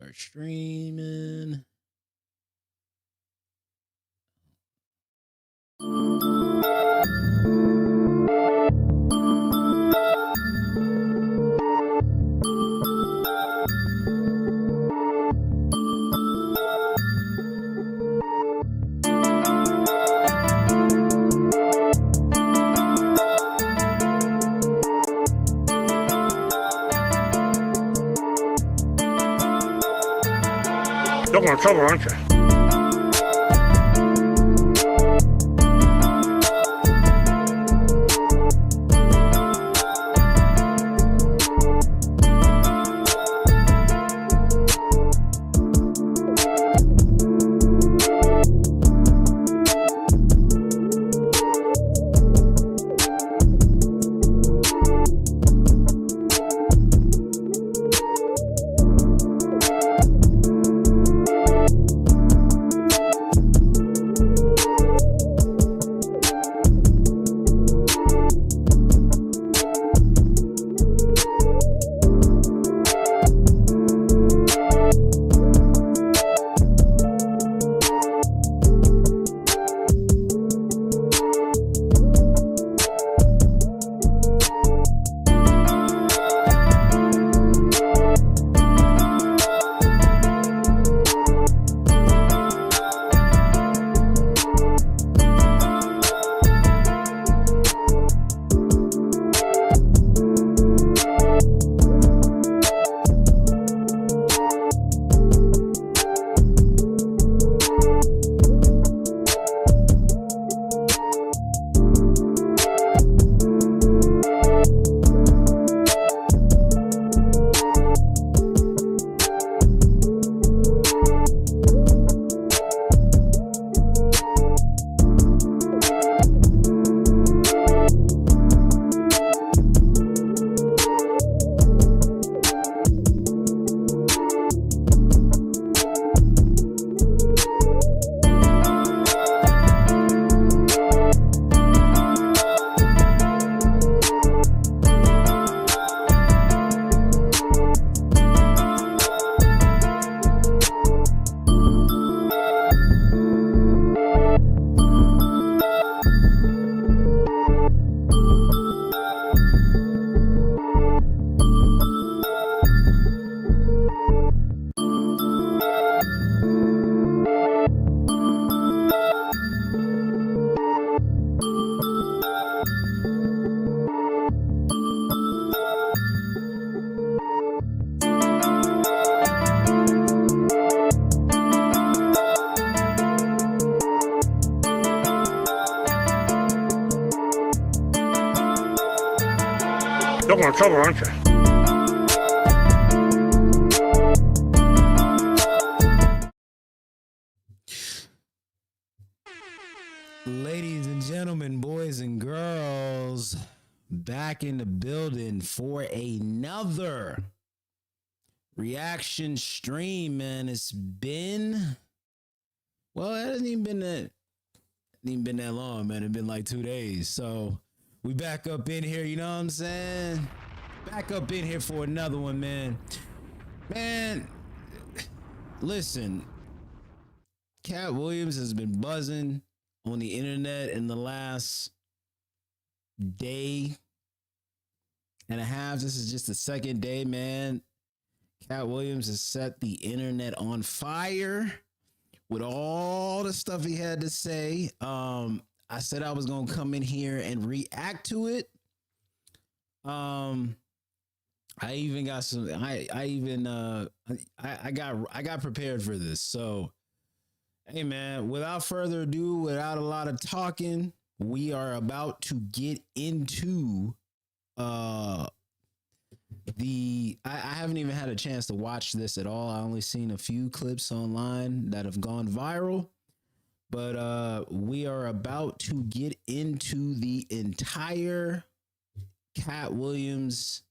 Start streaming. You're going to trouble, aren't you? You're going to trouble, aren't you? Ladies and gentlemen, boys and girls, back in the building for another reaction stream, man. It's been, well, it hasn't even been that long, man. It's been like 2 days. So we back up in here, you know what I'm saying? Back up in here for another one, man. Man, listen, Katt Williams has been buzzing on the internet in the last day and a half. This is just the second day, man. Katt Williams has set the internet on fire with all the stuff he had to say. I said I was gonna come in here and react to it. I even got some. I got prepared for this. So, hey man, without further ado, without a lot of talking, we are about to get into I haven't even had a chance to watch this at all. I only seen a few clips online that have gone viral. But we are about to get into the entire Katt Williams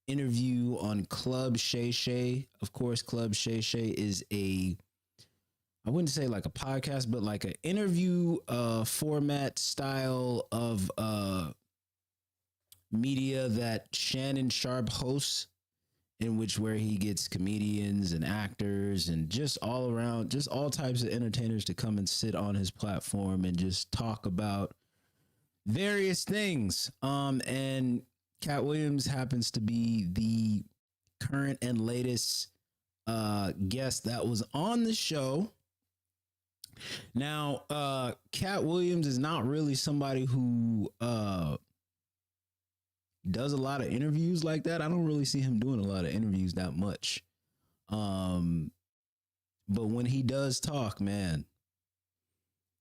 interview on Club Shay Shay. Of course, Club Shay Shay is I wouldn't say like a podcast, but like an interview format style of media that Shannon Sharpe hosts. in which where he gets comedians and actors and just all around, just all types of entertainers to come and sit on his platform and just talk about various things. And Katt Williams happens to be the current and latest guest that was on the show. Now, Katt Williams is not really somebody who does a lot of interviews like that. I don't really see him doing a lot of interviews that much. But when he does talk, man,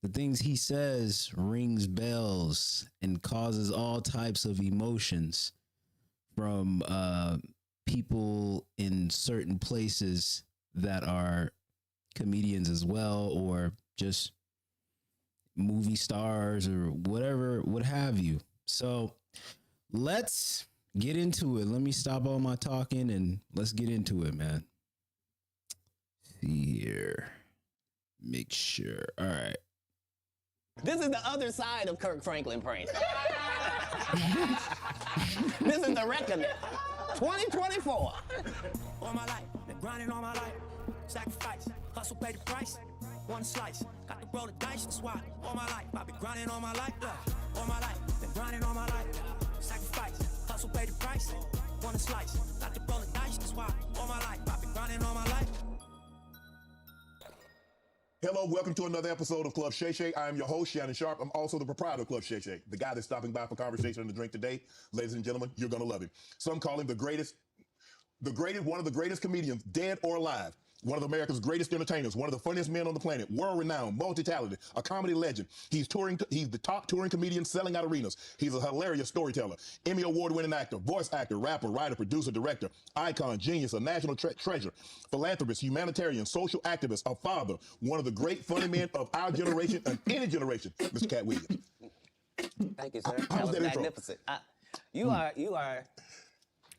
the things he says rings bells and causes all types of emotions from people in certain places that are comedians as well, or just movie stars or whatever, what have you. So let's get into it. Let me stop all my talking and let's get into it, man. See here. Make sure. All right. This is the other side of Kirk Franklin prank. This is the reckoning. 2024. All my life, been grinding all my life. Sacrifice, hustle, pay the price. One slice, got to roll the dice. That's why all my life, I've been grinding all my life. Look, all my life, been grinding all my life. Sacrifice, hustle, pay the price. One slice, got to roll the dice. That's why all my life, I've been grinding all my life. Hello, welcome to another episode of Club Shay Shay. I am your host, Shannon Sharp. I'm also the proprietor of Club Shay Shay, the guy that's stopping by for conversation and a drink today. Ladies and gentlemen, you're gonna love him. Some call him one of the greatest comedians, dead or alive. One of America's greatest entertainers, one of the funniest men on the planet, world-renowned, multi-talented, a comedy legend. He's the top touring comedian selling out arenas. He's a hilarious storyteller, Emmy award-winning actor, voice actor, rapper, writer, producer, director, icon, genius, a national treasure, philanthropist, humanitarian, social activist, a father, one of the great funny men of our generation and any generation, Mr. Katt Williams. Thank you, sir. How was that intro? Magnificent.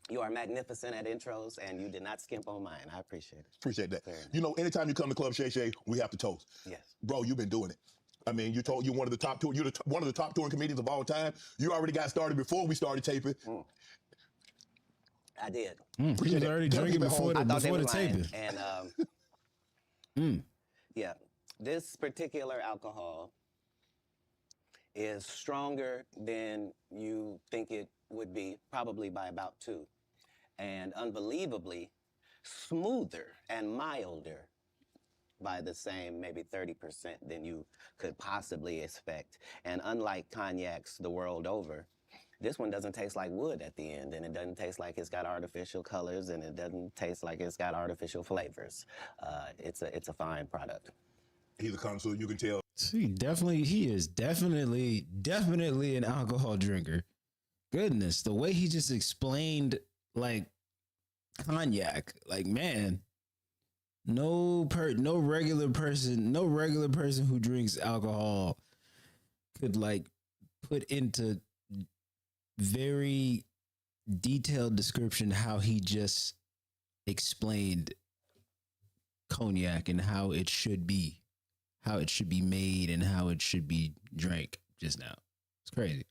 You are magnificent at intros, and you did not skimp on mine. I appreciate it. Appreciate that. You know, anytime you come to Club Shay Shay, we have to toast. Yes. Bro, you've been doing it. I mean, you're one of the top touring comedians of all time. You already got started before we started taping. I did. He was already drinking before the taping. And yeah, this particular alcohol is stronger than you think it would be, probably by about 2. And unbelievably smoother and milder by the same maybe 30% than you could possibly expect. And unlike cognacs the world over, this one doesn't taste like wood at the end, and it doesn't taste like it's got artificial colors, and it doesn't taste like it's got artificial flavors. It's a fine product. He's a connoisseur, you can tell. He is definitely an alcohol drinker. Goodness, the way he just explained like cognac, like, man, no regular person who drinks alcohol could like put into very detailed description how he just explained cognac and how it should be made and how it should be drank just now. It's crazy.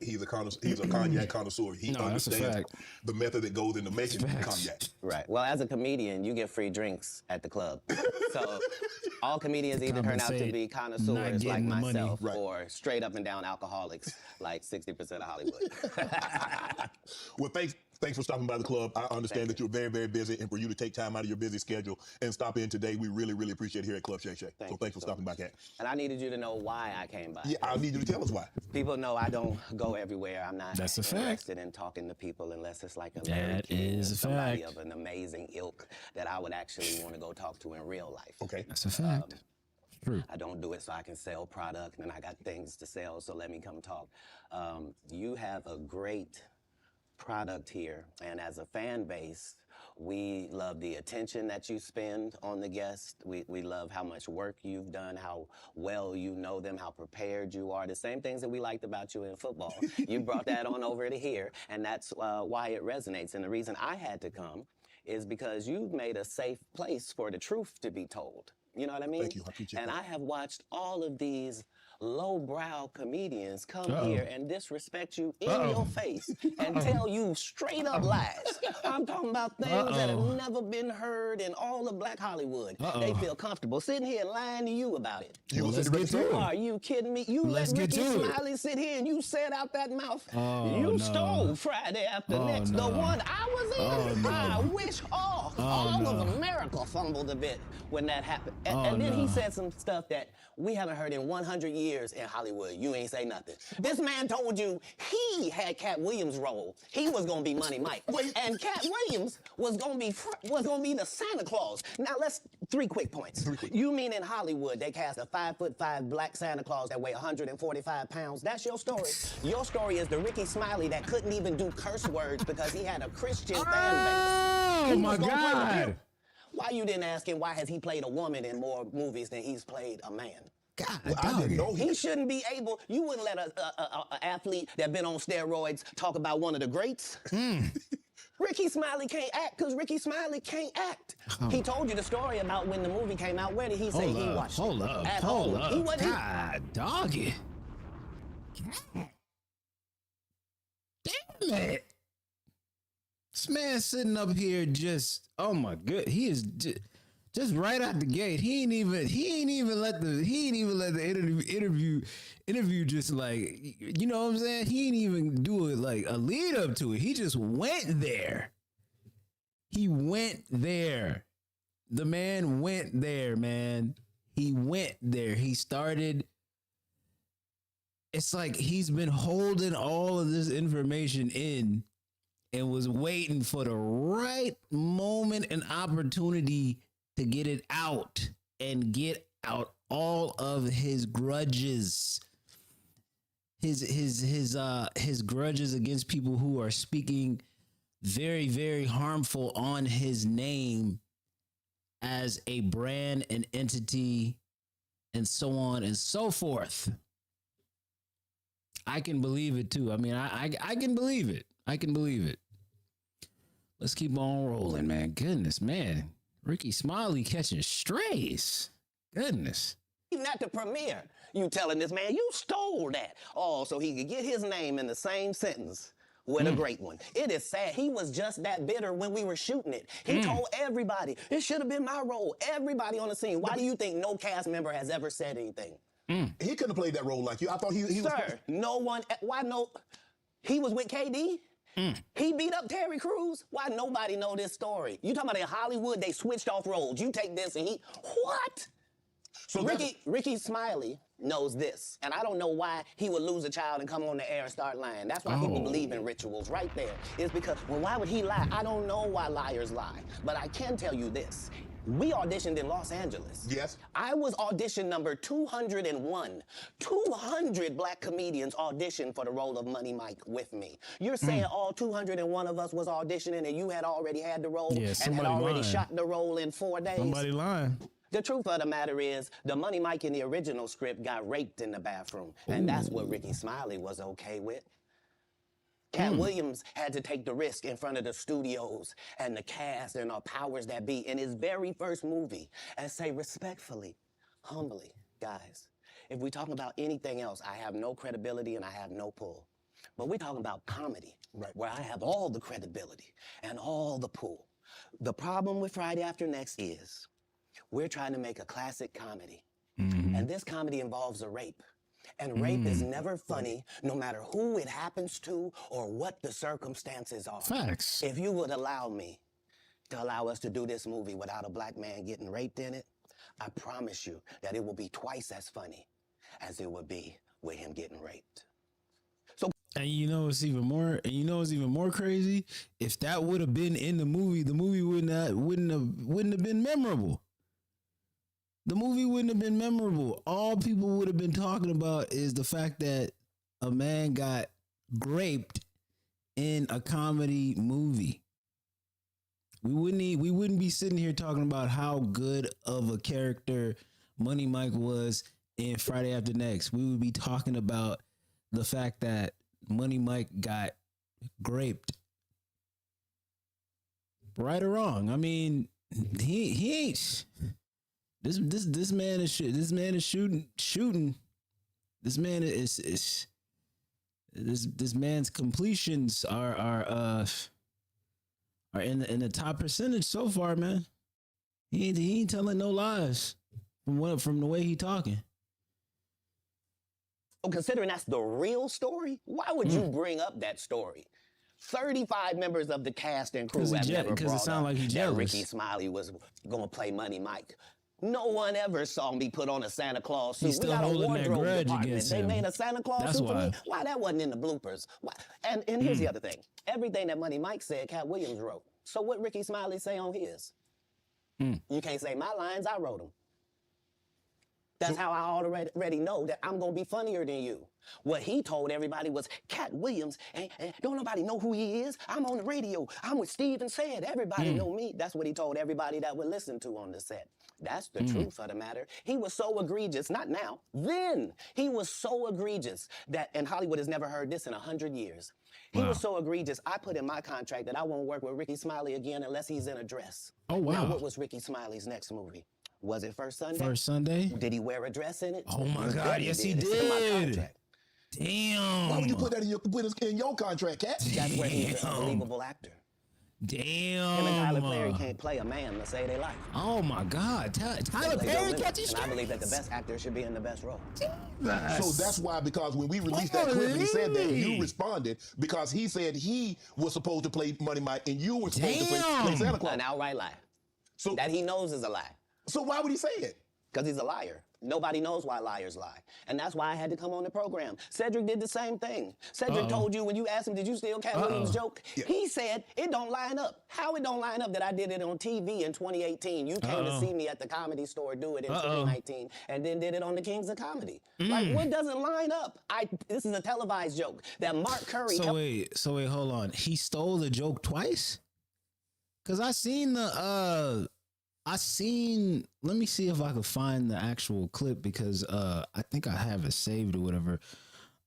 He's a cognac connoisseur. He understands the method that goes into making cognac. Right. Well, as a comedian, you get free drinks at the club. So all comedians either turn out to be connoisseurs like myself, or straight up and down alcoholics like 60% of Hollywood. Well, thanks for stopping by the club. I understand that you're very, very busy, and for you to take time out of your busy schedule and stop in today, we really, really appreciate it here at Club Shay Shay. So thanks for stopping by, Katt. And I needed you to know why I came by. Yeah, I need you to tell us why. People know I don't go everywhere. I'm not interested in talking to people unless it's like a Larry King, somebody of an amazing ilk that I would actually want to go talk to in real life. Okay. That's a fact. True. I don't do it so I can sell product, and I got things to sell, so let me come talk. You have a great product here, and as a fan base, we love the attention that you spend on the guest. We love how much work you've done, how well you know them, how prepared you are. The same things that we liked about you in football. You brought that on over to here, and that's why it resonates. And the reason I had to come is because you've made a safe place for the truth to be told. You know what I mean? Thank you. I appreciate that. And I have watched all of these lowbrow comedians come Uh-oh. here and disrespect you in Uh-oh. your face and tell you straight up lies. I'm talking about things that have never been heard in all of Black Hollywood. They feel comfortable sitting here lying to you about it. Well, let's get to it. Are you kidding me? You Let's let get Ricky to it. Smiley sit here and you said out that mouth, Oh, you no. stole Friday After Next, no. the one I was in. Oh, no. I wish all no. of America fumbled a bit when that happened. And, Oh, and then he no. said some stuff that we haven't heard in 100 years in Hollywood. You ain't say nothing. This man told you he had Katt Williams' role. He was gonna be Money Mike, and Katt Williams was gonna be the Santa Claus. Now let's 3 quick points. You mean in Hollywood they cast a 5'5" black Santa Claus that weigh 145 pounds? That's your story. Your story is the Ricky Smiley that couldn't even do curse words because he had a Christian fan base. Oh, He my was gonna play the God. pimp. Why you didn't ask him why has he played a woman in more movies than he's played a man? God, I didn't know He shouldn't be able. You wouldn't let a athlete that been on steroids talk about one of the greats. Ricky Smiley can't act because Ricky Smiley can't act. He told you the story about when the movie came out. Where did he say he watched Hold it? up. At Hold home. up. He wasn't. God, doggy. Damn it. This man sitting up here just, oh my good. He is just right out the gate. He ain't even let the interview just like, you know what I'm saying? He ain't even do it like a lead up to it. He just went there. He went there. The man went there, man. He went there. He started. It's like he's been holding all of this information in and was waiting for the right moment and opportunity to get it out and get out all of his grudges. His grudges against people who are speaking very, very harmful on his name as a brand, an entity, and so on and so forth. I can believe it too. I mean, I can believe it. I can believe it. Let's keep on rolling, man. Goodness, man. Ricky Smiley catching strays. Goodness. Even at the premiere, you telling this man you stole that. Oh, so he could get his name in the same sentence with a great one. It is sad. He was just that bitter when we were shooting it. He told everybody, it should have been my role. Everybody on the scene. Why do you think no cast member has ever said anything? he couldn't have played that role like you. I thought he was. Sir, no one, why no, he was with KD? He beat up Terry Crews? Why nobody know this story? You talking about in Hollywood, they switched off roles. You take this and he, what? So Ricky Smiley knows this, and I don't know why he would lose a child and come on the air and start lying. That's why people believe in rituals right there. It's because, well, why would he lie? I don't know why liars lie, but I can tell you this. We auditioned in Los Angeles. Yes. I was audition number 201. 200 black comedians auditioned for the role of Money Mike with me. You're saying all 201 of us was auditioning and you had already had the role Yeah, and had somebody already lying. shot the role in 4 days? Somebody lying. The truth of the matter is, the Money Mike in the original script got raped in the bathroom, and that's what Ricky Smiley was okay with. Katt Williams had to take the risk in front of the studios and the cast and our powers that be in his very first movie and say respectfully, humbly, guys, if we're talking about anything else, I have no credibility and I have no pull. But we're talking about comedy, where I have all the credibility and all the pull. The problem with Friday After Next is, we're trying to make a classic comedy. And this comedy involves a rape. And rape is never funny, no matter who it happens to or what the circumstances are. Facts. If you would allow me to allow us to do this movie without a black man getting raped in it, I promise you that it will be twice as funny as it would be with him getting raped. And you know it's even more crazy. If that would have been in the movie wouldn't have been memorable. The movie wouldn't have been memorable. All people would have been talking about is the fact that a man got raped in a comedy movie. We wouldn't be sitting here talking about how good of a character Money Mike was in Friday After Next. We would be talking about the fact that Money Mike got raped. Right or wrong? I mean, he ain't. This man is shooting This man is this man's completions are in the top percentage so far, man. He ain't telling no lies from the way he talking. So considering that's the real story, why would you bring up that story? 35 members of the cast and crew have never brought it sound up like he that jealous. Ricky Smiley was going to play Money Mike. No one ever saw me put on a Santa Claus suit. He's still holding that grudge against They him. made a Santa Claus That's suit for why. me. Why that wasn't in the bloopers? Why? And here's the other thing. Everything that Money Mike said, Katt Williams wrote. So what Ricky Smiley say on his? You can't say my lines, I wrote them. That's how I already know that I'm going to be funnier than you. What he told everybody was, Katt Williams, and don't nobody know who he is. I'm on the radio. I'm with Steve and Said. Everybody know me. That's what he told everybody that would listen to on the set. That's the truth of the matter. He was so egregious, not now, then. He was so egregious that, and Hollywood has never heard this in 100 years. He was so egregious, I put in my contract that I won't work with Ricky Smiley again unless he's in a dress. Oh, wow. Now, what was Ricky Smiley's next movie? Was it First Sunday? First Sunday? Did he wear a dress in it? Oh my You God, bet yes he It's in my did. contract. Damn. Why would you put that in your contract, Katt? That's where he's an unbelievable actor. Damn. Him and Tyler Perry can't play a man to save their life. Oh my God. Tyler They Perry don't got you and I believe that the best actor should be in the best role. So that's why, because when we released that clip and he said that, you responded because he said he was supposed to play Money Mike and you were supposed to play Santa Claus. An outright lie. So, That he knows is a lie. so why would he say it? Because he's a liar. Nobody knows why liars lie. And that's why I had to come on the program. Cedric did the same thing. Cedric told you when you asked him, did you steal Katt Williams' joke? Yeah. He said, it don't line up. How it don't line up that I did it on TV in 2018? You came to see me at the Comedy Store do it in 2019 and then did it on the Kings of Comedy. Like, what doesn't line up? This is a televised joke that Mark Curry... So wait, hold on. He stole the joke twice? Cause I seen let me see if I can find the actual clip because I think I have it saved or whatever.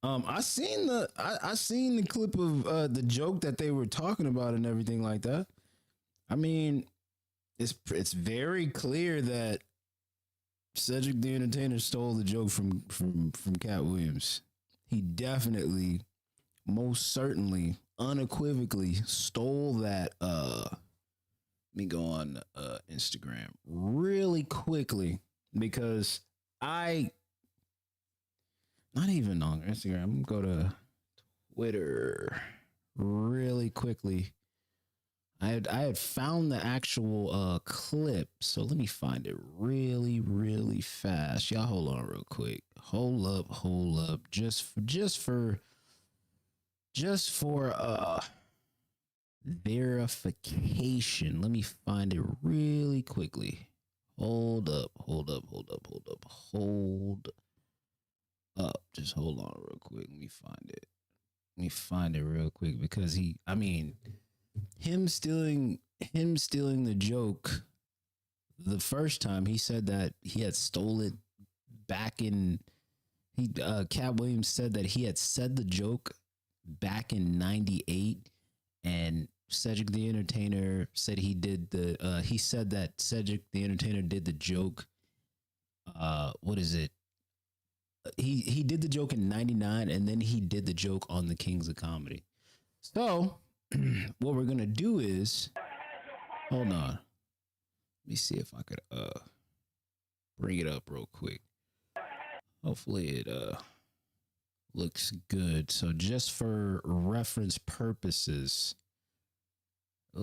I seen the clip of the joke that they were talking about and everything like that. I mean, it's very clear that Cedric the Entertainer stole the joke from Katt Williams. He definitely, most certainly, unequivocally stole that. Let me go on Instagram really quickly because not even on Instagram. I'm gonna go to Twitter really quickly. I had found the actual clip, so let me find it really fast. Y'all hold on real quick. Hold up. Just for verification. Let me find it really quickly. Hold up. Just hold on real quick. Let me find it real quick because him stealing the joke the first time, he said that he had stole it back in Katt Williams said that he had said the joke back in 98 and Cedric the Entertainer said he said that Cedric the Entertainer did the joke. What is it? He did the joke in 99 and then he did the joke on the Kings of Comedy. So what we're going to do is, hold on. Let me see if I could bring it up real quick. Hopefully it looks good. So just for reference purposes, it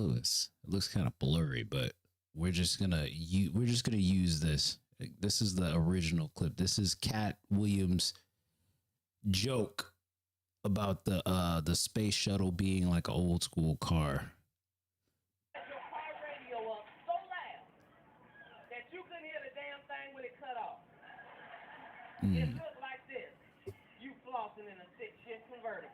looks kind of blurry, but we're just gonna use this. This is the original clip. This is Katt Williams' joke about the space shuttle being like an old school car. Your car radio up so loud that you couldn't hear the damn thing when it cut off. It looked like this. You flossing in a 6-shift convertible.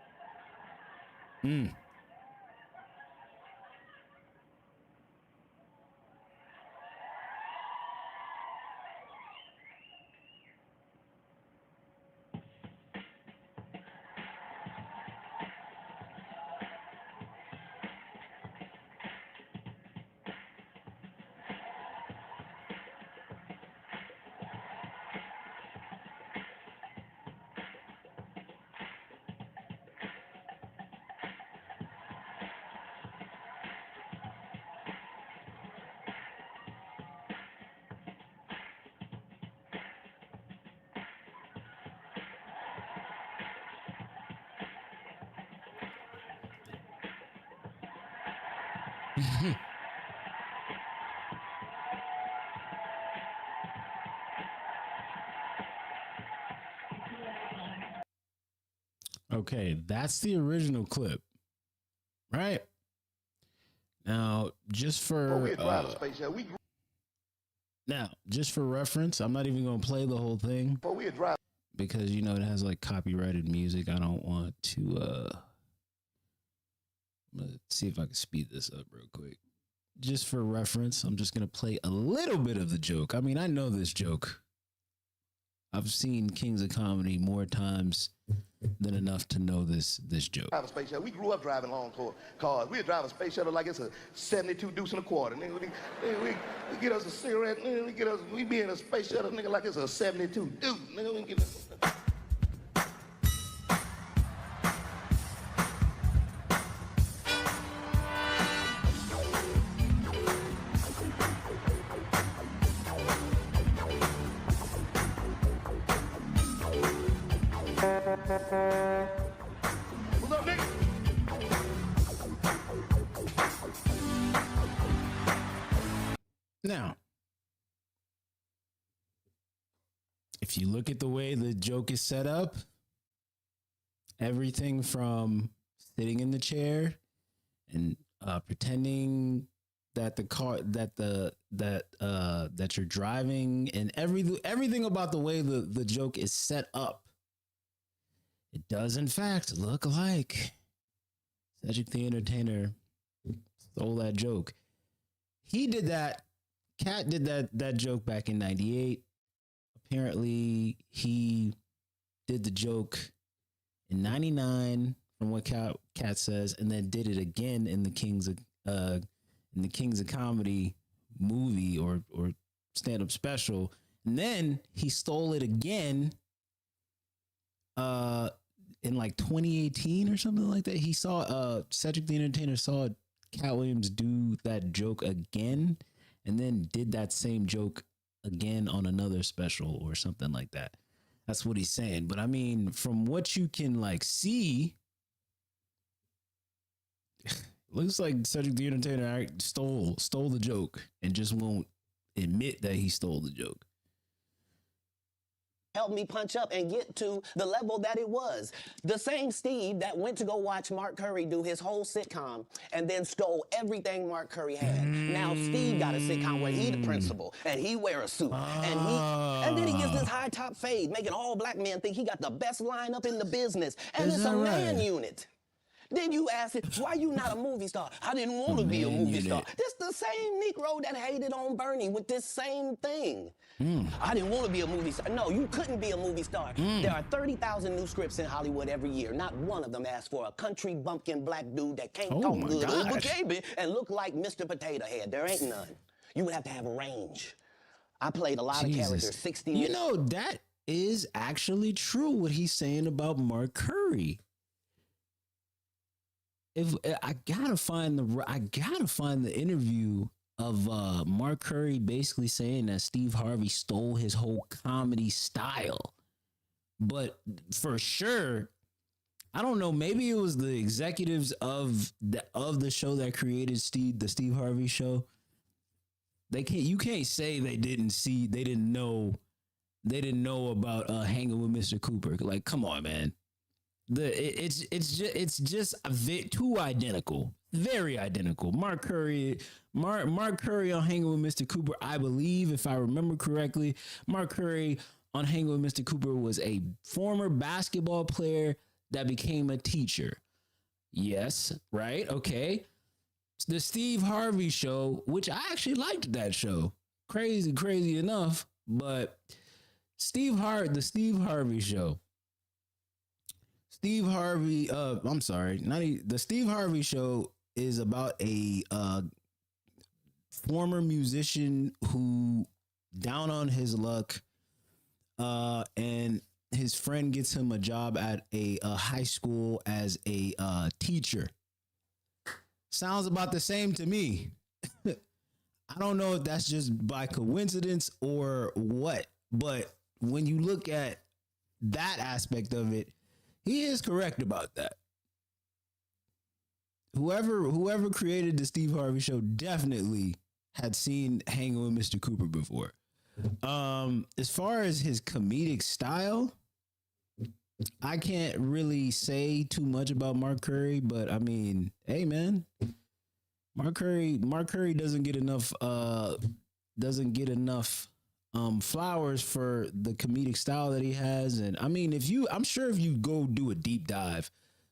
Okay, that's the original clip, right? Now, just for now, just for reference, I'm not even gonna play the whole thing because you know it has like copyrighted music. I don't want to. Let's see if I can speed this up real quick. Just for reference, I'm just gonna play a little bit of the joke. I mean, I know this joke. I've seen Kings of Comedy more times than enough to know this joke. Drive a space shuttle. We grew up driving long cars. We drive a space shuttle like it's a 72 deuce and a quarter. Nigga, we get us a cigarette. Nigga, we be in a space shuttle, nigga, like it's a 72 deuce. Nigga, we get us. What's up, nigga? Now, if you look at the way the joke is set up, everything from sitting in the chair and pretending that the car that you're driving and everything about the way the joke is set up, it does in fact look like Cedric the Entertainer stole that joke. He did that. Katt did that joke back in '98. Apparently, he did the joke in '99, from what Katt says, and then did it again in the Kings of Comedy movie or stand-up special. And then he stole it again in like 2018 or something like that. He saw Cedric the Entertainer saw Katt Williams do that joke again, and then did that same joke again on another special or something like that. That's what he's saying. But I mean, from what you can like see, looks like Cedric the Entertainer stole the joke and just won't admit that he stole the joke. Helped me punch up and get to the level that it was. The same Steve that went to go watch Mark Curry do his whole sitcom and then stole everything Mark Curry had. Now Steve got a sitcom where he the principal and he wear a suit and then he gets this high top fade, making all black men think he got the best lineup in the business, and it's a man unit. Then you ask it, why you not a movie star? I didn't want to be a movie star. This the same Negro that hated on Bernie with this same thing. I didn't want to be a movie star. No, you couldn't be a movie star. There are 30,000 new scripts in Hollywood every year. Not one of them asks for a country bumpkin black dude that can't talk good over KB and look like Mr. Potato Head. There ain't none. You would have to have a range. I played a lot of characters, 60 years. You know, that is actually true what he's saying about Mark Curry. If I gotta find the interview of Mark Curry basically saying that Steve Harvey stole his whole comedy style. But for sure, I don't know, maybe it was the executives of the show that created the Steve Harvey show. You can't say they didn't know about hanging with Mr. Cooper. Like, come on, man. It's just too identical, very identical. Mark Curry on Hanging with Mr. Cooper, I believe, if I remember correctly, Mark Curry on Hanging with Mr. Cooper was a former basketball player that became a teacher. Yes, right? Okay. The Steve Harvey show, which I actually liked that show. Crazy enough, but the Steve Harvey show. The Steve Harvey show is about a former musician who down on his luck, and his friend gets him a job at a high school as a teacher. Sounds about the same to me. I don't know if that's just by coincidence or what, but when you look at that aspect of it, he is correct about that. whoever created the Steve Harvey show definitely had seen Hanging with Mr. Cooper before. As far as his comedic style, I can't really say too much about Mark Curry, but I mean, hey man, Mark Curry doesn't get enough flowers for the comedic style that he has. And I mean, I'm sure if you go do a deep dive,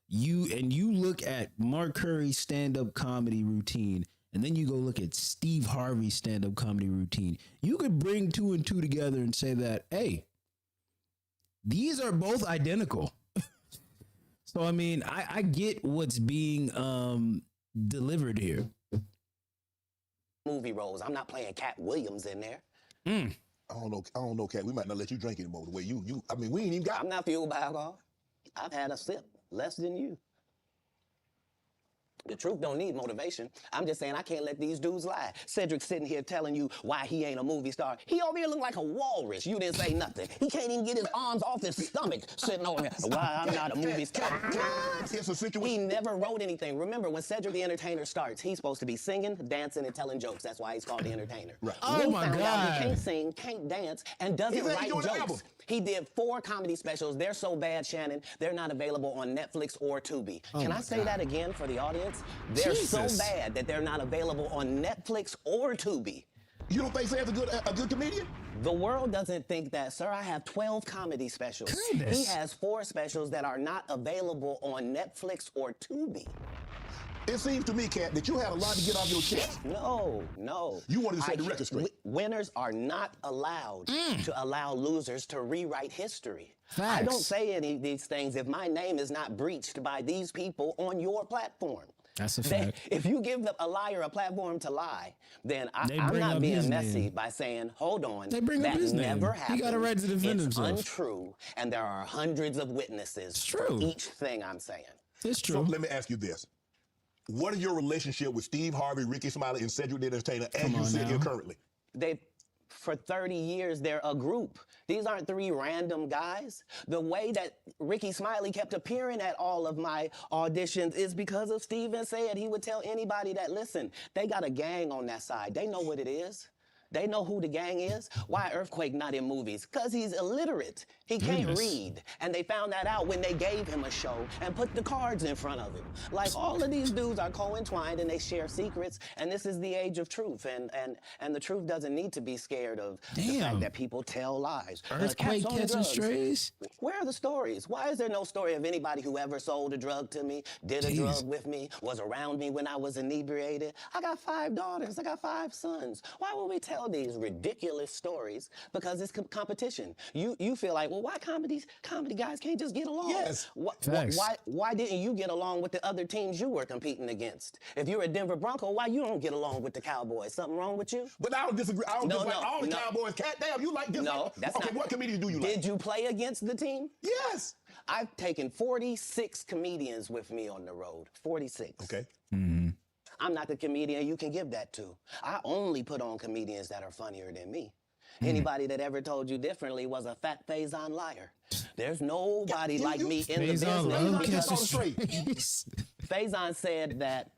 you look at Mark Curry's stand-up comedy routine, and then you go look at Steve Harvey's stand-up comedy routine, you could bring two and two together and say that, hey, these are both identical. So, I mean, I get what's being delivered here. Movie roles. I'm not playing Katt Williams in there. I don't know, Katt. We might not let you drink anymore. The way I mean, we ain't even got. I'm not fueled by alcohol. I've had a sip, less than you. The truth don't need motivation. I'm just saying I can't let these dudes lie. Cedric's sitting here telling you why he ain't a movie star. He over here look like a walrus. You didn't say nothing. He can't even get his arms off his stomach sitting over here. Why I'm not a movie star. It's a situation. He never wrote anything. Remember, when Cedric the Entertainer starts, he's supposed to be singing, dancing, and telling jokes. That's why he's called the Entertainer. Right. Oh my found out God. he can't sing, can't dance, and doesn't write doing an album. jokes. He did 4 comedy specials. They're so bad, Shannon, they're not available on Netflix or Tubi. Can I say that again for the audience? They're so bad that they're not available on Netflix or Tubi. You don't think Sam's a good comedian? The world doesn't think that, sir. I have 12 comedy specials. Goodness. He has 4 specials that are not available on Netflix or Tubi. It seems to me, Katt, that you had a lot to get off your chest. No. You wanted to set the record straight. Winners are not allowed to allow losers to rewrite history. Facts. I don't say any of these things if my name is not breached by these people on your platform. That's a fact. If you give a liar a platform to lie, then I'm bring not up being his messy name. by saying, hold on, They bring up that his never name. happened. He got a right to defend it's himself. untrue, and there are hundreds of witnesses It's for true. each thing I'm saying. It's So true. let me ask you this. What is your relationship with Steve Harvey, Ricky Smiley, and Cedric the Entertainer as you sit here currently? For 30 years, they're a group. These aren't 3 random guys. The way that Ricky Smiley kept appearing at all of my auditions is because of Steven said he would tell anybody that, listen, they got a gang on that side. They know what it is. They know who the gang is. Why Earthquake not in movies? Because he's illiterate. He can't read. And they found that out when they gave him a show and put the cards in front of him. Like, all of these dudes are co-entwined and they share secrets. And this is the age of truth. And the truth doesn't need to be scared of the fact that people tell lies. Earthquake Katt's on catching drugs. strays. Where are the stories? Why is there no story of anybody who ever sold a drug to me, did a drug with me, was around me when I was inebriated? I got 5 daughters. I got 5 sons. Why would we tell these ridiculous stories? Because it's competition. You feel like, well, why comedy guys can't just get along? Yes. Why didn't you get along with the other teams you were competing against? If you're a Denver Bronco, why you don't get along with the Cowboys? Something wrong with you? But I don't disagree. I don't dislike all the Cowboys. Katt, damn, you like this? No, that's okay, not. what comedians do you like? Did you play against the team? Yes. I've taken 46 comedians with me on the road. 46. Okay. I'm not the comedian you can give that to. I only put on comedians that are funnier than me. Anybody that ever told you differently was a fat Faison liar. There's nobody like me in the business. Faison said that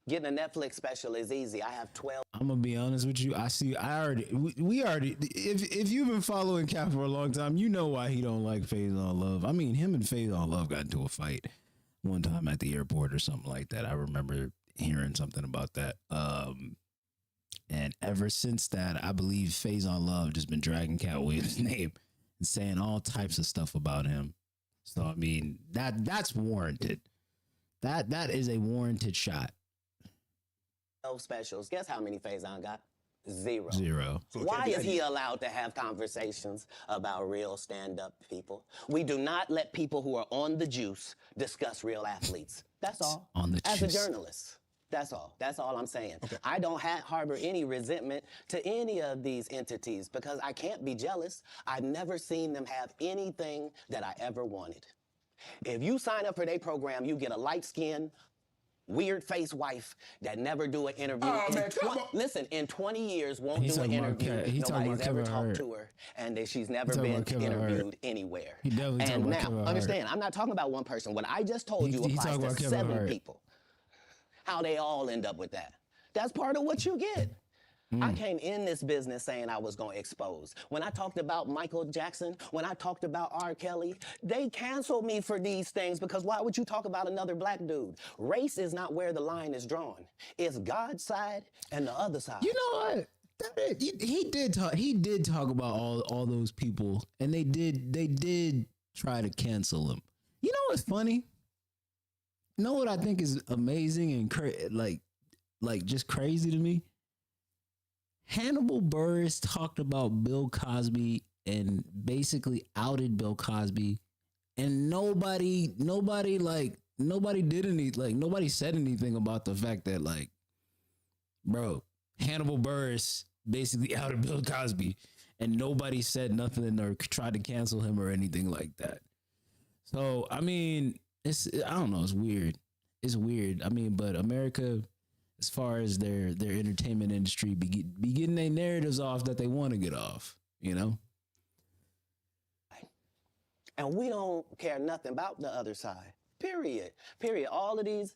getting a Netflix special is easy. I have 12. I'm gonna be honest with you. We already. If you've been following Katt for a long time, you know why he don't like Faison Love. I mean, him and Faison Love got into a fight one time at the airport or something like that. I remember hearing something about that. And ever since that, I believe Faison Love just been dragging Katt Williams' name and saying all types of stuff about him. So I mean, that's warranted. That is a warranted shot. 12 specials. Guess how many Faison got? 0. So Why is he allowed to have conversations about real stand-up people? We do not let people who are on the juice discuss real athletes. That's all. On the As juice. a journalist. That's all. That's all I'm saying. I don't harbor any resentment to any of these entities because I can't be jealous. I've never seen them have anything that I ever wanted. If you sign up for their program, you get a light-skinned, weird-faced wife that never do an interview. Oh, man, come on. Listen, in 20 years, won't He's do an talking about interview. He talking Nobody's about ever Kevin talked Hart. to her, and that she's never talking been about Kevin Hart. interviewed anywhere. He definitely talking and about now, Kevin Hart. understand, I'm not talking about one person. What I just told you He applies talking to about Kevin 7 Hart. people. how they all end up with that. That's part of what you get. I came in this business saying I was going to expose. When I talked about Michael Jackson, when I talked about R. Kelly, they canceled me for these things because why would you talk about another black dude? Race is not where the line is drawn. It's God's side and the other side. You know what? He did talk about all those people, and they did try to cancel him. You know what's funny? You know what I think is amazing and like just crazy to me? Hannibal Buress talked about Bill Cosby and basically outed Bill Cosby, and nobody said anything about the fact that, like, bro, Hannibal Buress basically outed Bill Cosby, and nobody said nothing or tried to cancel him or anything like that. So I mean, I don't know, it's weird. It's weird. I mean, but America, as far as their entertainment industry, be getting their narratives off that they want to get off, you know? And we don't care nothing about the other side. Period. All of these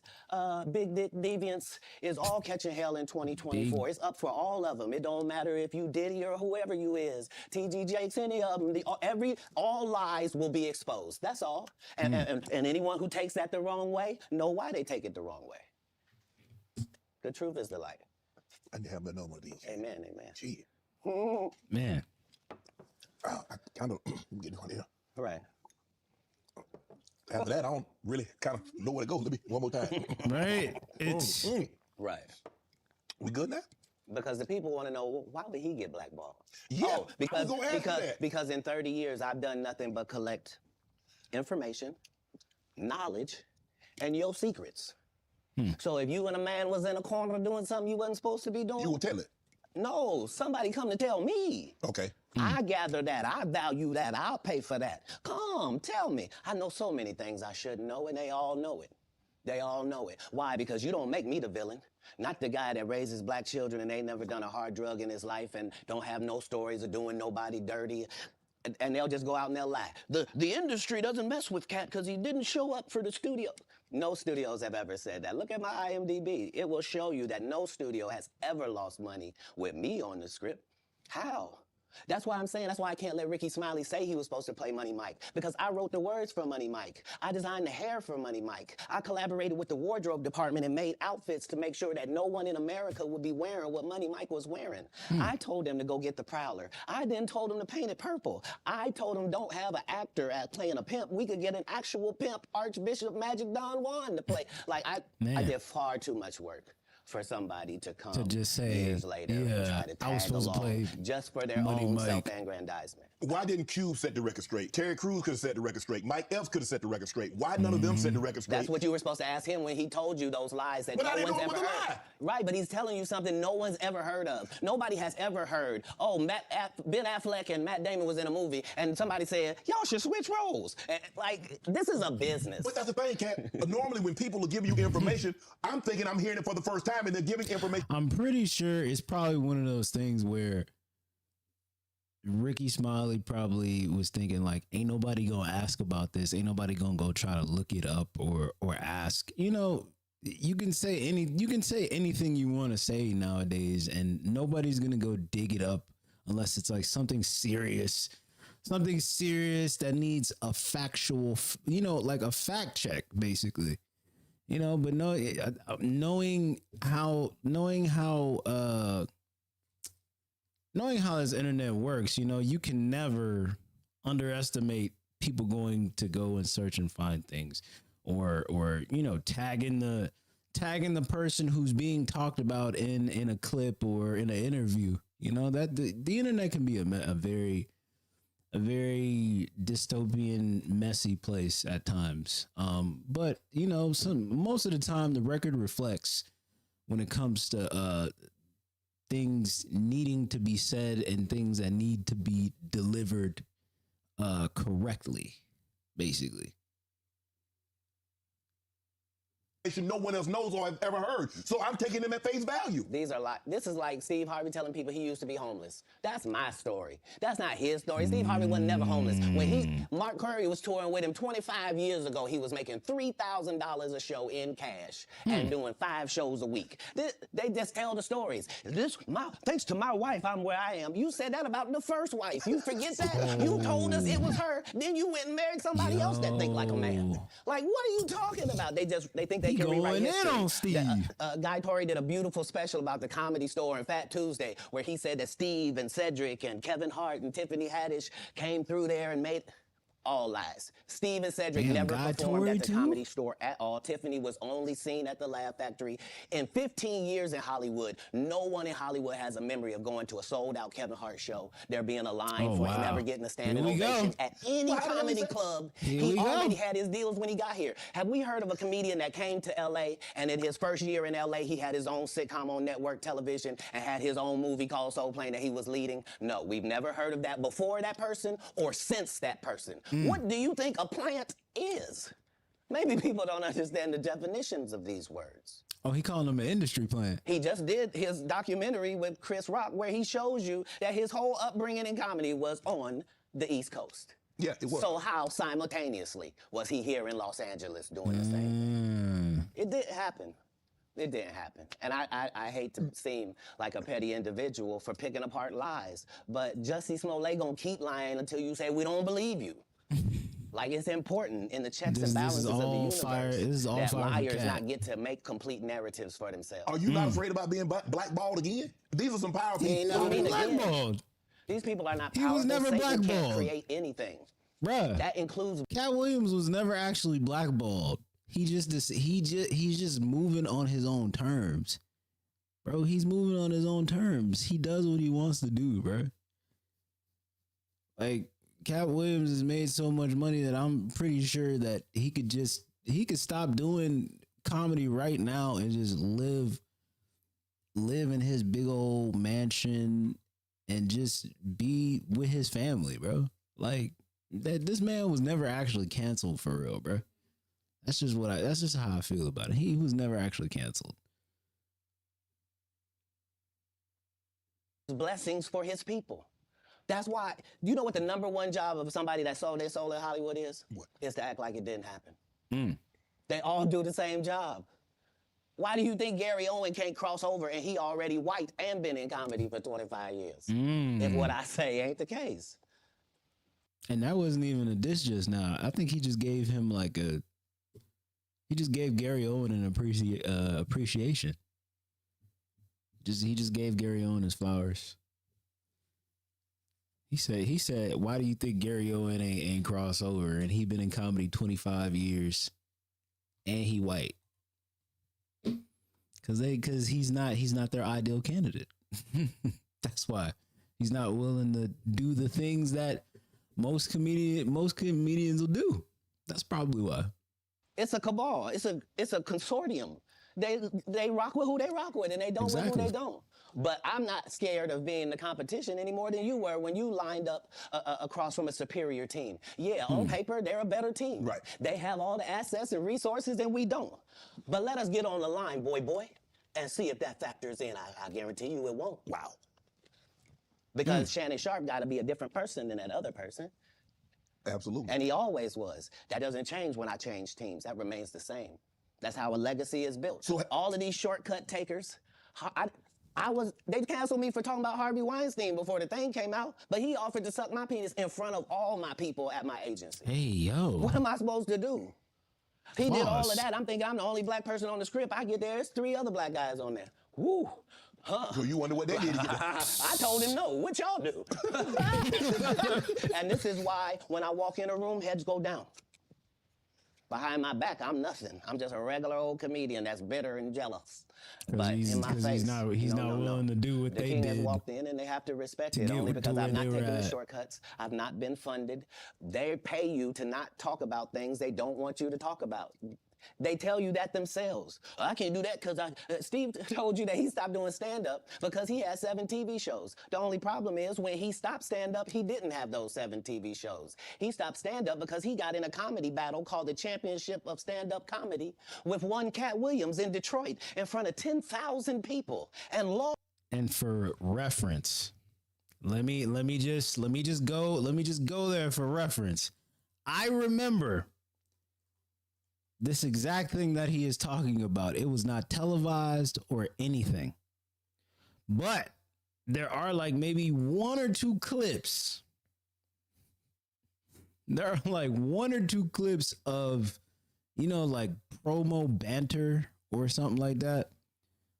big dick deviants is all catching hell in 2024. It's up for all of them. It don't matter if you Diddy or whoever you is. TG Jakes, any of them. All lies will be exposed. That's all. And anyone who takes that the wrong way, know why they take it the wrong way. The truth is the light. I didn't have no more of these. Amen. Gee. Man. I kind of get on here. Right. After that, I don't really kind of know where to go. Let me one more time. Right. It's Right. We good now? Because the people want to know, well, why would he get blackballed? Yeah, Oh, I was gonna ask you that. because in 30 years, I've done nothing but collect information, knowledge, and your secrets. So if you and a man was in a corner doing something you wasn't supposed to be doing, You will tell it. no, somebody come to tell me. Okay. I gather that. I value that. I'll pay for that. Come, tell me. I know so many things I shouldn't know, and they all know it. They all know it. Why? Because you don't make me the villain. Not the guy that raises black children and ain't never done a hard drug in his life and don't have no stories of doing nobody dirty. And they'll just go out and they'll lie. The industry doesn't mess with Katt because he didn't show up for the studio. No studios have ever said that. Look at my IMDb. It will show you that no studio has ever lost money with me on the script. How? That's why I'm saying, that's why I can't let Ricky Smiley say he was supposed to play Money Mike, because I wrote the words for Money Mike. I designed the hair for Money Mike. I collaborated with the wardrobe department and made outfits to make sure that no one in America would be wearing what Money Mike was wearing. I told him to go get the Prowler. I then told him to paint it purple. I told him don't have an actor at playing a pimp. We could get an actual pimp, Archbishop Magic Don Juan, to play. Like, I did far too much work for somebody to come to just say, years later and try to I was tag supposed to along play just for their Money own Mike. self-aggrandizement. Why didn't Cube set the record straight? Terry Crews could have set the record straight. Mike Epps could have set the record straight. Why none of them set the record straight? That's what you were supposed to ask him when he told you those lies that But I no didn't one's know it ever was a heard. lie. Right, but he's telling you something no one's ever heard of. Nobody has ever heard, oh, Ben Affleck and Matt Damon was in a movie, and somebody said, y'all should switch roles. Like, this is a business. But that's the thing, Katt. Normally, when people will give you information, I'm thinking I'm hearing it for the first time, and they're giving information. I'm pretty sure it's probably one of those things where Ricky Smiley probably was thinking, like, ain't nobody gonna ask about this. Ain't nobody gonna go try to look it up or ask. You know, you can say anything you want to say nowadays, and nobody's gonna go dig it up unless it's like something serious that needs a factual, like a fact check, basically. But knowing how this internet works, you can never underestimate people going to go and search and find things, or tagging the person who's being talked about in a clip or in an interview. That the internet can be a very dystopian, messy place at times. But most of the time the record reflects when it comes to things needing to be said and things that need to be delivered correctly, basically. no one else knows or have ever heard. So I'm taking them at face value. This is like Steve Harvey telling people he used to be homeless. That's my story. That's not his story. Steve Harvey was never homeless. When Mark Curry was touring with him 25 years ago, he was making $3,000 a show in cash and doing 5 shows a week. They just tell the stories. Thanks to my wife, I'm where I am. You said that about the first wife. You forget that? You told us it was her. Then you went and married somebody else that think like a man. Like, what are you talking about? They think they can rewrite history. Going in on Steve. Guy Torrey did a beautiful special about the Comedy Store and Fat Tuesday, where he said that Steve and Cedric and Kevin Hart and Tiffany Haddish came through there and made... All lies. Steve and Cedric never performed at the Comedy Store at all. Tiffany was only seen at the Laugh Factory. In 15 years in Hollywood, no one in Hollywood has a memory of going to a sold-out Kevin Hart show, there being a line for him ever getting a standing ovation at any comedy club. He already had his deals when he got here. Have we heard of a comedian that came to L.A. and in his first year in L.A. he had his own sitcom on network television and had his own movie called Soul Plane that he was leading? No, we've never heard of that before that person or since that person. What do you think a plant is? Maybe people don't understand the definitions of these words. Oh, he calling them an industry plant. He just did his documentary with Chris Rock where he shows you that his whole upbringing in comedy was on the East Coast. Yeah, it was. So how simultaneously was he here in Los Angeles doing the same thing? It didn't happen. It didn't happen. And I hate to seem like a petty individual for picking apart lies, but Jussie Smollett gonna keep lying until you say we don't believe you. Like, it's important in the checks and balances of the universe that liars not get to make complete narratives for themselves. Are you not afraid about being blackballed again? These are some powerful people. Blackballed. These people are not He powerful. was never Satan blackballed. can't create anything. Bruh. That includes... Katt Williams was never actually blackballed. He's just moving on his own terms. Bro, he's moving on his own terms. He does what he wants to do, bro. Like, Katt Williams has made so much money that I'm pretty sure that he could stop doing comedy right now and just live in his big old mansion and just be with his family, bro. Like, this man was never actually canceled for real, bro. That's just how I feel about it. He was never actually canceled. Blessings for his people. That's why, you know what the #1 job of somebody that sold their soul in Hollywood is? What? Is to act like it didn't happen. They all do the same job. Why do you think Gary Owen can't cross over and he already white and been in comedy for 25 years? If what I say ain't the case. And that wasn't even a diss just now. I think he just gave him he just gave Gary Owen an appreciation. He just gave Gary Owen his flowers. He said, why do you think Gary Owen ain't crossover? And he been in comedy 25 years and he white. Cause he's not their ideal candidate. That's why. He's not willing to do the things that most comedians will do. That's probably why. It's a cabal. It's a consortium. They rock with who they rock with and they don't with who they don't. But I'm not scared of being the competition any more than you were when you lined up across from a superior team. Yeah, on paper, they're a better team. Right. They have all the assets and resources and we don't. But let us get on the line, boy, and see if that factors in. I guarantee you it won't. Wow. Because Shannon Sharp got to be a different person than that other person. Absolutely. And he always was. That doesn't change when I change teams. That remains the same. That's how a legacy is built. So all of these shortcut takers, they canceled me for talking about Harvey Weinstein before the thing came out, but he offered to suck my penis in front of all my people at my agency. Hey, yo. What am I supposed to do? He did all of that. I'm thinking I'm the only black person on the script. I get there, there's 3 other black guys on there. Woo. Huh. So you wonder what they did to get there. I told him no. What y'all do? And this is why when I walk in a room, heads go down. Behind my back, I'm nothing. I'm just a regular old comedian that's bitter and jealous. But in my face, he's not willing to do what they did. The king has walked in and they have to respect it only because I've not taken the shortcuts. I've not been funded. They pay you to not talk about things they don't want you to talk about. They tell you that themselves. I can't do that because Steve told you that he stopped doing stand-up because he had 7 TV shows. The only problem is when he stopped stand-up, he didn't have those 7 TV shows. He stopped stand-up because he got in a comedy battle called the Championship of Stand-Up Comedy with one Katt Williams in Detroit in front of 10,000 people and lost. And for reference, let me just go there for reference. I remember this exact thing that he is talking about. It was not televised or anything, but there are like maybe 1 or 2 clips. There are like 1 or 2 clips of, you know, like promo banter or something like that.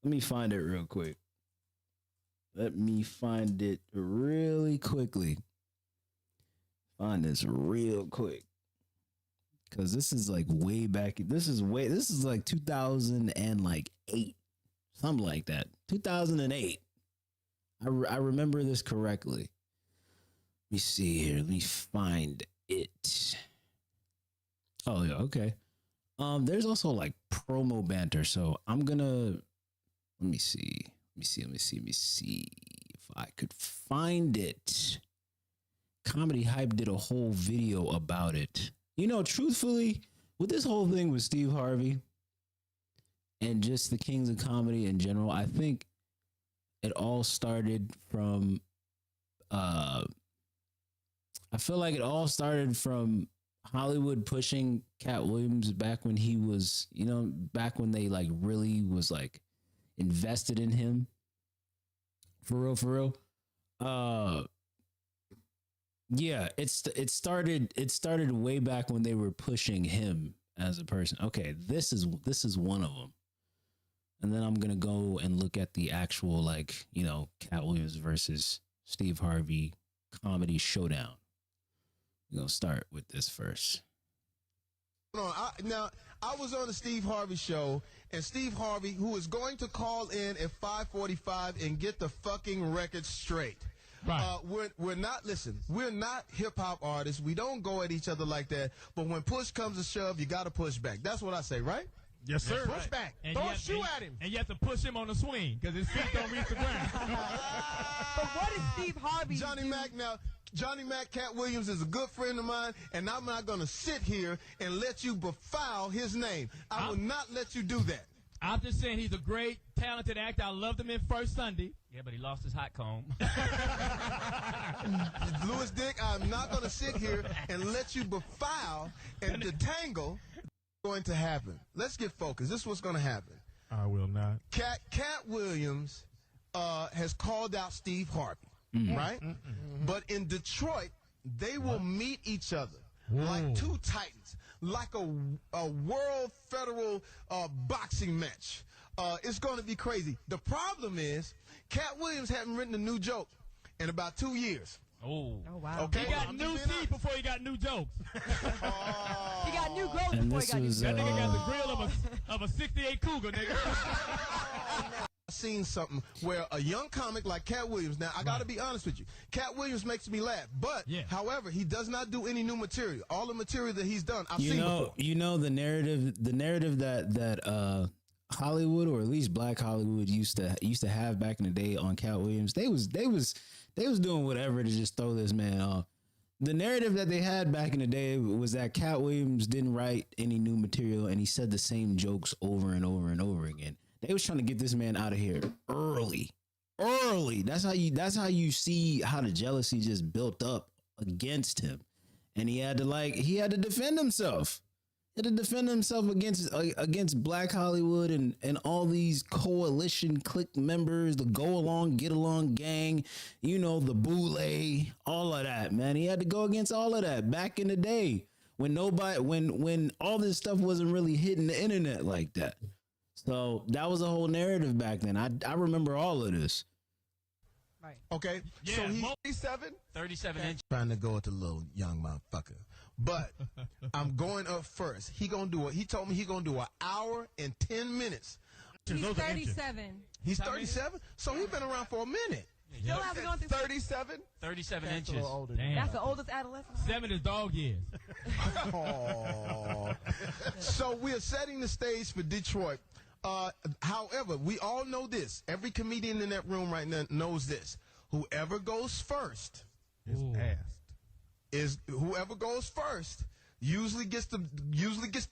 Let me find it real quick. Let me find it really quickly. Find this real quick. Cause this is like way back. This is like 2008, something like that. 2008. I remember this correctly. Let me see here. Let me find it. Oh yeah, okay. There's also like promo banter. So I'm gonna let me see if I could find it. Comedy Hype did a whole video about it. You know, truthfully, with this whole thing with Steve Harvey and just the Kings of Comedy in general, I think it all started from, I feel like it all started from Hollywood pushing Katt Williams back when he was, you know, back when they like really was like invested in him. For real. Yeah, it started way back when they were pushing him as a person. Okay, this is one of them. And then I'm going to go and look at the actual, like, you know, Katt Williams versus Steve Harvey comedy showdown. We're going to start with this first. Now, I was on the Steve Harvey show, and Steve Harvey, who is going to call in at 5:45 and get the fucking record straight. Right. We're not hip hop artists. We don't go at each other like that. But when push comes to shove, you got to push back. That's what I say, right? Yes, sir. Push back. And Throw a shoe at him. And you have to push him on the swing because his feet don't reach the ground. But what is Steve Harvey? Johnny Mac, Katt Williams is a good friend of mine, and I'm not going to sit here and let you befoul his name. I will not let you do that. I'm just saying he's a great, talented actor. I loved him in First Sunday. Yeah, but he lost his hot comb. Louis Dick, I'm not going to sit here and let you befoul and detangle what's going to happen. Let's get focused. This is what's going to happen. I will not. Katt Williams has called out Steve Harvey, right? But in Detroit, they will meet each other like 2 titans, like a world federal boxing match. It's going to be crazy. The problem is, Katt Williams hadn't written a new joke in about 2 years. Oh wow. Okay. He got new teeth before he got new jokes. He got new growth And before he this got new was, That nigga got the grill of a 68 Cougar, nigga. I've seen something where a young comic like Katt Williams, now I got to be honest with you, Katt Williams makes me laugh, but however, he does not do any new material. All the material that he's done, I've seen before. You know the narrative that Hollywood, or at least Black Hollywood, used to have back in the day on Katt Williams. They was doing whatever to just throw this man off. The narrative that they had back in the day was that Katt Williams didn't write any new material, and he said the same jokes over and over and over again. They was trying to get this man out of here early. That's how you see how the jealousy just built up against him, and he had to defend himself. He had to defend himself against Black Hollywood and all these coalition clique members, the Go Along, Get Along gang, you know, the Boule, all of that, man. He had to go against all of that back in the day when when all this stuff wasn't really hitting the internet like that. So that was a whole narrative back then. I remember all of this. Right. Okay. Yeah, so he's 37 inch. Trying to go with the little young motherfucker. But I'm going up first. He told me he gonna do an hour and 10 minutes. He's 37. He's 37? So he's been around for a minute. Still haven't gone through 37? 37 That's a inches. little older than Damn. That's the oldest adolescent. 7 is dog years. Aw. So we are setting the stage for Detroit. However, we all know this. Every comedian in that room right now knows this. Whoever goes first is whoever goes first usually gets the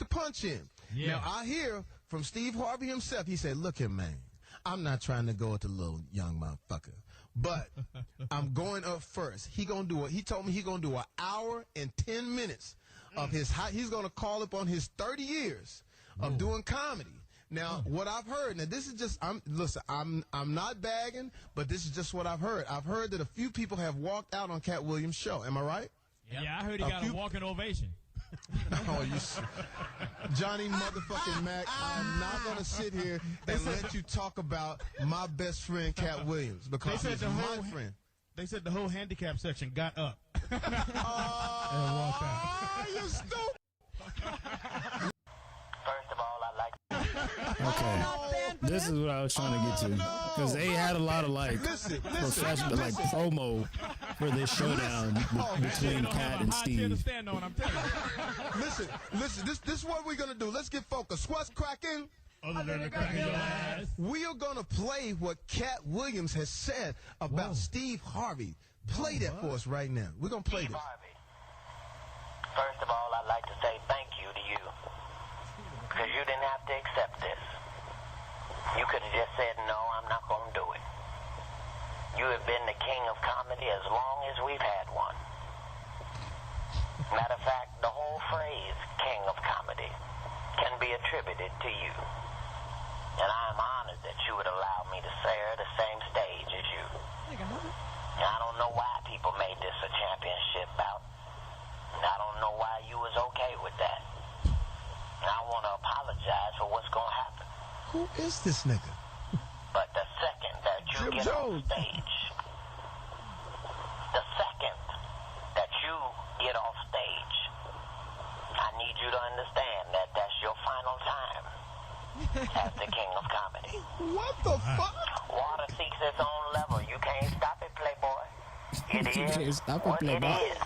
punch in. Yeah. Now I hear from Steve Harvey himself. He said, "Look here, man. I'm not trying to go at the little young motherfucker, but I'm going up first. He told me he gonna do an hour and 10 minutes of his. He's gonna call upon his 30 years of doing comedy. Now, what I've heard, now this is just, I'm not bagging, but this is just what I've heard. I've heard that a few people have walked out on Katt Williams' show. Am I right? Yep. Yeah, I heard he got a walking ovation. Oh, Johnny motherfucking Mac, I'm not going to sit here and let you talk about my best friend, Katt Williams, because he's my friend. They said the whole handicap section got up. And walked out. You stupid. First of all, I like. Okay, this is what I was trying to get to, because they had a lot of professional, promo for this showdown between Katt and Steve. Listen. This is what we're gonna do. Let's get focused. What's cracking? We are gonna play what Katt Williams has said about Steve Harvey. Play that for us right now. We're gonna play this. Harvey. First of all, I'd like to say thank you to you, because you didn't have to accept this. You could have just said, no, I'm not going to do it. You have been the king of comedy as long as we've had one. Matter of fact, the whole phrase, king of comedy, can be attributed to you. And I am honored that you would allow me to share the same stage as you. I don't know why people made this a championship bout. And I don't know why you was okay with that. And I want to apologize for what's going to happen. Who is this nigga? But the second that you get on stage, I need you to understand that that's your final time as the king of comedy. What the fuck? Water seeks its own level. You can't stop it, Playboy. It You is can't stop it, what it Playboy. is.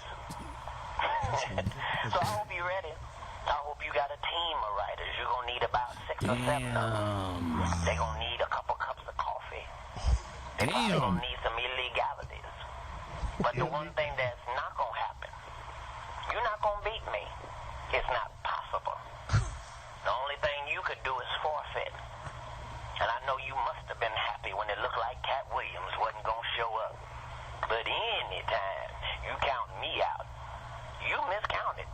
So I hope you're ready. I hope you got a team of writers. You're going to need about 6 or 7 of them. They're going to need a couple cups of coffee. They're probably going to need some illegalities. But the one thing that's not going to happen, you're not going to beat me. It's not possible. The only thing you could do is forfeit. And I know you must have been happy when it looked like Katt Williams wasn't going to show up. But anytime you count me out, you miscounted.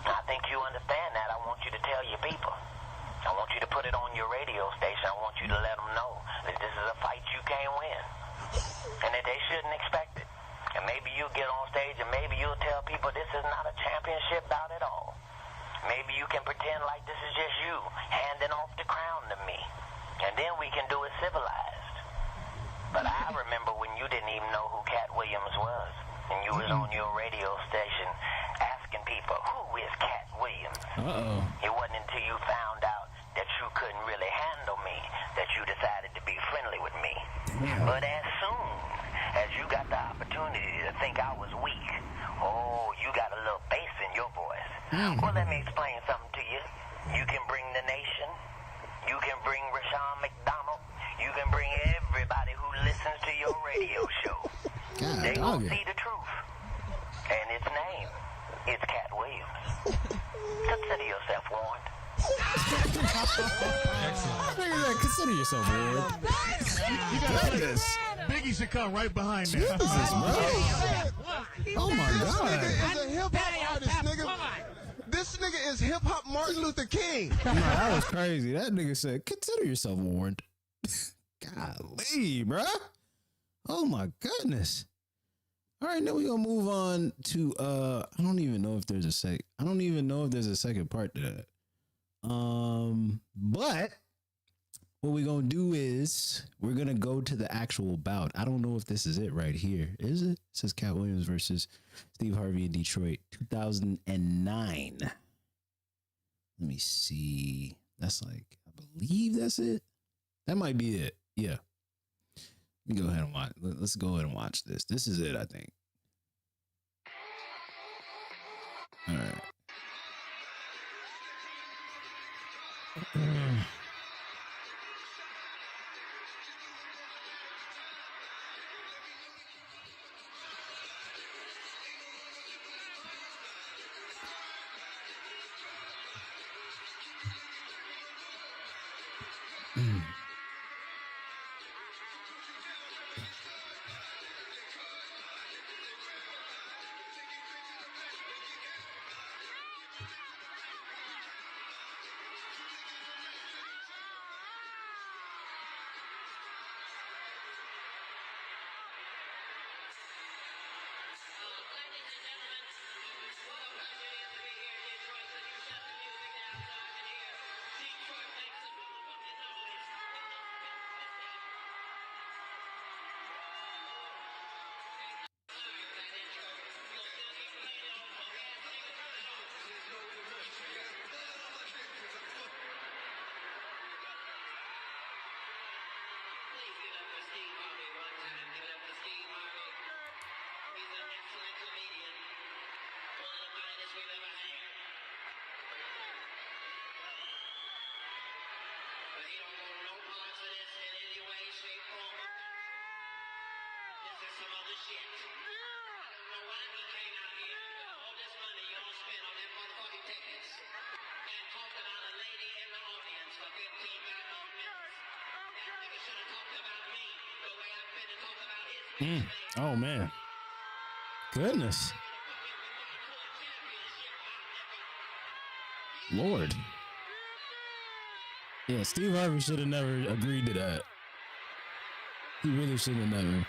I think you understand that. I want you to tell your people. I want you to put it on your radio station. I want you to let them know that this is a fight you can't win. And that they shouldn't expect it. And maybe you'll get on stage and maybe you'll tell people this is not a championship bout at all. Maybe you can pretend like this is just you handing off the crown to me. And then we can do it civilized. But I remember when you didn't even know who Katt Williams was. And you was on your radio station asking people, who is Katt Williams? Uh-oh. It wasn't until you found out that you couldn't really handle me that you decided to be friendly with me. Damn. But as soon as you got the opportunity to think I was weak, oh, you got a little bass in your voice. Well, let me explain something to you. You can bring the nation. You can bring Rashawn McDonald. You can bring everybody who listens to your radio show. God, they gonna doggy. see the truth. And its name is Katt Williams. Consider yourself warned. Excellent. Consider yourself warned. Goodness. Biggie should come right behind that. Jesus, bro. Oh my This God. nigga is a hip-hop artist, nigga. This nigga is hip-hop Martin Luther King. No, that was crazy. That nigga said, consider yourself warned. Golly, bruh. Oh my goodness. All right, now we're gonna move on to I don't even know if there's a second part to that. But what we're gonna do is we're gonna go to the actual bout. I don't know if this is it right here. Is it? It says Katt Williams versus Steve Harvey in Detroit, 2009. Let me see. That's like, I believe that's it. That might be it. Yeah. Let me go ahead and watch. Let's go ahead and watch this. This is it, I think. All right. Oh man, goodness, Lord. Yeah, Steve Harvey should have never agreed to that. He really should have never.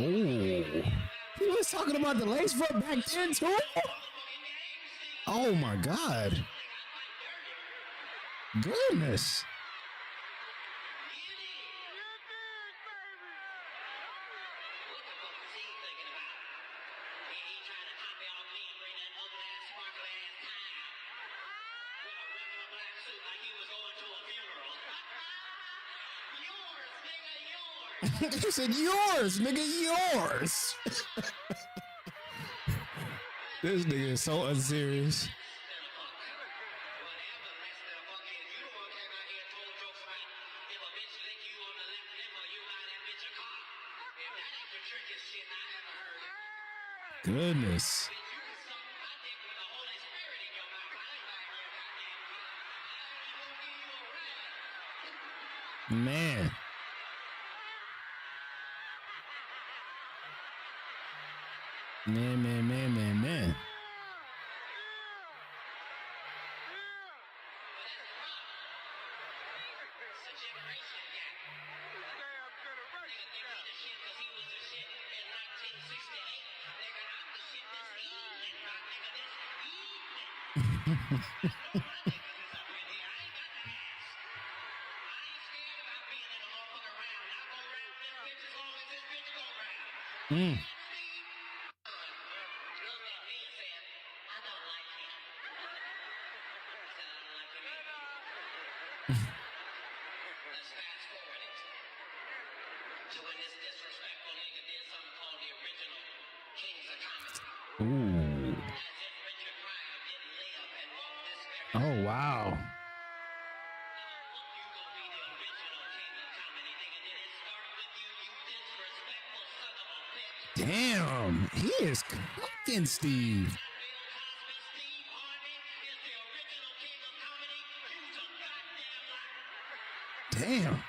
Oh, he was talking about the lace front back then too. Oh my God, goodness. You said yours, nigga, yours. This nigga is so unserious. Goodness. Man. Man. Ooh. Oh, wow. Damn, he is cooking, Steve. Damn.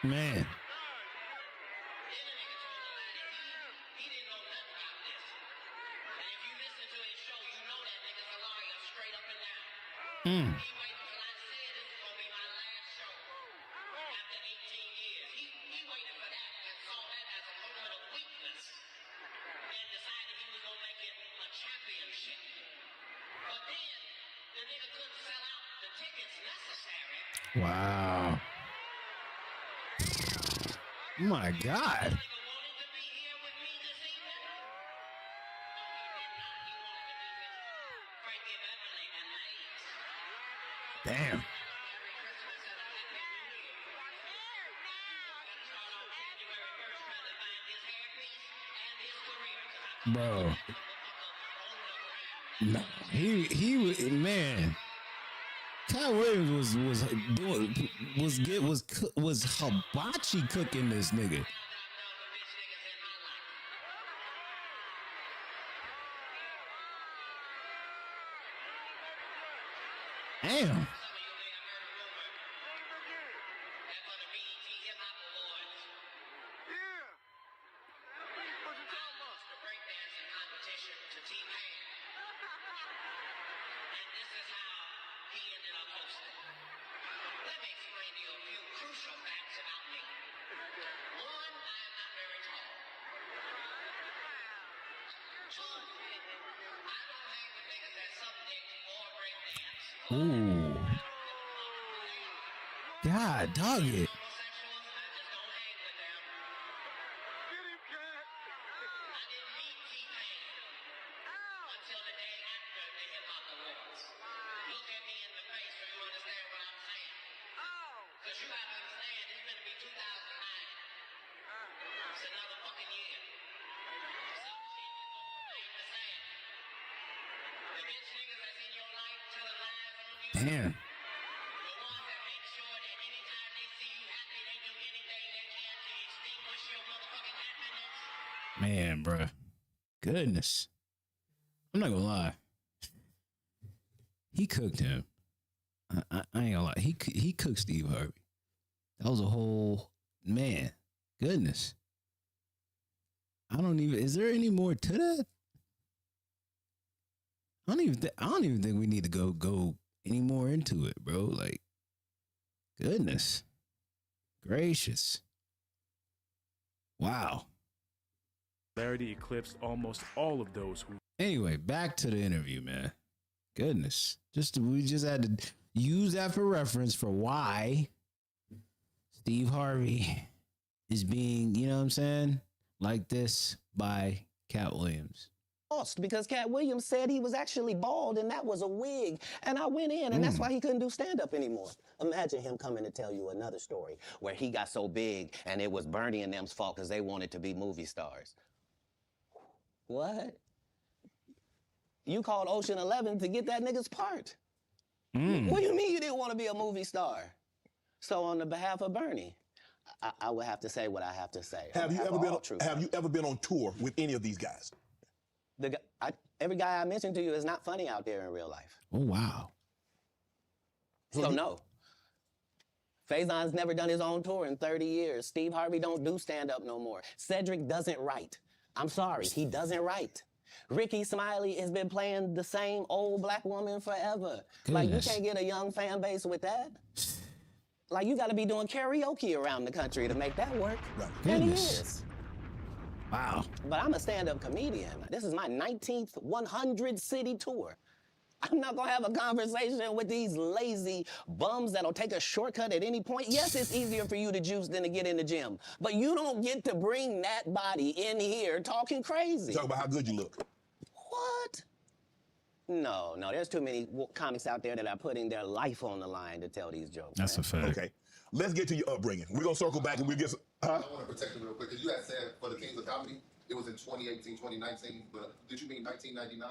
Man. Wow. My God. Damn. Bro. No, he was, man. Katt Williams was hibachi cooking this nigga. Damn. Ooh. God, dog it. Damn. Man, bruh. Goodness. I'm not gonna lie. He cooked him. I ain't gonna lie. He cooked Steve Harvey. That was a whole, man. Goodness. I don't even, is there any more to that? I don't even think we need to go any more into it, bro. Like, goodness gracious. Wow. Popularity eclipsed almost all of those who. Anyway, back to the interview, man. Goodness. We just had to use that for reference for why Steve Harvey is being, you know what I'm saying, like this by Katt Williams. Lost because Katt Williams said he was actually bald and that was a wig. And I went in and that's why he couldn't do stand-up anymore. Imagine him coming to tell you another story where he got so big and it was Bernie and them's fault because they wanted to be movie stars. What? You called Ocean 11 to get that nigga's part. What do you mean you didn't want to be a movie star? So on the behalf of Bernie, I would have to say what I have to say. Have you ever been on tour with any of these guys? Every guy I mentioned to you is not funny out there in real life. Oh, wow. So no. Faison's never done his own tour in 30 years. Steve Harvey don't do stand-up no more. Cedric doesn't write. I'm sorry, he doesn't write. Ricky Smiley has been playing the same old black woman forever. Goodness. Like, you can't get a young fan base with that. Like, you gotta be doing karaoke around the country to make that work. Right. And he Goodness. is. Wow. But I'm a stand-up comedian. This is my 19th 100-city tour. I'm not gonna have a conversation with these lazy bums that'll take a shortcut at any point. Yes, it's easier for you to juice than to get in the gym, but you don't get to bring that body in here talking crazy. Talk about how good you look. What? No, there's too many comics out there that are putting their life on the line to tell these jokes. That's a fact. Okay, let's get to your upbringing. We're gonna circle back and we'll get some, I want to protect it real quick, because you had said for the Kings of Comedy, it was in 2018, 2019, but did you mean 1999?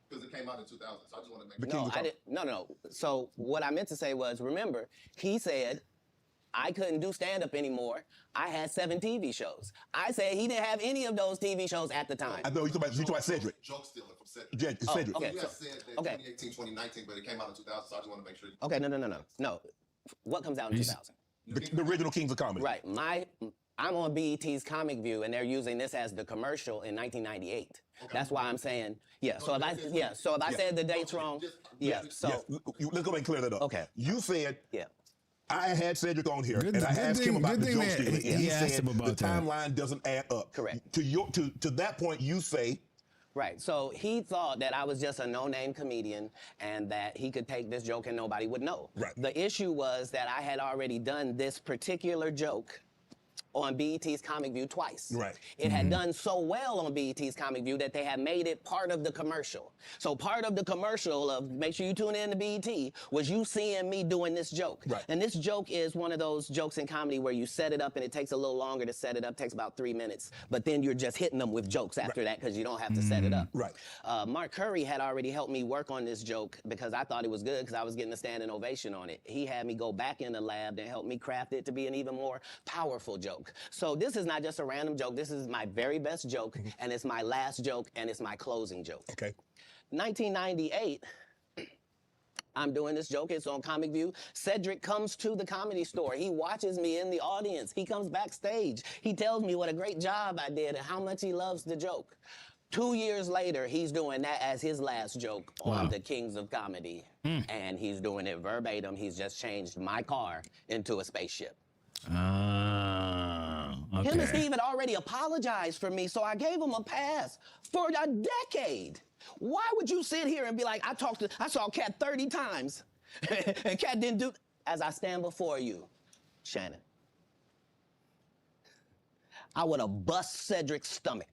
Because it came out in 2000, so I just want to make sure. No. So what I meant to say was, remember, he said, I couldn't do stand-up anymore. I had 7 TV shows. I said he didn't have any of those TV shows at the time. I know you talking about Cedric. Joke stealing from Cedric. Cedric. Okay. You had said that 2018, 2019, but it came out in 2000, so I just want to make sure. Okay, no. What comes out in 2000? The original Kings of Comedy. Right. I'm on BET's Comic View, and they're using this as the commercial in 1998. Okay. That's why I'm saying, So if I said the dates wrong, let's go ahead and clear that up. Okay. You said, I had Cedric on here, and I asked him about the joke stealing. He said the timeline doesn't add up. Correct. To that point, you say. Right. So he thought that I was just a no-name comedian and that he could take this joke and nobody would know. Right. The issue was that I had already done this particular joke on BET's Comic View twice. Right. It had done so well on BET's Comic View that they had made it part of the commercial. So part of the commercial of make sure you tune in to BET was you seeing me doing this joke. Right. And this joke is one of those jokes in comedy where you set it up and it takes a little longer to set it up, takes about 3 minutes, but then you're just hitting them with jokes after that because you don't have to set it up. Right. Mark Curry had already helped me work on this joke because I thought it was good because I was getting a standing ovation on it. He had me go back in the lab and help me craft it to be an even more powerful joke. So this is not just a random joke. This is my very best joke, and it's my last joke, and it's my closing joke. Okay. 1998, I'm doing this joke. It's on Comic View. Cedric comes to the Comedy Store. He watches me in the audience. He comes backstage. He tells me what a great job I did and how much he loves the joke. 2 years later, he's doing that as his last joke on the Kings of Comedy. And he's doing it verbatim. He's just changed my car into a spaceship. Okay. Him and Steve had already apologized for me, so I gave him a pass for a decade. Why would you sit here and be like, I saw Katt 30 times, and Katt didn't do, as I stand before you, Shannon, I would have bust Cedric's stomach.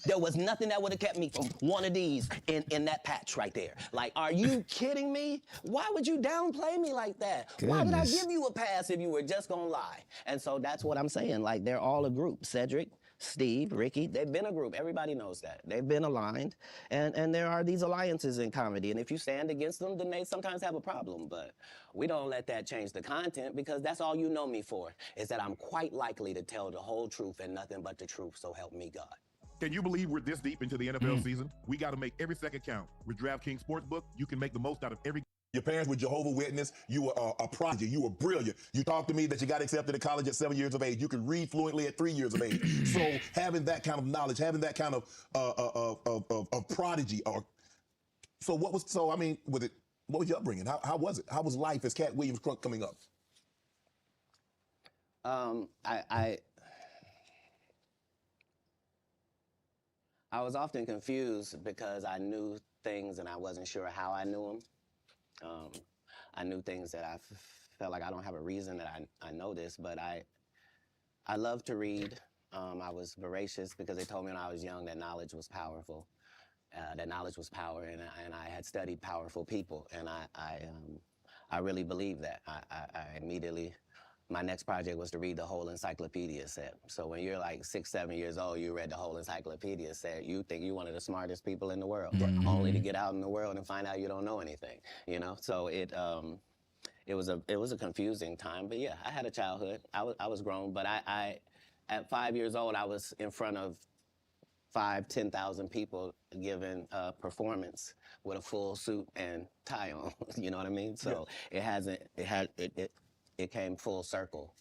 There was nothing that would have kept me from one of these in that patch right there. Like, are you kidding me? Why would you downplay me like that? Why would I give you a pass if you were just gonna lie? And so that's what I'm saying. Like, they're all a group. Cedric, Steve, Ricky, they've been a group. Everybody knows that. They've been aligned. And there are these alliances in comedy. And if you stand against them, then they sometimes have a problem. But we don't let that change the content because that's all you know me for, is that I'm quite likely to tell the whole truth and nothing but the truth, so help me God. Can you believe we're this deep into the NFL season? We got to make every second count. With DraftKings Sportsbook, you can make the most out of every. Your parents were Jehovah's Witness. You were a prodigy. You were brilliant. You talked to me that you got accepted to college at 7 years of age. You could read fluently at 3 years of age. So having that kind of knowledge, having that kind of prodigy, what was your upbringing? How was it? How was life as Katt Williams Crunk coming up? I was often confused because I knew things and I wasn't sure how I knew them. I knew things that I felt like I don't have a reason that I know this, but I love to read. I was voracious because they told me when I was young that knowledge was powerful, that knowledge was power, and I had studied powerful people, and I really believed that. I immediately. My next project was to read the whole encyclopedia set. So when you're like 6, 7 years old, you read the whole encyclopedia set, you think you're one of the smartest people in the world, only to get out in the world and find out you don't know anything, you know? So it was a confusing time, but yeah, I had a childhood. I was grown, but I at 5 years old, I was in front of 10,000 people giving a performance with a full suit and tie on, you know what I mean? So it came full circle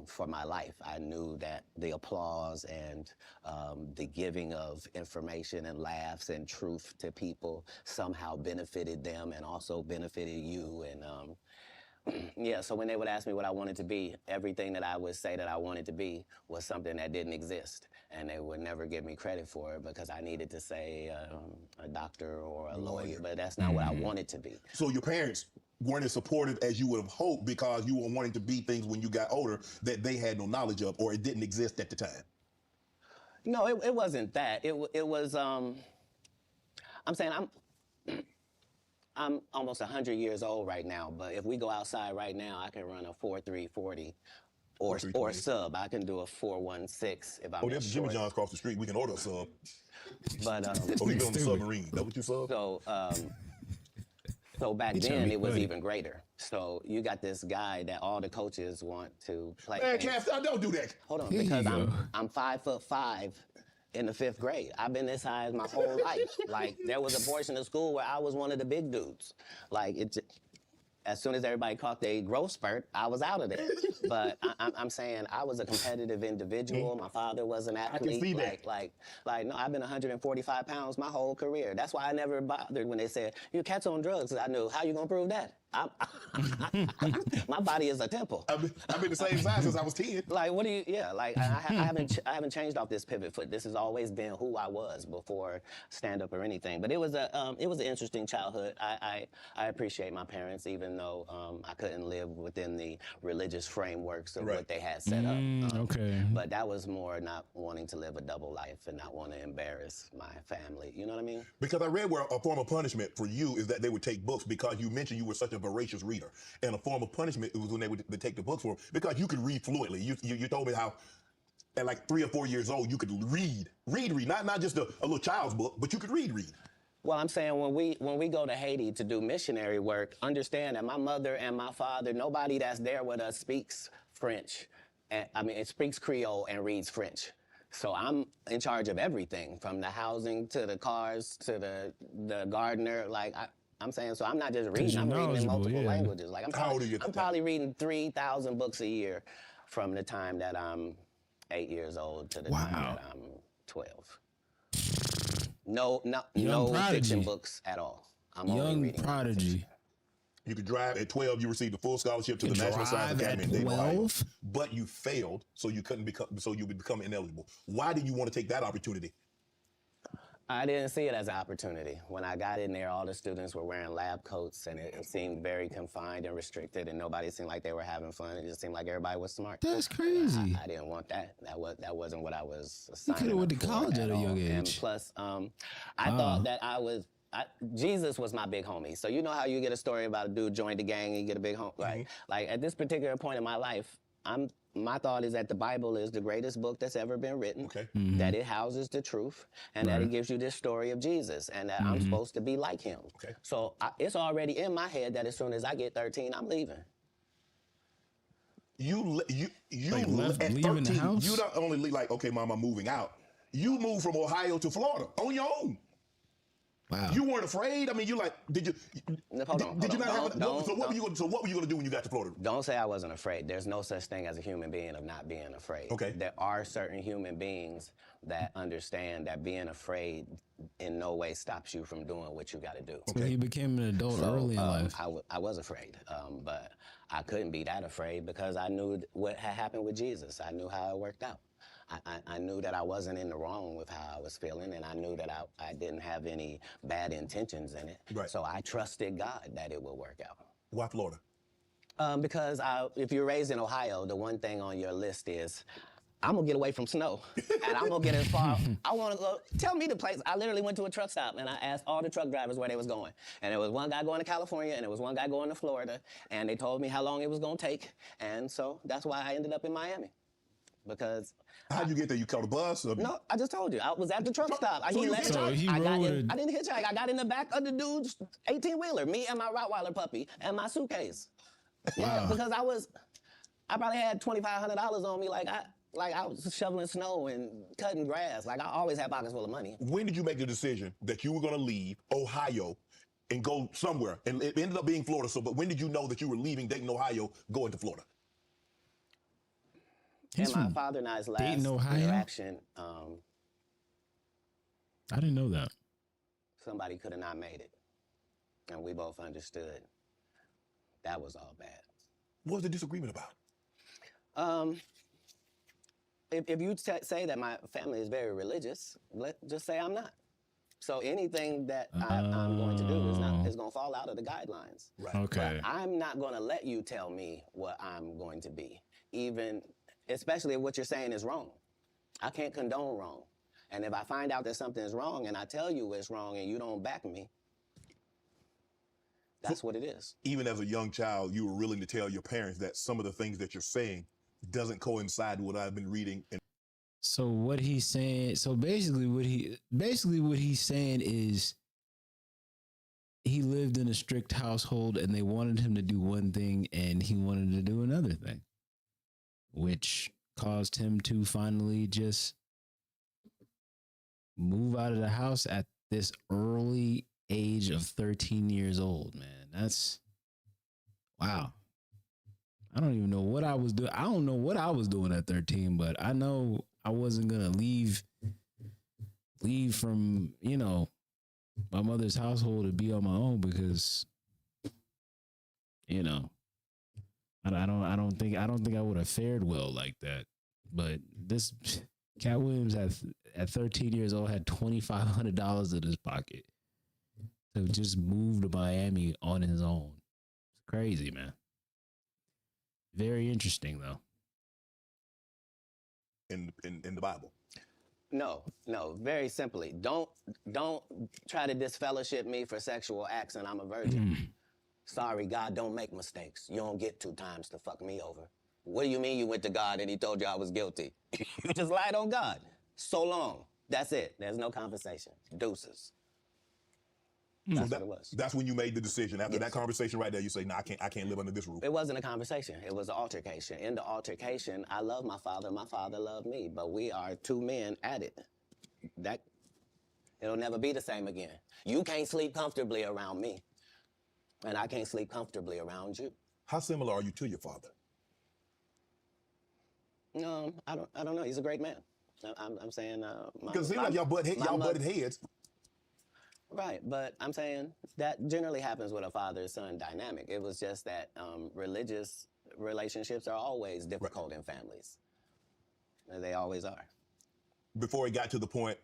for my life. I knew that the applause and the giving of information and laughs and truth to people somehow benefited them and also benefited you. And yeah, so when they would ask me what I wanted to be, everything that I would say that I wanted to be was something that didn't exist. And they would never give me credit for it because I needed to say a doctor or a lawyer, but that's not what I wanted to be. So your parents weren't as supportive as you would have hoped because you were wanting to be things when you got older that they had no knowledge of or it didn't exist at the time? No, it wasn't that. It was, I'm saying I'm almost 100 years old right now, but if we go outside right now, I can run a 4.340 or sub. I can do a 4.16 if I'm Oh, there's Jimmy John's across the street. We can order a sub. But oh, he's on the submarine. That what you sub? So back then it was even greater. So you got this guy that all the coaches want to play. Man, Katt, don't do that. Hold on, because I'm 5'5" in the 5th grade. I've been this high my whole life. Like there was a portion of school where I was one of the big dudes. Like as soon as everybody caught their growth spurt, I was out of there. But I'm saying I was a competitive individual. My father was an athlete. I can see that. Like no, I've been 145 pounds my whole career. That's why I never bothered when they said, your Katt's on drugs. I knew, how you gonna prove that? My body is a temple. I've been the same size since I was 10. Like, what do you? Yeah, like I haven't changed off this pivot foot. This has always been who I was before stand up or anything. But it was an interesting childhood. I appreciate my parents, even though I couldn't live within the religious frameworks of what they had set up. Okay. But that was more not wanting to live a double life and not want to embarrass my family. You know what I mean? Because I read where a form of punishment for you is that they would take books because you mentioned you were such a voracious reader. And a form of punishment was when they would take the books for because you could read fluently. You told me how at like 3 or 4 years old you could read. Not just a little child's book, but you could read. Well, I'm saying when we go to Haiti to do missionary work, understand that my mother and my father, nobody that's there with us speaks French. It speaks Creole and reads French. So I'm in charge of everything, from the housing to the cars to the gardener. Like I'm saying, so I'm not just reading. I'm reading in multiple languages. Like I'm probably reading 3,000 books a year from the time that I'm 8 years old to the time that I'm 12. No fiction books at all. I'm only reading prodigy. You could drive at 12. You received a full scholarship to the National Science Academy in Dayton, Ohio, but you failed, so you would become ineligible. Why did you want to take that opportunity? I didn't see it as an opportunity. When I got in there, all the students were wearing lab coats, and it seemed very confined and restricted, and nobody seemed like they were having fun. It just seemed like everybody was smart. That's crazy. I didn't want that. That wasn't what I was assigned. You could have went to college at a young age. And plus, I thought that Jesus was my big homie. So you know how you get a story about a dude joined the gang and you get a big homie, right? Like at this particular point in my life, my thought is that the Bible is the greatest book that's ever been written, that it houses the truth, and that it gives you this story of Jesus, and that I'm supposed to be like him. So it's already in my head that as soon as I get 13, I'm leaving. You at leaving 13, the house? you not only like, okay, Mom, I'm moving out. You moved from Ohio to Florida on your own. Wow. You weren't afraid? I mean, what were you going to do when you got to Florida? Don't say I wasn't afraid. There's no such thing as a human being of not being afraid. Okay. There are certain human beings that understand that being afraid in no way stops you from doing what you got to do. So he became an adult early in life. I was afraid, but I couldn't be that afraid because I knew what had happened with Jesus. I knew how it worked out. I knew that I wasn't in the wrong with how I was feeling, and I knew that I didn't have any bad intentions in it. Right. So I trusted God that it would work out. Why Florida? Because if you're raised in Ohio, the one thing on your list is, I'm gonna get away from snow, and I'm gonna get as far. I want to go. Tell me the place. I literally went to a truck stop and I asked all the truck drivers where they was going, and there was one guy going to California, and there was one guy going to Florida, and they told me how long it was gonna take, and so that's why I ended up in Miami, because. How'd you get there? You caught a bus? Or? No, I just told you. I was at the truck stop. I didn't hitchhike. I got in the back of the dude's 18-wheeler, me and my Rottweiler puppy and my suitcase. Yeah, because I probably had $2,500 on me. Like I was shoveling snow and cutting grass. Like I always had pockets full of money. When did you make the decision that you were going to leave Ohio and go somewhere? And it ended up being Florida. But when did you know that you were leaving Dayton, Ohio, going to Florida? And my father and I's last interaction, I didn't know that. Somebody could have not made it. And we both understood that was all bad. What was the disagreement about? If you say that my family is very religious, just say I'm not. So anything that I'm going to do is going to fall out of the guidelines. Right. Okay. But I'm not going to let you tell me what I'm going to be, especially if what you're saying is wrong. I can't condone wrong. And if I find out that something is wrong and I tell you it's wrong and you don't back me, that's what it is. Even as a young child, you were willing to tell your parents that some of the things that you're saying doesn't coincide with what I've been reading. So what he's saying, basically what he's saying is he lived in a strict household and they wanted him to do one thing and he wanted to do another thing, which caused him to finally just move out of the house at this early age of 13 years old, man. That's wow. I don't even know what I was doing. I don't know what I was doing at 13, but I know I wasn't going to leave from, my mother's household to be on my own because you know, I don't think I would have fared well like that. But this Katt Williams at 13 years old had $2,500 in his pocket to just move to Miami on his own. It's crazy, man. Very interesting though. In the Bible. No, very simply. Don't try to disfellowship me for sexual acts and I'm a virgin. Sorry, God don't make mistakes. You don't get 2 times to fuck me over. What do you mean you went to God and he told you I was guilty? You just lied on God. So long. That's it. There's no conversation. Deuces. That's what it was. That's when you made the decision. After that conversation right there, you say, "No, I can't live under this roof." It wasn't a conversation. It was an altercation. In the altercation, I love my father. My father loved me. But we are 2 men at it. It'll never be the same again. You can't sleep comfortably around me. And I can't sleep comfortably around you. How similar are you to your father? I don't know. He's a great man. I'm saying... Because it seems like y'all butted heads. Right, but I'm saying that generally happens with a father-son dynamic. It was just that religious relationships are always difficult in families. They always are. Before it got to the point,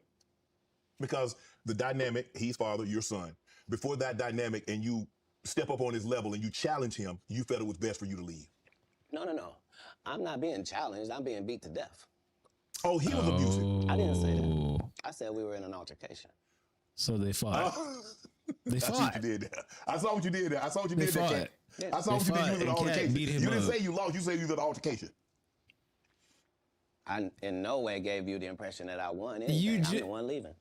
because the dynamic, he's father, you're son. Before that dynamic and you step up on his level and you challenge him, you felt it was best for you to leave. No. I'm not being challenged. I'm being beat to death. Oh, he was abusive. I didn't say that. I said we were in an altercation. So they fought. They fought. I see what you did there. I saw what you did there. I saw what you did there, Katt. I saw what you did. You was in an altercation. You didn't say you lost. You said you was in an altercation. I in no way gave you the impression that I won anything. I'm the one leaving.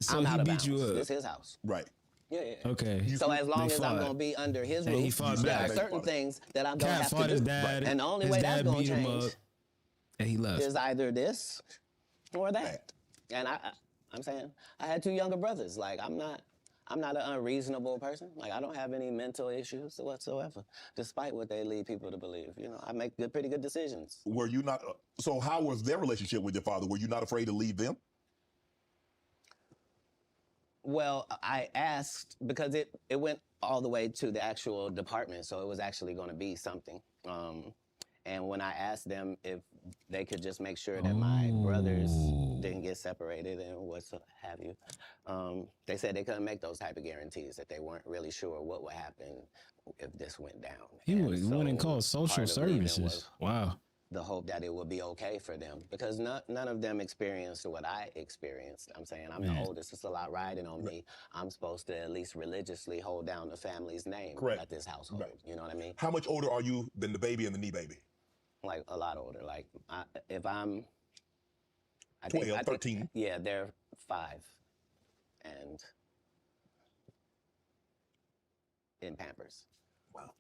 So I'm he out of beat bounds. you up. This is his house. Right. Yeah. Okay. So as long as I'm going to be under his And he roof, fought there back. are certain things that I'm going to Katt have fought to his do. dad. And the only His way that's dad going beat to him change up, and he left. is either this or that. And I'm saying I had 2 younger brothers. Like I'm not an unreasonable person. Like I don't have any mental issues whatsoever, despite what they lead people to believe. You know, I make pretty good decisions. Were you not? So how was their relationship with your father? Were you not afraid to leave them? Well, I asked because it went all the way to the actual department, so it was actually going to be something. And when I asked them if they could just make sure that my brothers didn't get separated and what have you, they said they couldn't make those type of guarantees, that they weren't really sure what would happen if this went down. He went and called social part of leaving services. was Wow. the hope that it would be okay for them, because none of them experienced what I experienced. I'm saying I'm the oldest. It's a lot riding on me. I'm supposed to at least religiously hold down the family's name at this household. Right. You know what I mean? How much older are you than the baby and the knee baby? Like a lot older. Like if I'm 12, 13. Yeah, they're 5 and in Pampers. Wow.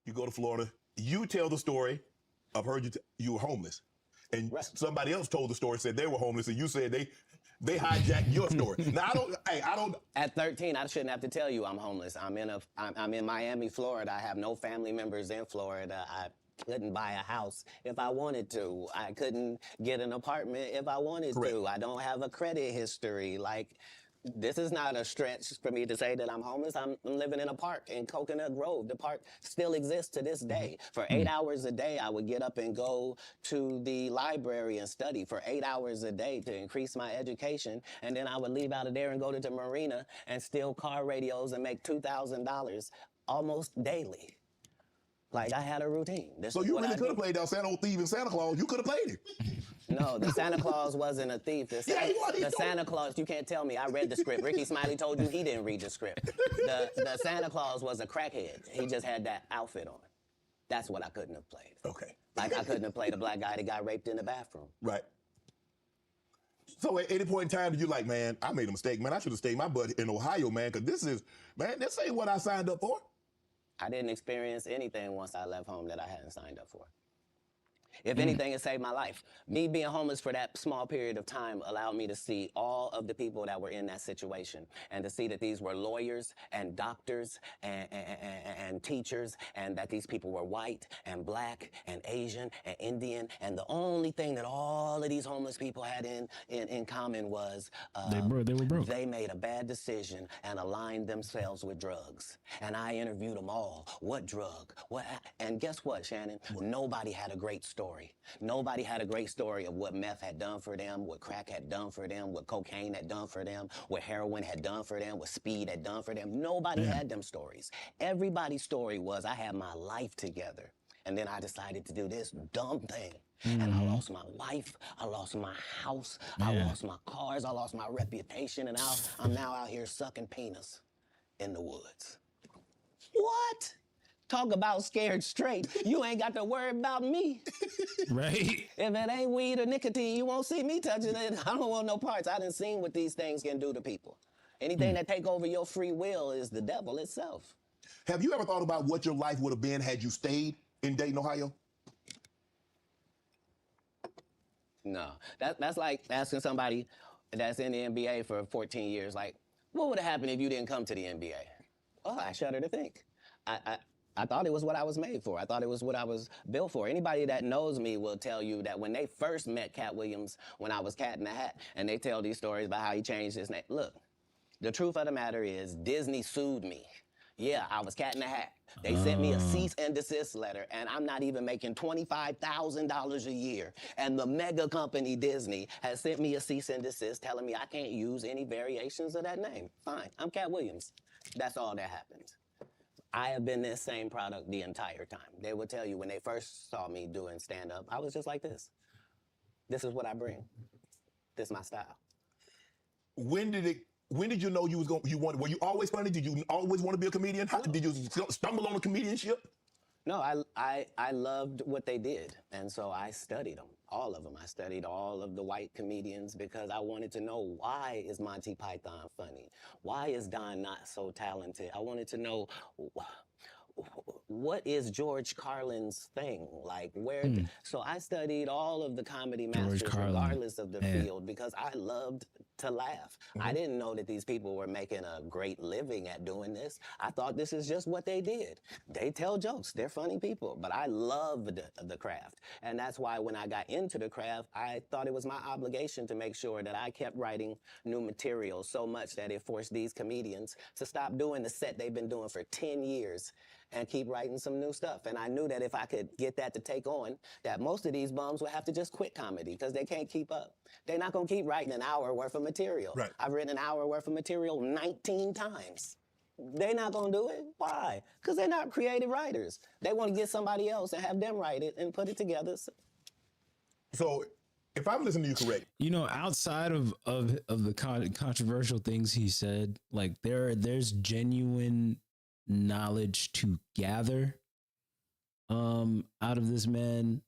You go to Florida. You tell the story. I've heard you were homeless, and somebody else told the story, said they were homeless, and you said they hijacked your story. Now I don't. At 13, I shouldn't have to tell you I'm homeless. I'm in Miami, Florida. I have no family members in Florida. I couldn't buy a house if I wanted to. I couldn't get an apartment if I wanted to. I don't have a credit history. Like, this is not a stretch for me to say that I'm homeless. I'm living in a park in Coconut Grove. The park still exists to this day. For 8 hours a day, I would get up and go to the library and study for 8 hours a day to increase my education. And then I would leave out of there and go to the marina and steal car radios and make $2,000 almost daily. Like, I had a routine. So you really could have played that old thief and Santa Claus. You could have played him. No, the Santa Claus wasn't a thief. The Santa Claus, you can't tell me. I read the script. Ricky Smiley told you he didn't read the script. The Santa Claus was a crackhead. He just had that outfit on. That's what I couldn't have played. Okay. Like, I couldn't have played a black guy that got raped in the bathroom. Right. So at any point in time, you're like, man, I made a mistake. Man, I should have stayed my butt in Ohio, man, because this ain't what I signed up for. I didn't experience anything once I left home that I hadn't signed up for. If anything, it saved my life. Me being homeless for that small period of time allowed me to see all of the people that were in that situation and to see that these were lawyers and doctors and teachers, and that these people were white and black and Asian and Indian. And the only thing that all of these homeless people had in common was they were broke. They made a bad decision and aligned themselves with drugs. And I interviewed them all. What drug? And guess what, Shannon? Nobody had a great story. Nobody had a great story of what meth had done for them, what crack had done for them, what cocaine had done for them, what heroin had done for them, what speed had done for them. Nobody had them stories. Everybody's story was, I had my life together, and then I decided to do this dumb thing. And I lost my wife, I lost my house, I lost my cars, I lost my reputation, and I'm now out here sucking penis in the woods. What? Talk about scared straight. You ain't got to worry about me. Right? If it ain't weed or nicotine, you won't see me touching it. I don't want no parts. I done seen what these things can do to people. Anything that take over your free will is the devil itself. Have you ever thought about what your life would have been had you stayed in Dayton, Ohio? No. That's like asking somebody that's in the NBA for 14 years, like, what would have happened if you didn't come to the NBA? Oh, I shudder to think. I thought it was what I was made for. I thought it was what I was built for. Anybody that knows me will tell you that when they first met Katt Williams, when I was Katt in the Hat, and they tell these stories about how he changed his name. Look, the truth of the matter is Disney sued me. Yeah, I was Katt in the Hat. They sent me a cease and desist letter, and I'm not even making $25,000 a year. And the mega company Disney has sent me a cease and desist telling me I can't use any variations of that name. Fine, I'm Katt Williams. That's all that happened. I have been this same product the entire time. They will tell you when they first saw me doing stand-up, I was just like this. This is what I bring. This is my style. When did you know were you always funny? Did you always want to be a comedian? Did you stumble on a comedianship? No, I loved what they did, and so I studied them, all of them. I studied all of the white comedians because I wanted to know, why is Monty Python funny? Why is Don not so talented? I wanted to know, what is George Carlin's thing? Like, where? So I studied all of the comedy masters, regardless of the field, because I loved to laugh. I didn't know that these people were making a great living at doing this. I thought this is just what they did. They tell jokes. They're funny people. But I loved the craft. And that's why when I got into the craft, I thought it was my obligation to make sure that I kept writing new material so much that it forced these comedians to stop doing the set they've been doing for 10 years and keep writing some new stuff. And I knew that if I could get that to take on, that most of these bums would have to just quit comedy because they can't keep up. They're not gonna keep writing an hour worth of material. Right. I've written an hour worth of material 19 times. They're not gonna do it. Why? Because they're not creative writers. They wanna get somebody else and have them write it and put it together. So if I'm listening to you correct, you know, outside of the controversial things he said, like there's genuine knowledge to gather out of this man,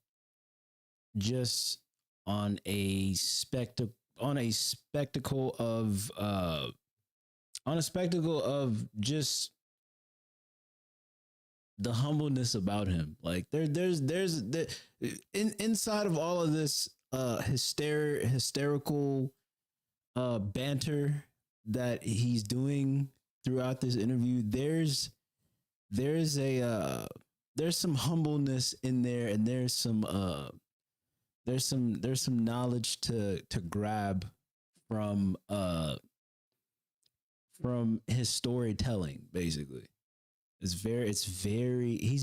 just on a spectacle of just the humbleness about him. Like inside of all of this hysterical banter that he's doing throughout this interview, there's some humbleness in there, and there's some knowledge to grab from his storytelling. Basically, he's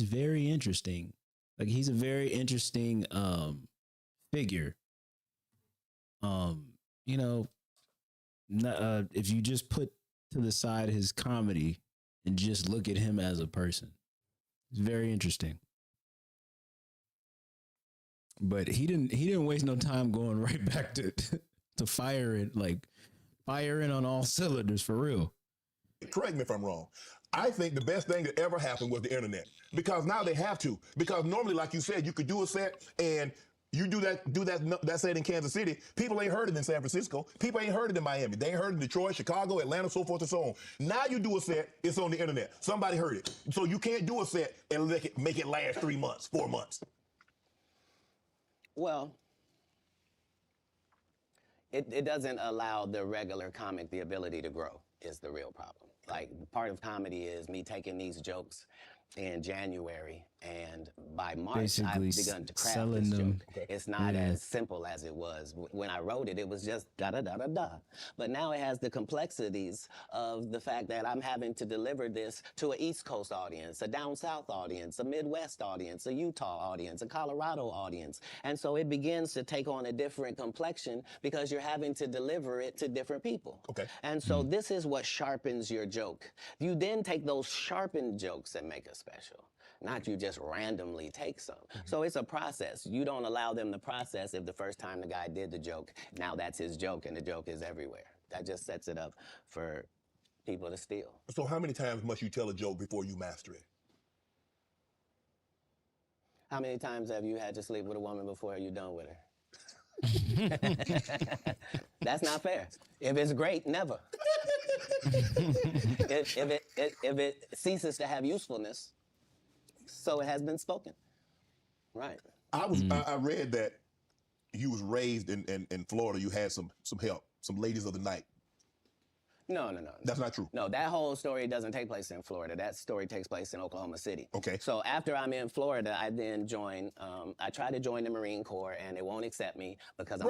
very interesting. Like, he's a very interesting figure. You know, if you just put to the side his comedy and just look at him as a person, it's very interesting. But he didn't waste no time going right back to firing on all cylinders, for real. Correct me if I'm wrong. I think the best thing that ever happened was the internet, because now they have to. Because normally, like you said, you could do a set and you do that set in Kansas City. People ain't heard it in San Francisco. People ain't heard it in Miami. They ain't heard it in Detroit, Chicago, Atlanta, so forth and so on. Now you do a set, it's on the internet. Somebody heard it. So you can't do a set and make it last 3 months, 4 months. Well, it doesn't allow the regular comic the ability to grow is the real problem. Like, part of comedy is me taking these jokes in January, and by March, Basically I've begun to craft selling this them. joke. It's not Yeah. as simple as it was. When I wrote it, it was just da-da-da-da-da. But now it has the complexities of the fact that I'm having to deliver this to an East Coast audience, a down South audience, a Midwest audience, a Utah audience, a Colorado audience. And so it begins to take on a different complexion because you're having to deliver it to different people. Okay. And so this is what sharpens your joke. You then take those sharpened jokes and make a special. Not you just randomly take some. So it's a process. You don't allow them to process if the first time the guy did the joke, now that's his joke and the joke is everywhere. That just sets it up for people to steal. So how many times must you tell a joke before you master it? How many times have you had to sleep with a woman before you're done with her? That's not fair. If it's great, never. if it ceases to have usefulness, so it has been spoken. Right. I read that you was raised in Florida. You had some help, some ladies of the night. No. That's not true. No, that whole story doesn't take place in Florida. That story takes place in Oklahoma City. Okay. So after I'm in Florida, I then join, I try to join the Marine Corps, and they won't accept me because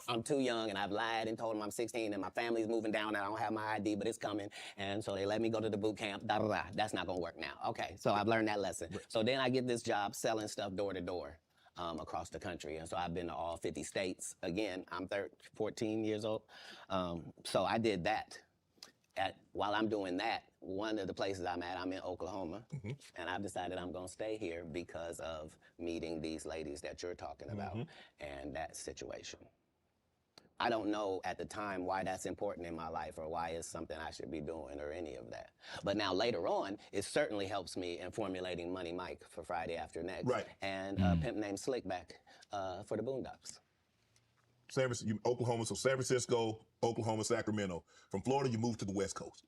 I'm too young, and I've lied and told them I'm 16, and my family's moving down, and I don't have my ID, but it's coming. And so they let me go to the boot camp, That's not gonna work now. Okay, so I've learned that lesson. Right. So then I get this job selling stuff door to door. Across the country. And so I've been to all 50 states. Again, I'm 14 years old. So I did that. While I'm doing that, one of the places I'm in Oklahoma. Mm-hmm. And I've decided I'm gonna stay here because of meeting these ladies that you're talking about and that situation. I don't know at the time why that's important in my life or why it's something I should be doing or any of that. But now later on, it certainly helps me in formulating Money Mike for Friday After Next. Right. And Pimp Named Slickback for the Boondocks. Oklahoma, so San Francisco, Oklahoma, Sacramento. From Florida, you moved to the West Coast.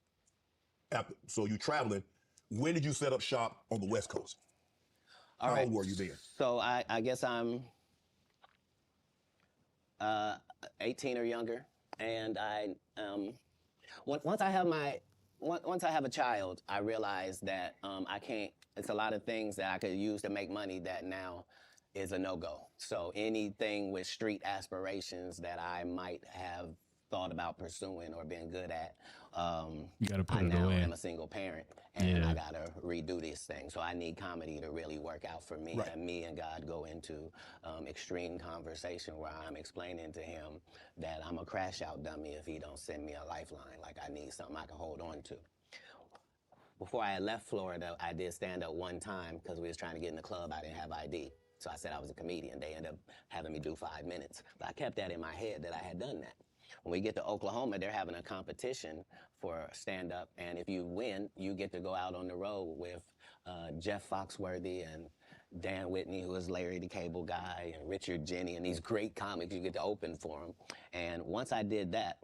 So you're traveling. When did you set up shop on the West Coast? How old were you then? So I guess I'm 18 or younger, and once I have a child, I realize that I can't. It's a lot of things that I could use to make money that now is a no-go. So anything with street aspirations that I might have thought about pursuing or being good at, you gotta put I it now away. am a single parent, and I gotta redo this thing. So I need comedy to really work out for me, and me and God go into extreme conversation where I'm explaining to him that I'm a crash out dummy if he don't send me a lifeline. Like, I need something I can hold on to. Before I had left Florida, I did stand up one time because we was trying to get in the club. I didn't have ID. So I said I was a comedian. They ended up having me do 5 minutes. But I kept that in my head that I had done that. When we get to Oklahoma, they're having a competition for stand-up, and if you win, you get to go out on the road with Jeff Foxworthy and Dan Whitney, who is Larry the Cable Guy, and Richard Jenny, and these great comics. You get to open for them. And once I did that,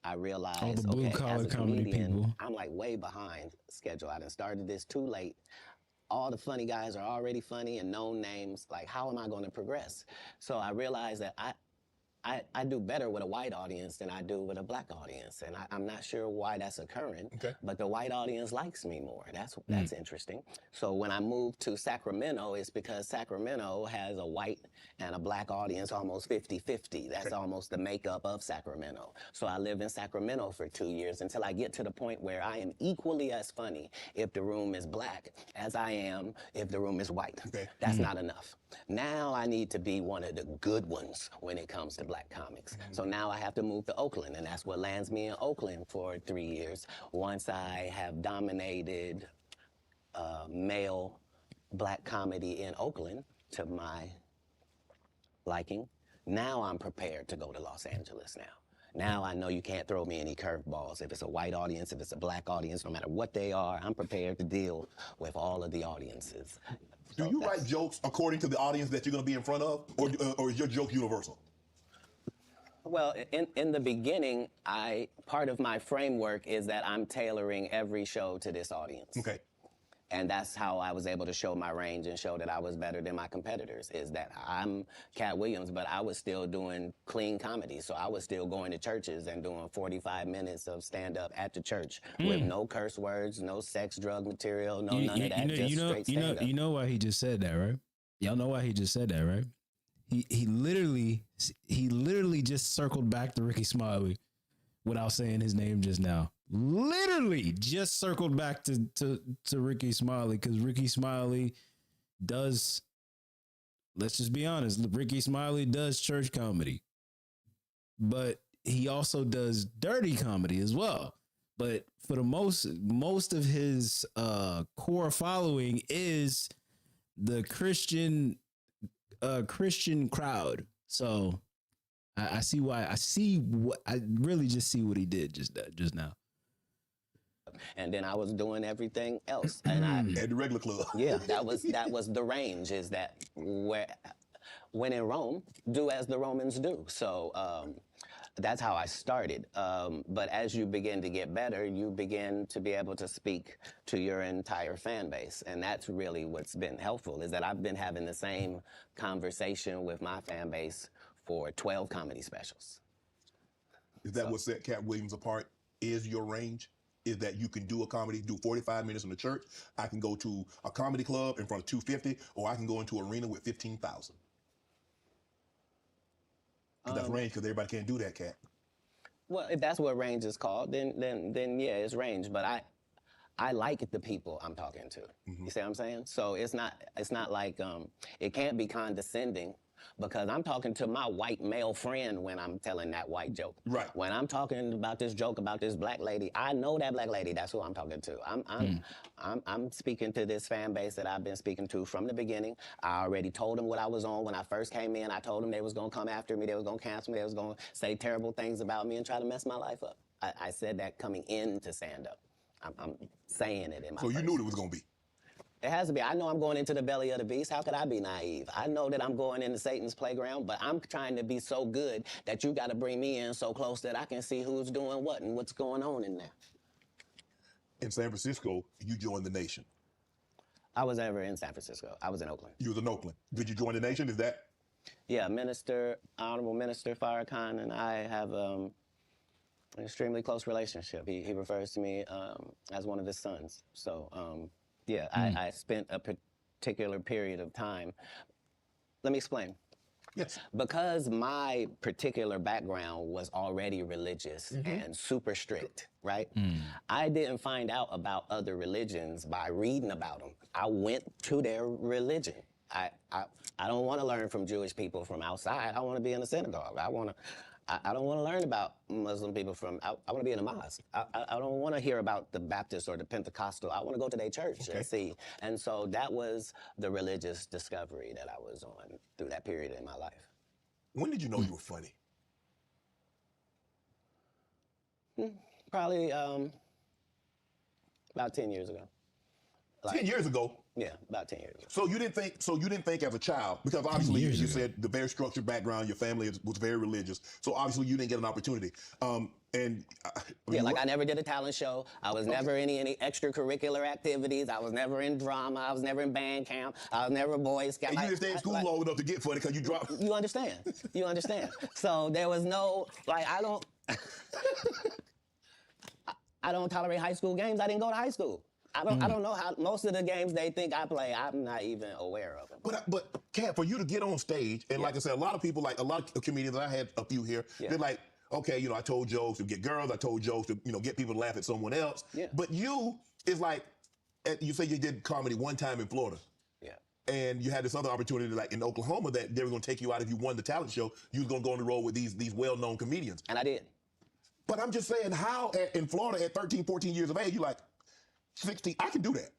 I realized, okay, as a comedian, I'm like way behind schedule. I done started this too late. All the funny guys are already funny and known names. Like, how am I going to progress? So I realized that I do better with a white audience than I do with a black audience, and I'm not sure why that's occurring. Okay. But the white audience likes me more. That's interesting. So when I moved to Sacramento, it's because Sacramento has a white and a black audience almost 50-50. That's almost the makeup of Sacramento. So I lived in Sacramento for 2 years until I get to the point where I am equally as funny if the room is black as I am if the room is white. Okay. That's not enough. Now I need to be one of the good ones when it comes to black comics. So now I have to move to Oakland, and that's what lands me in Oakland for 3 years. Once I have dominated male black comedy in Oakland to my liking, now I'm prepared to go to Los Angeles now. Now I know you can't throw me any curveballs. If it's a white audience, if it's a black audience, no matter what they are, I'm prepared to deal with all of the audiences. Do you write jokes according to the audience that you're going to be in front of, or is your joke universal? Well, in the beginning, part of my framework is that I'm tailoring every show to this audience. Okay. And that's how I was able to show my range and show that I was better than my competitors, is that I'm Katt Williams, but I was still doing clean comedy. So I was still going to churches and doing 45 minutes of stand-up at the church with no curse words, no sex, drug material, none of that, just straight stand-up. You know why he just said that, right? Y'all know why he just said that, right? He literally just circled back to Ricky Smiley without saying his name just now. Literally just circled back to Ricky Smiley, because Ricky Smiley does, let's just be honest, Ricky Smiley does church comedy, but he also does dirty comedy as well. But for the most of his core following is the Christian crowd. So I see why. I really just see what he did just now. And then I was doing everything else, and I at the regular club. Yeah, that was the range. Is that when in Rome, do as the Romans do. So that's how I started. But as you begin to get better, you begin to be able to speak to your entire fan base, and that's really what's been helpful. Is that I've been having the same conversation with my fan base for 12 comedy specials. Is that what set Katt Williams apart? Is your range? Is that you can do a comedy, do 45 minutes in the church. I can go to a comedy club in front of 250, or I can go into an arena with 15,000. That's range, because everybody can't do that, Katt. Well, if that's what range is called, then yeah, it's range. But I like the people I'm talking to. You see what I'm saying? So it's not like it can't be condescending, because I'm talking to my white male friend when I'm telling that white joke. Right. When I'm talking about this joke about this black lady, I know that black lady. That's who I'm talking to. I'm speaking to this fan base that I've been speaking to from the beginning. I already told them what I was on when I first came in. I told them they was gonna come after me. They was gonna cancel me. They was gonna say terrible things about me and try to mess my life up. I said that coming into stand-up. I'm saying it in my So you knew it was gonna be. It has to be. I know I'm going into the belly of the beast. How could I be naive? I know that I'm going into Satan's playground, but I'm trying to be so good that you got to bring me in so close that I can see who's doing what and what's going on in there. In San Francisco, you joined the Nation. I was never in San Francisco. I was in Oakland. You was in Oakland. Did you join the Nation? Is that? Yeah, Honorable Minister Farrakhan and I have an extremely close relationship. He refers to me as one of his sons. So, yeah, I spent a particular period of time. Let me explain. Yes. Because my particular background was already religious and super strict, right? I didn't find out about other religions by reading about them. I went to their religion. I don't want to learn from Jewish people from outside. I want to be in the synagogue. I don't want to learn about Muslim people I want to be in a mosque. I don't want to hear about the Baptist or the Pentecostal. I want to go to their church and see. And so that was the religious discovery that I was on through that period in my life. When did you know you were funny? Probably about 10 years ago. 10 years ago? Yeah, about 10 years ago. So you didn't think as a child, because obviously you said the very structured background, your family was very religious, so obviously you didn't get an opportunity. I never did a talent show. I was never in any extracurricular activities. I was never in drama. I was never in band camp. I was never Boy Scout. And you didn't stay in school long enough to get funny because you dropped. You understand. You understand. So there was no, I don't tolerate high school games. I didn't go to high school. I don't know how most of the games they think I play, I'm not even aware of them. But Katt, for you to get on stage, and like I said, a lot of people, like a lot of comedians, I had a few here, they're like, okay, I told jokes to get girls, I told jokes to, get people to laugh at someone else. Yeah. But you is like, you say you did comedy one time in Florida. Yeah. And you had this other opportunity, like in Oklahoma, that they were going to take you out if you won the talent show. You was going to go on the road with these well-known comedians. And I did. But I'm just saying, how in Florida at 13, 14 years of age, you like, 16, I can do that.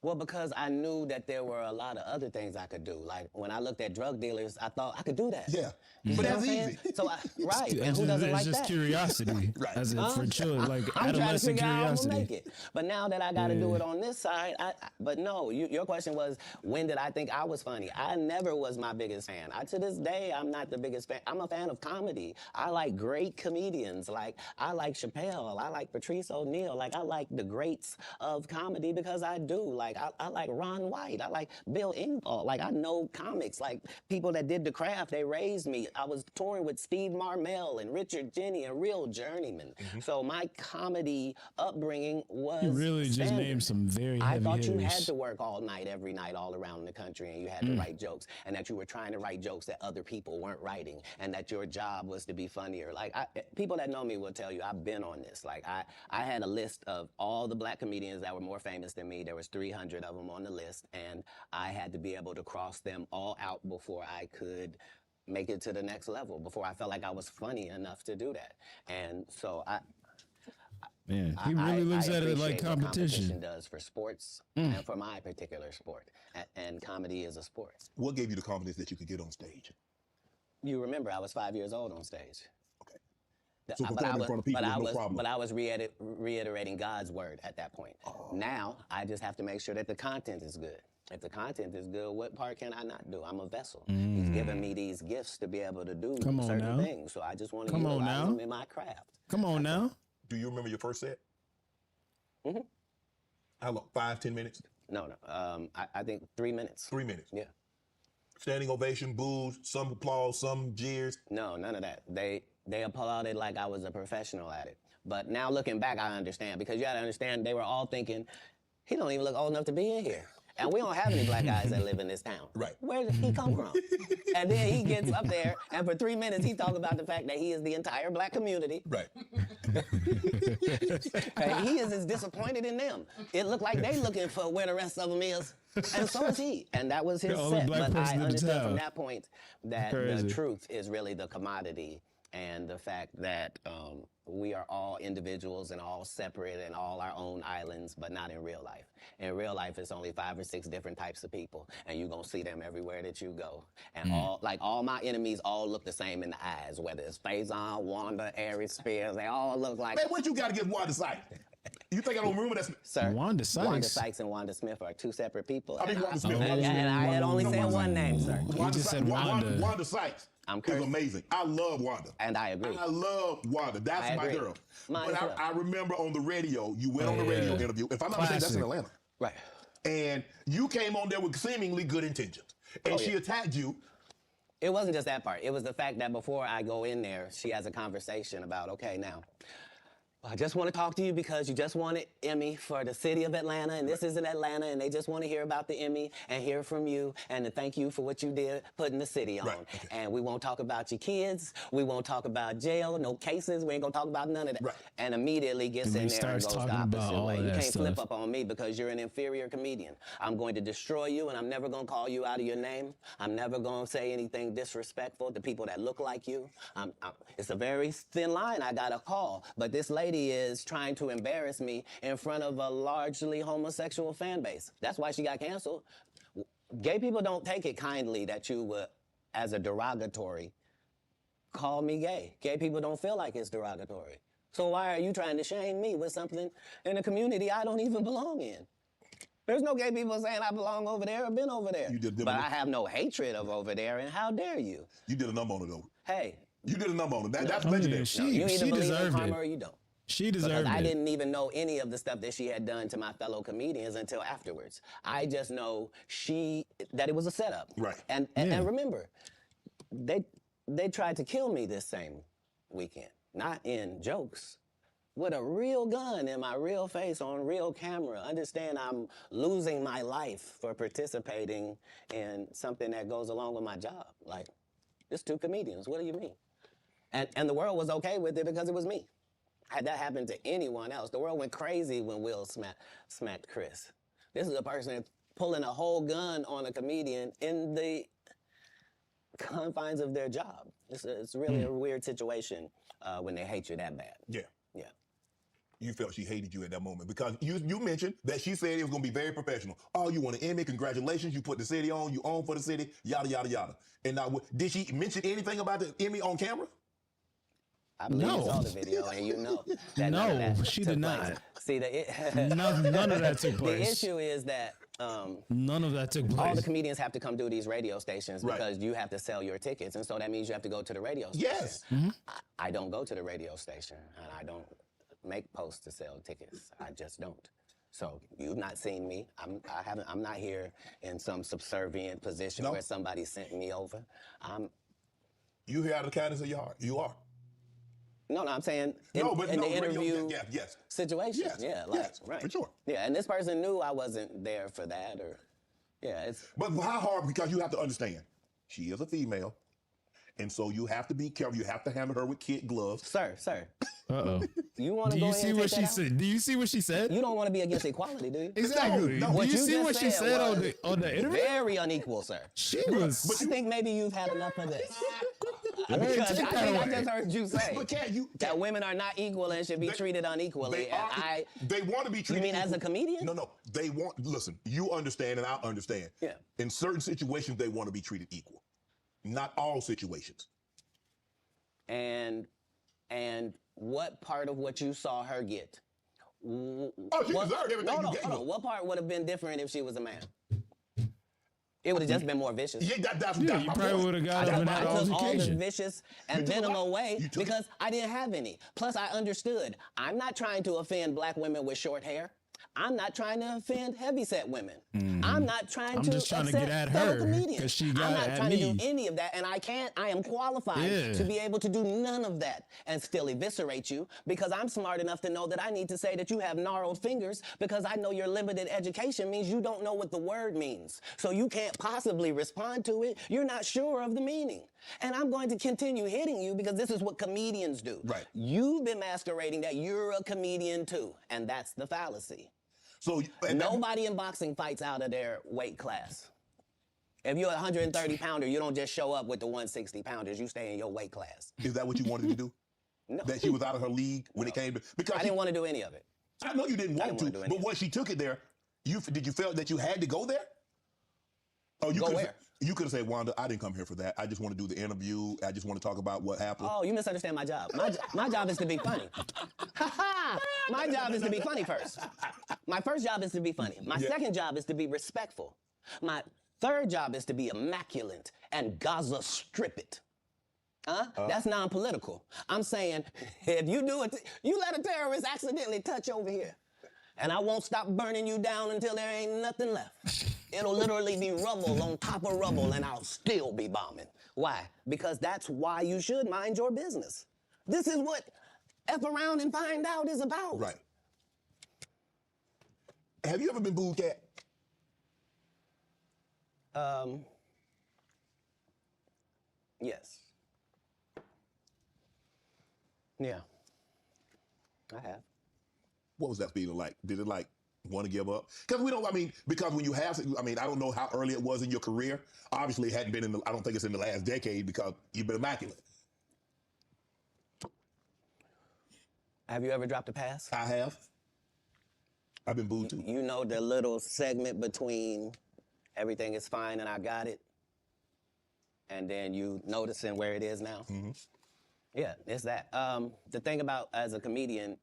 Well, because I knew that there were a lot of other things I could do. Like when I looked at drug dealers, I thought I could do that. Yeah, You but see what that's I'm saying? easy. So right, and who doesn't like It's just that? curiosity, Right. as if for children, like I'm trying to adolescent figure out how I'm gonna curiosity. make it. But now that I got to do it on this side, but no, your question was, when did I think I was funny? I never was my biggest fan. To this day, I'm not the biggest fan. I'm a fan of comedy. I like great comedians. Like, I like Chappelle. I like Patrice O'Neal. Like, I like the greats of comedy because I do. Like, I like Ron White. I like Bill Engvall. Like, I know comics. Like, people that did the craft, they raised me. I was touring with Steve Marmel and Richard Jenny and real journeymen. So my comedy upbringing was You really just standard. named some very I heavy thought you hitters. had to work all night, every night, all around the country, and you had to write jokes, and that you were trying to write jokes that other people weren't writing, and that your job was to be funnier. Like, people that know me will tell you I've been on this. Like, I had a list of all the black comedians that were more famous than me. There was 300 of them on the list, and I had to be able to cross them all out before I could make it to the next level, before I felt like I was funny enough to do that. And so Man, he really looks I at it like appreciate what competition. does for sports and for my particular sport. And comedy is a sport. What gave you the confidence that you could get on stage? You remember I was 5 years old on stage. Okay. So performing in front of people was no problem. But I was reiterating God's word at that point. Now, I just have to make sure that the content is good. If the content is good, what part can I not do? I'm a vessel. He's given me these gifts to be able to do Come on certain now. things. So I just want to Come on utilize now. them in my craft. Come on now. Do you remember your first set? Mm-hmm. How long? 5, 10 minutes? No. I think 3 minutes. 3 minutes. Yeah. Standing ovation, boos, some applause, some jeers. No, none of that. They applauded like I was a professional at it. But now looking back, I understand, because you got to understand they were all thinking, he don't even look old enough to be in here. And we don't have any black guys that live in this town. Right. Where did he come from? And then he gets up there, and for 3 minutes, he talks about the fact that he is the entire black community. Right. And he is as disappointed in them. It looked like they looking for where the rest of them is. And so is he. And that was his The only set. black But I person in the understood town. from that point that Crazy. the truth is really the commodity, and the fact that we are all individuals and all separate and all our own islands, but not in real life. In real life, it's only 5 or 6 different types of people, and you're gonna see them everywhere that you go. And all my enemies all look the same in the eyes, whether it's Faison, Wanda, Aries Spears, they all look like. Man, what you got to get Wanda Sykes? You think I don't remember that? Sir, Wanda Sykes. Wanda Sykes and Wanda Smith are 2 separate people. I mean, Wanda Smith. And I had only said one name, sir. Wanda just said Sykes. Wanda. Wanda Sykes I'm is cursed. amazing. I love Wanda. And I agree. I love Wanda. That's I my agree. girl. Mine But as well. I remember on the radio, you went on the Oh, radio yeah. interview. If I'm not mistaken, that's in Classic. Atlanta. Right. And you came on there with seemingly good intentions. And she attacked you. It wasn't just that part. It was the fact that before I go in there, she has a conversation about, okay, now, I just want to talk to you because you just won an Emmy for the city of Atlanta, and this is in Atlanta, and they just want to hear about the Emmy and hear from you and to thank you for what you did putting the city on. Right, okay. And we won't talk about your kids. We won't talk about jail, no cases. We ain't going to talk about none of that. Right. And immediately gets And in he there and starts goes the talking about opposite all way. of You that can't flip stuff. up on me because you're an inferior comedian. I'm going to destroy you, and I'm never going to call you out of your name. I'm never going to say anything disrespectful to people that look like you. It's a very thin line I got to call, but this lady is trying to embarrass me in front of a largely homosexual fan base. That's why she got canceled. Gay people don't take it kindly that you would, as a derogatory, call me gay. Gay people don't feel like it's derogatory. So why are you trying to shame me with something in a community I don't even belong in? There's no gay people saying I belong over there or been over there. You did but I have no hatred of over there, and how dare you? You did a number on it, though. Hey. You did a number on it. That's I mean, legendary. You either she believe in deserved karma it. or you don't. She deserved Because I it. didn't even know any of the stuff that she had done to my fellow comedians until afterwards. I just know that it was a setup. Right. And remember, they tried to kill me this same weekend, not in jokes, with a real gun in my real face on real camera. Understand I'm losing my life for participating in something that goes along with my job. Like, it's 2 comedians, what do you mean? And the world was okay with it because it was me. Had that happened to anyone else, the world went crazy when Will smacked Chris. This is a person pulling a whole gun on a comedian in the confines of their job. It's really a weird situation when they hate you that bad. Yeah. Yeah. you felt she hated you at that moment? Because you mentioned that she said it was going to be very professional. Oh, you won an Emmy, congratulations, you put the city on, you own for the city, yada, yada, yada. And now, did she mention anything about the Emmy on camera? I believe you saw the video, and you know that No, none of that she took did place. not. See, None of that took place. The issue is that none of that took place. all the comedians have to come do these radio stations Right. because you have to sell your tickets, and so that means you have to go to the radio station. Yes. I don't go to the radio station, and I don't make posts to sell tickets. I just don't. So you've not seen me. I'm not here in some subservient position where somebody sent me over. You here out of the kindness of your heart. You are. No, I'm saying in the interview yes. situation. Yes. Yeah, Yes, right. for sure. Yeah, and this person knew I wasn't there for that, or it's. But how hard? Because you have to understand, she is a female, and so you have to be careful. You have to handle her with kid gloves. Sir. Uh-oh. You want to Do go you ahead see and what take she that out? said? Do you see what she said? You don't want to be against equality, do you? Exactly. No. What Do you see just what she said on the interview? Very unequal, sir. She was. I think maybe you've had enough of this. Hey, Because take I that think I away. just heard you say But that women are not equal and should be treated unequally. They want to be treated. You mean as a comedian? No. They want. Listen, you understand, and I understand. Yeah. In certain situations, they want to be treated equal. Not all situations. And what part of what you saw her get? She deserved everything you gave her. What part would have been different if she was a man? It would have just been more vicious. Yeah, that's Yeah, my you probably point. would have got I up and had took all the altercation. vicious and You took a venom lot. away You took because I didn't have any. Plus, I understood. I'm not trying to offend black women with short hair. I'm not trying to offend heavyset women. I'm not trying I'm to just trying to upset get at fellow her, comedians. 'cause she I'm got not at trying to me. do any of that, and I can't. I am qualified to be able to do none of that and still eviscerate you because I'm smart enough to know that I need to say that you have gnarled fingers because I know your limited education means you don't know what the word means. So you can't possibly respond to it. You're not sure of the meaning. And I'm going to continue hitting you because this is what comedians do. Right. You've been masquerading that you're a comedian too, and that's the fallacy. So Nobody in boxing fights out of their weight class. If you're a 130 pounder, you don't just show up with the 160 pounders. You stay in your weight class. Is that what you wanted to do? No. That she was out of her league when it came to because I didn't want to do any of it. I know you didn't want to, but once she took it there, did you feel that you had to go there? Oh, you Go could've where? said- You could have said, Wanda, I didn't come here for that. I just want to do the interview. I just want to talk about what happened. Oh, you misunderstand my job. My job is to be funny. My job is to be funny first. My first job is to be funny. My second job is to be respectful. My third job is to be immaculate and Gaza strip it. That's non-political. I'm saying, if you do it, you let a terrorist accidentally touch over here. And I won't stop burning you down until there ain't nothing left. It'll literally be rubble on top of rubble, and I'll still be bombing. Why? Because that's why you should mind your business. This is what F around and find out is about. Right. Have you ever been booed, Katt? Yes. Yeah. I have. What was that feeling like? Did it like want to give up? Because because when you have, I don't know how early it was in your career. Obviously, it hadn't been I don't think it's in the last decade because you've been immaculate. Have you ever dropped a pass? I have. I've been booed too. You know the little segment between everything is fine and I got it, and then you noticing where it is now? Mm-hmm. Yeah, it's that. The thing about as a comedian,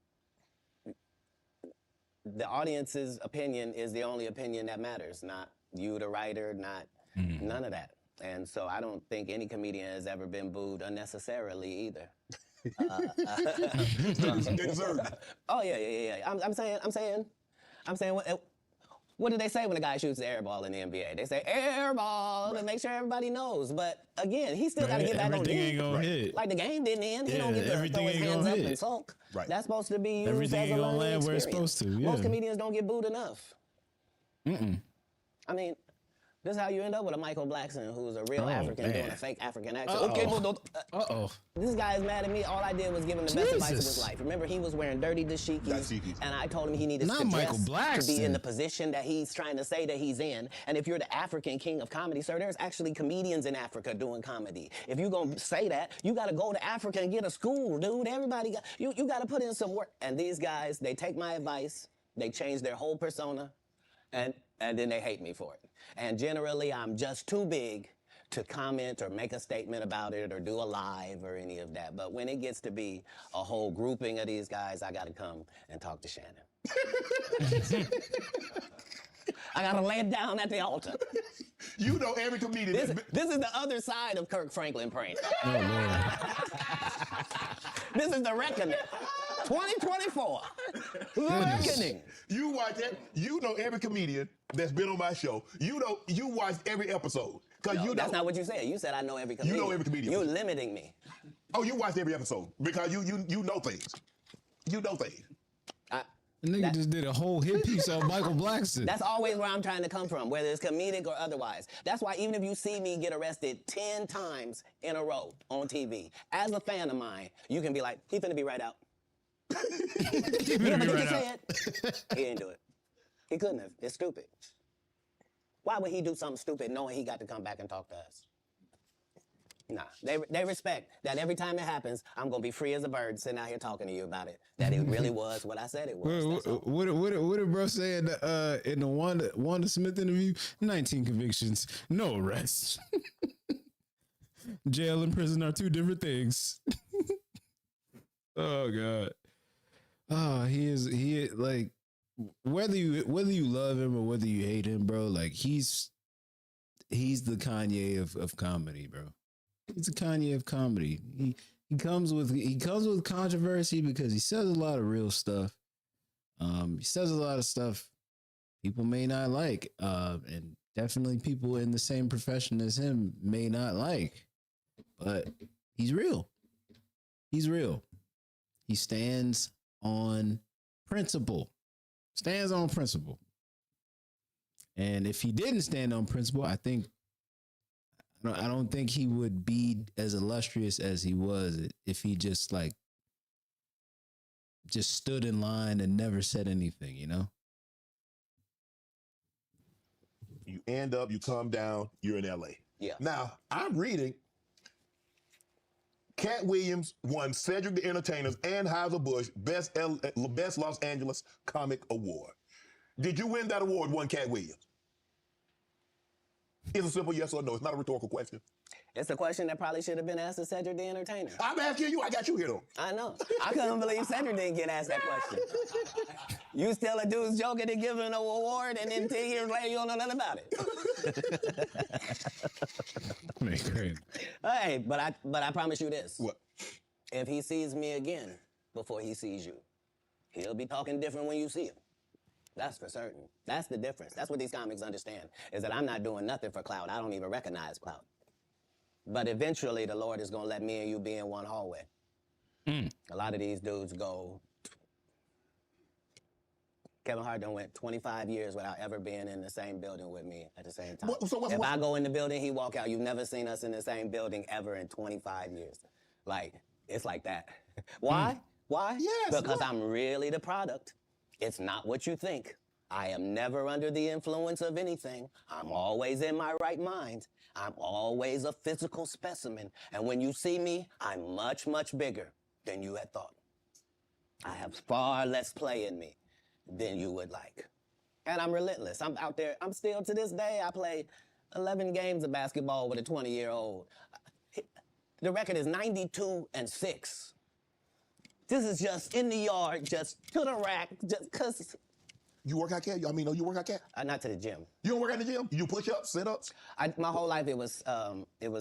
the audience's opinion is the only opinion that matters, not you, the writer, not none of that. And so I don't think any comedian has ever been booed unnecessarily either. They deserve it. Oh yeah. I'm saying, what do they say when a guy shoots the air ball in the NBA? They say air ball to make sure everybody knows. But again, he still got to get back on Everything D. ain't gonna hit. Like the game didn't end. He don't get to everything throw his ain't hands gonna up hit. and sulk. Right. That's supposed to be used Everything as a ain't gonna learning land where it's experience. supposed to, yeah. Most comedians don't get booed enough. I mean, This is how you end up with a Michael Blackson who's a real African man. doing a fake African accent. Uh-oh. Okay, well, Uh-oh. this guy is mad at me. All I did was give him the best advice of his life. Remember, he was wearing dirty dashikis, and I told him he needed Not to Michael dress to be Blackson. in the position that he's trying to say that he's in. And if you're the African king of comedy, sir, there's actually comedians in Africa doing comedy. If you're gonna say that, you gotta go to Africa and get a school, dude. Everybody got you gotta put in some work. And these guys, they take my advice, they change their whole persona, and then they hate me for it. And generally, I'm just too big to comment or make a statement about it or do a live or any of that. But when it gets to be a whole grouping of these guys, I gotta come and talk to Shannon. I gotta lay it down at the altar. You know every comedian. This is the other side of Kirk Franklin praying. Oh, Lord. This is the reckoning. 2024. The reckoning. You watch it. You know every comedian that's been on my show. You watched every episode. No, that's not what you said. You said I know every comedian. You know every comedian. You're limiting me. Oh, you watched every episode because you know things. You know things. The nigga just did a whole hit piece on Michael Blackson. That's always where I'm trying to come from, whether it's comedic or otherwise. That's why even if you see me get arrested 10 times in a row on TV, as a fan of mine, you can be like, he finna be right out. Yeah, but he can say it. He didn't do it. He couldn't have. It's stupid. Why would he do something stupid knowing he got to come back and talk to us? Nah, they respect that every time it happens, I'm gonna be free as a bird sitting out here talking to you about it. That it really was what I said it was. What did bro say in the Wanda Smith interview? 19 convictions, no arrests. Jail and prison are two different things. Oh God. Oh, he is like whether you love him or whether you hate him, bro. Like he's the Kanye of comedy, bro. He's the Kanye of comedy. He comes with controversy because he says a lot of real stuff. He says a lot of stuff people may not like, and definitely people in the same profession as him may not like. But he's real. He's real. He stands on principle. Stands on principle. And if he didn't stand on principle, I don't think he would be as illustrious as he was if he just stood in line and never said anything, you know? You end up, you come down, you're in LA. Yeah. Now, I'm reading Katt Williams won Cedric the Entertainer's Anheuser-Busch Best Los Angeles Comic Award. Did you win that award, won Katt Williams? It's a simple yes or no. It's not a rhetorical question. It's a question that probably should have been asked to Cedric the Entertainer. I'm asking you. I got you here, though. I know. I couldn't believe Cedric didn't get asked that question. You still a dude's joking and giving an award, and then 10 years later, you don't know nothing about it. Man, crazy. Hey, but I promise you this. What? If he sees me again before he sees you, he'll be talking different when you see him. That's for certain. That's the difference. That's what these comics understand, is that I'm not doing nothing for clout. I don't even recognize clout. But eventually, the Lord is going to let me and you be in one hallway. A lot of these dudes go... Kevin Hart done went 25 years without ever being in the same building with me at the same time. If I go in the building, he walk out. You've never seen us in the same building ever in 25 years. Like, it's like that. Why? Why? Yes, because I'm really the product. It's not what you think. I am never under the influence of anything. I'm always in my right mind. I'm always a physical specimen. And when you see me, I'm much, much bigger than you had thought. I have far less play in me than you would like. And I'm relentless. I'm out there. I'm still, to this day, I play 11 games of basketball with a 20-year-old. The record is 92-6. This is just in the yard, just to the rack, just because. You work out, Katt? You work out, Katt? Not to the gym. You don't work out in the gym? You do push-ups, sit-ups? My whole life, it was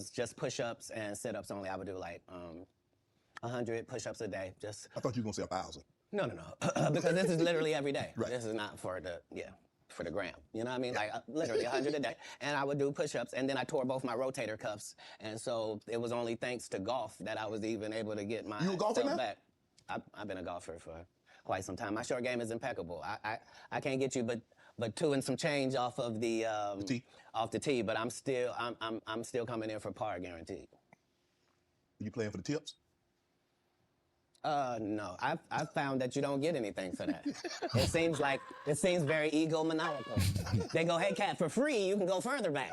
just push-ups and sit-ups only. I would do like 100 push-ups a day. Just. I thought you were going to say 1,000. No. Because this is literally every day. Right. This is not for the gram. You know what I mean? Like literally 100 a day. And I would do push-ups, and then I tore both my rotator cuffs. And so it was only thanks to golf that I was even able to get my You a golfer now? back. I've been a golfer for quite some time. My short game is impeccable. I can't get you but but 2 and some change off of the T. off the T. But I'm still coming in for par guaranteed. You playing for the tips? No, I've found that you don't get anything for that. It seems very egomaniacal. They go, hey, Katt, for free, you can go further back.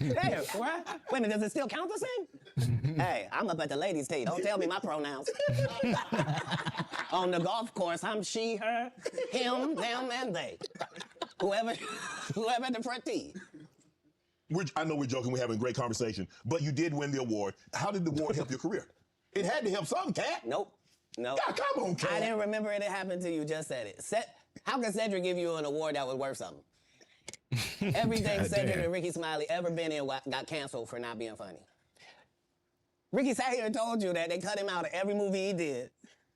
Hey, what? Wait a minute, does it still count the same? Hey, I'm up at the ladies' tee. Don't tell me my pronouns. On the golf course, I'm she, her, him, them, and they. Whoever at the front tee. I know we're joking, we're having a great conversation, but you did win the award. How did the award help your career? It had to help some, Katt. Nope. God, come on, Katt. I didn't remember it happened till you just said it. How can Cedric give you an award that was worth something? Everything Cedric and Ricky Smiley ever been in got canceled for not being funny. Ricky sat here and told you that they cut him out of every movie he did.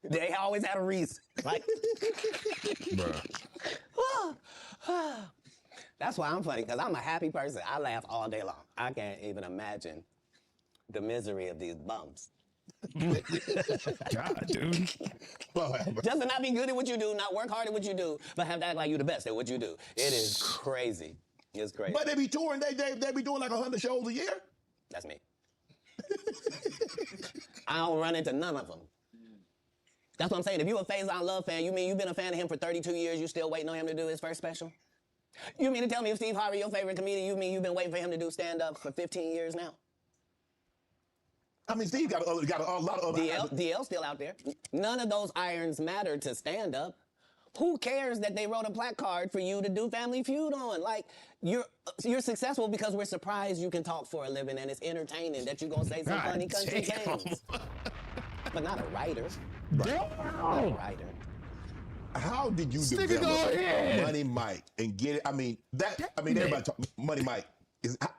They always had a reason. Like, that's why I'm funny, because I'm a happy person. I laugh all day long. I can't even imagine the misery of these bums. God, dude. Just to not be good at what you do, not work hard at what you do, but have to act like you're the best at what you do. It is crazy. It's crazy. But they be touring, they be doing like 100 shows a year? That's me. I don't run into none of them. That's what I'm saying. If you a Faison Love fan, you mean you've been a fan of him for 32 years, you still waiting on him to do his first special? You mean to tell me if Steve Harvey your favorite comedian, you mean you've been waiting for him to do stand-up for 15 years now? I mean, Steve got a lot of other... DL's still out there. None of those irons matter to stand-up. Who cares that they wrote a placard for you to do Family Feud on? Like, you're successful because we're surprised you can talk for a living and it's entertaining that you're going to say some funny country games. But not a writer. Right. Not a writer. How did you develop Money Mike and get it? I mean, everybody talk Money Mike.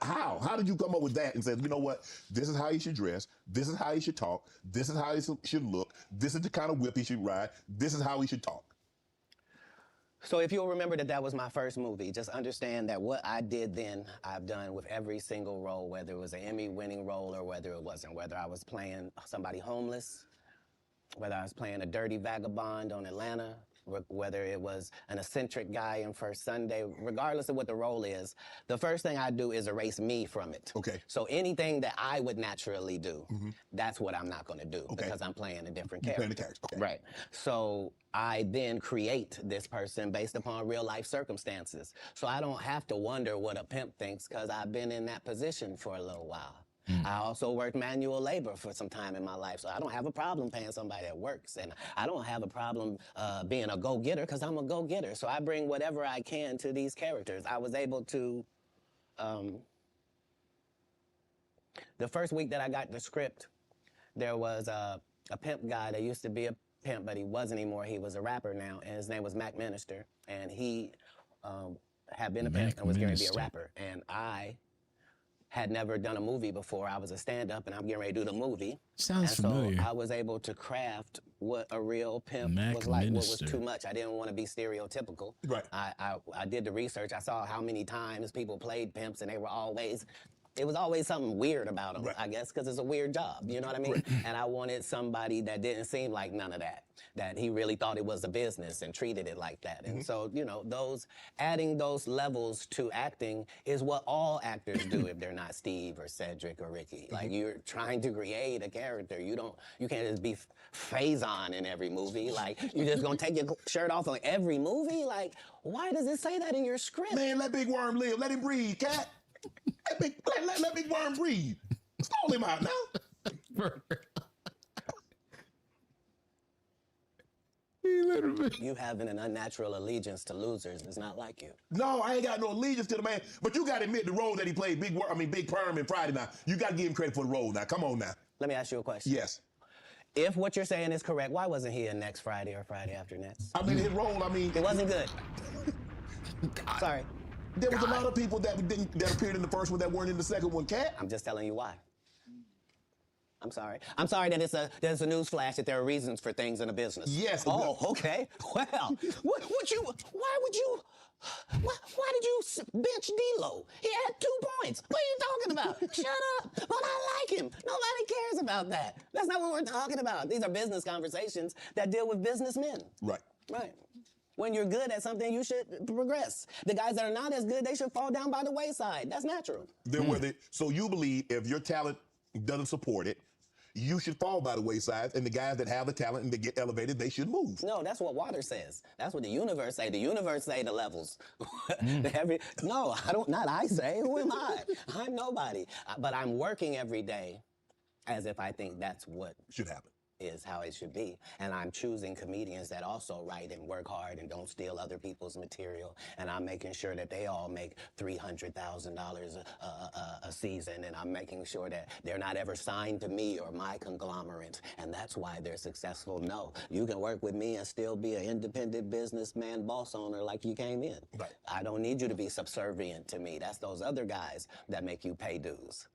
How did you come up with that and say, you know what, this is how he should dress, this is how he should talk, this is how he should look, this is the kind of whip he should ride, this is how he should talk? So if you'll remember that was my first movie, just understand that what I did then, I've done with every single role, whether it was an Emmy-winning role or whether it wasn't, whether I was playing somebody homeless, whether I was playing a dirty vagabond on Atlanta, whether it was an eccentric guy in First Sunday, regardless of what the role is, the first thing I do is erase me from it. Okay. So anything that I would naturally do, that's what I'm not going to do because I'm playing a different character. You're playing the character. Okay. Right. So I then create this person based upon real life circumstances. So I don't have to wonder what a pimp thinks because I've been in that position for a little while. I also worked manual labor for some time in my life, so I don't have a problem paying somebody that works, and I don't have a problem being a go-getter because I'm a go-getter. So I bring whatever I can to these characters. I was able to, the first week that I got the script, there was a pimp guy that used to be a pimp, but he wasn't anymore. He was a rapper now, and his name was Mac Minister, and he had been a pimp and was going to be a rapper, and I had never done a movie before. I was a stand-up, and I'm getting ready to do the movie. Sounds familiar. So I was able to craft what a real pimp was like, what was too much. I didn't want to be stereotypical. Right. I did the research. I saw how many times people played pimps, and they were always... It was always something weird about them, I guess, because it's a weird job, you know what I mean? And I wanted somebody that didn't seem like none of that he really thought it was a business and treated it like that. And so, you know, adding those levels to acting is what all actors do if they're not Steve or Cedric or Ricky. Like, you're trying to create a character. You can't just be Faison in every movie. Like, you're just gonna take your shirt off on every movie? Like, why does it say that in your script? Man, let Big Worm live. Let him breathe, Katt. Let Big Worm breathe. Stall him out now. You having an unnatural allegiance to losers is not like you. No, I ain't got no allegiance to the man. But you got to admit the role that he played, Big Perm in Friday now. You got to give him credit for the role now. Come on now. Let me ask you a question. Yes. If what you're saying is correct, why wasn't he in next Friday or Friday after next? I mean, his role, it wasn't good. Sorry. There was a lot of people that appeared in the first one that weren't in the second one, Katt. I'm just telling you why. I'm sorry. I'm sorry that there's a news flash that there are reasons for things in a business. Yes. Oh, okay. Well, why did you bench D-Lo? He had 2 points. What are you talking about? Shut up. But I like him. Nobody cares about that. That's not what we're talking about. These are business conversations that deal with businessmen. Right. Right. When you're good at something, you should progress. The guys that are not as good, they should fall down by the wayside. That's natural. So you believe if your talent doesn't support it, you should fall by the wayside, and the guys that have the talent and they get elevated, they should move. No, that's what water says. That's what the universe say. The universe say the levels. No, I don't. Not I say. Who am I? I'm nobody. But I'm working every day as if I think that's what should happen. Is how it should be. And I'm choosing comedians that also write and work hard and don't steal other people's material. And I'm making sure that they all make $300,000 a season. And I'm making sure that they're not ever signed to me or my conglomerate. And that's why they're successful. No, you can work with me and still be an independent businessman, boss owner like you came in. Right. I don't need you to be subservient to me. That's those other guys that make you pay dues.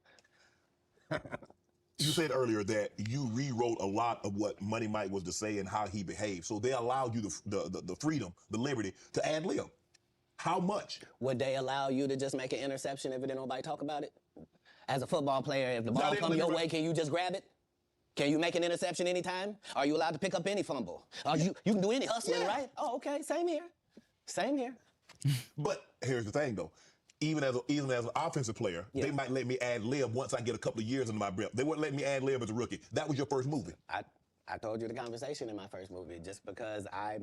You said earlier that you rewrote a lot of what Money Mike was to say and how he behaved. So they allowed you the freedom, the liberty to ad lib. How much? Would they allow you to just make an interception if didn't nobody talk about it? As a football player, if the ball comes your way, can you just grab it? Can you make an interception anytime? Are you allowed to pick up any fumble? You can do any hustling, right? Oh, okay, same here. Same here. But here's the thing, though. Even as an offensive player, they might let me ad lib once I get a couple of years under my belt. They wouldn't let me ad lib as a rookie. That was your first movie. I told you the conversation in my first movie, just because I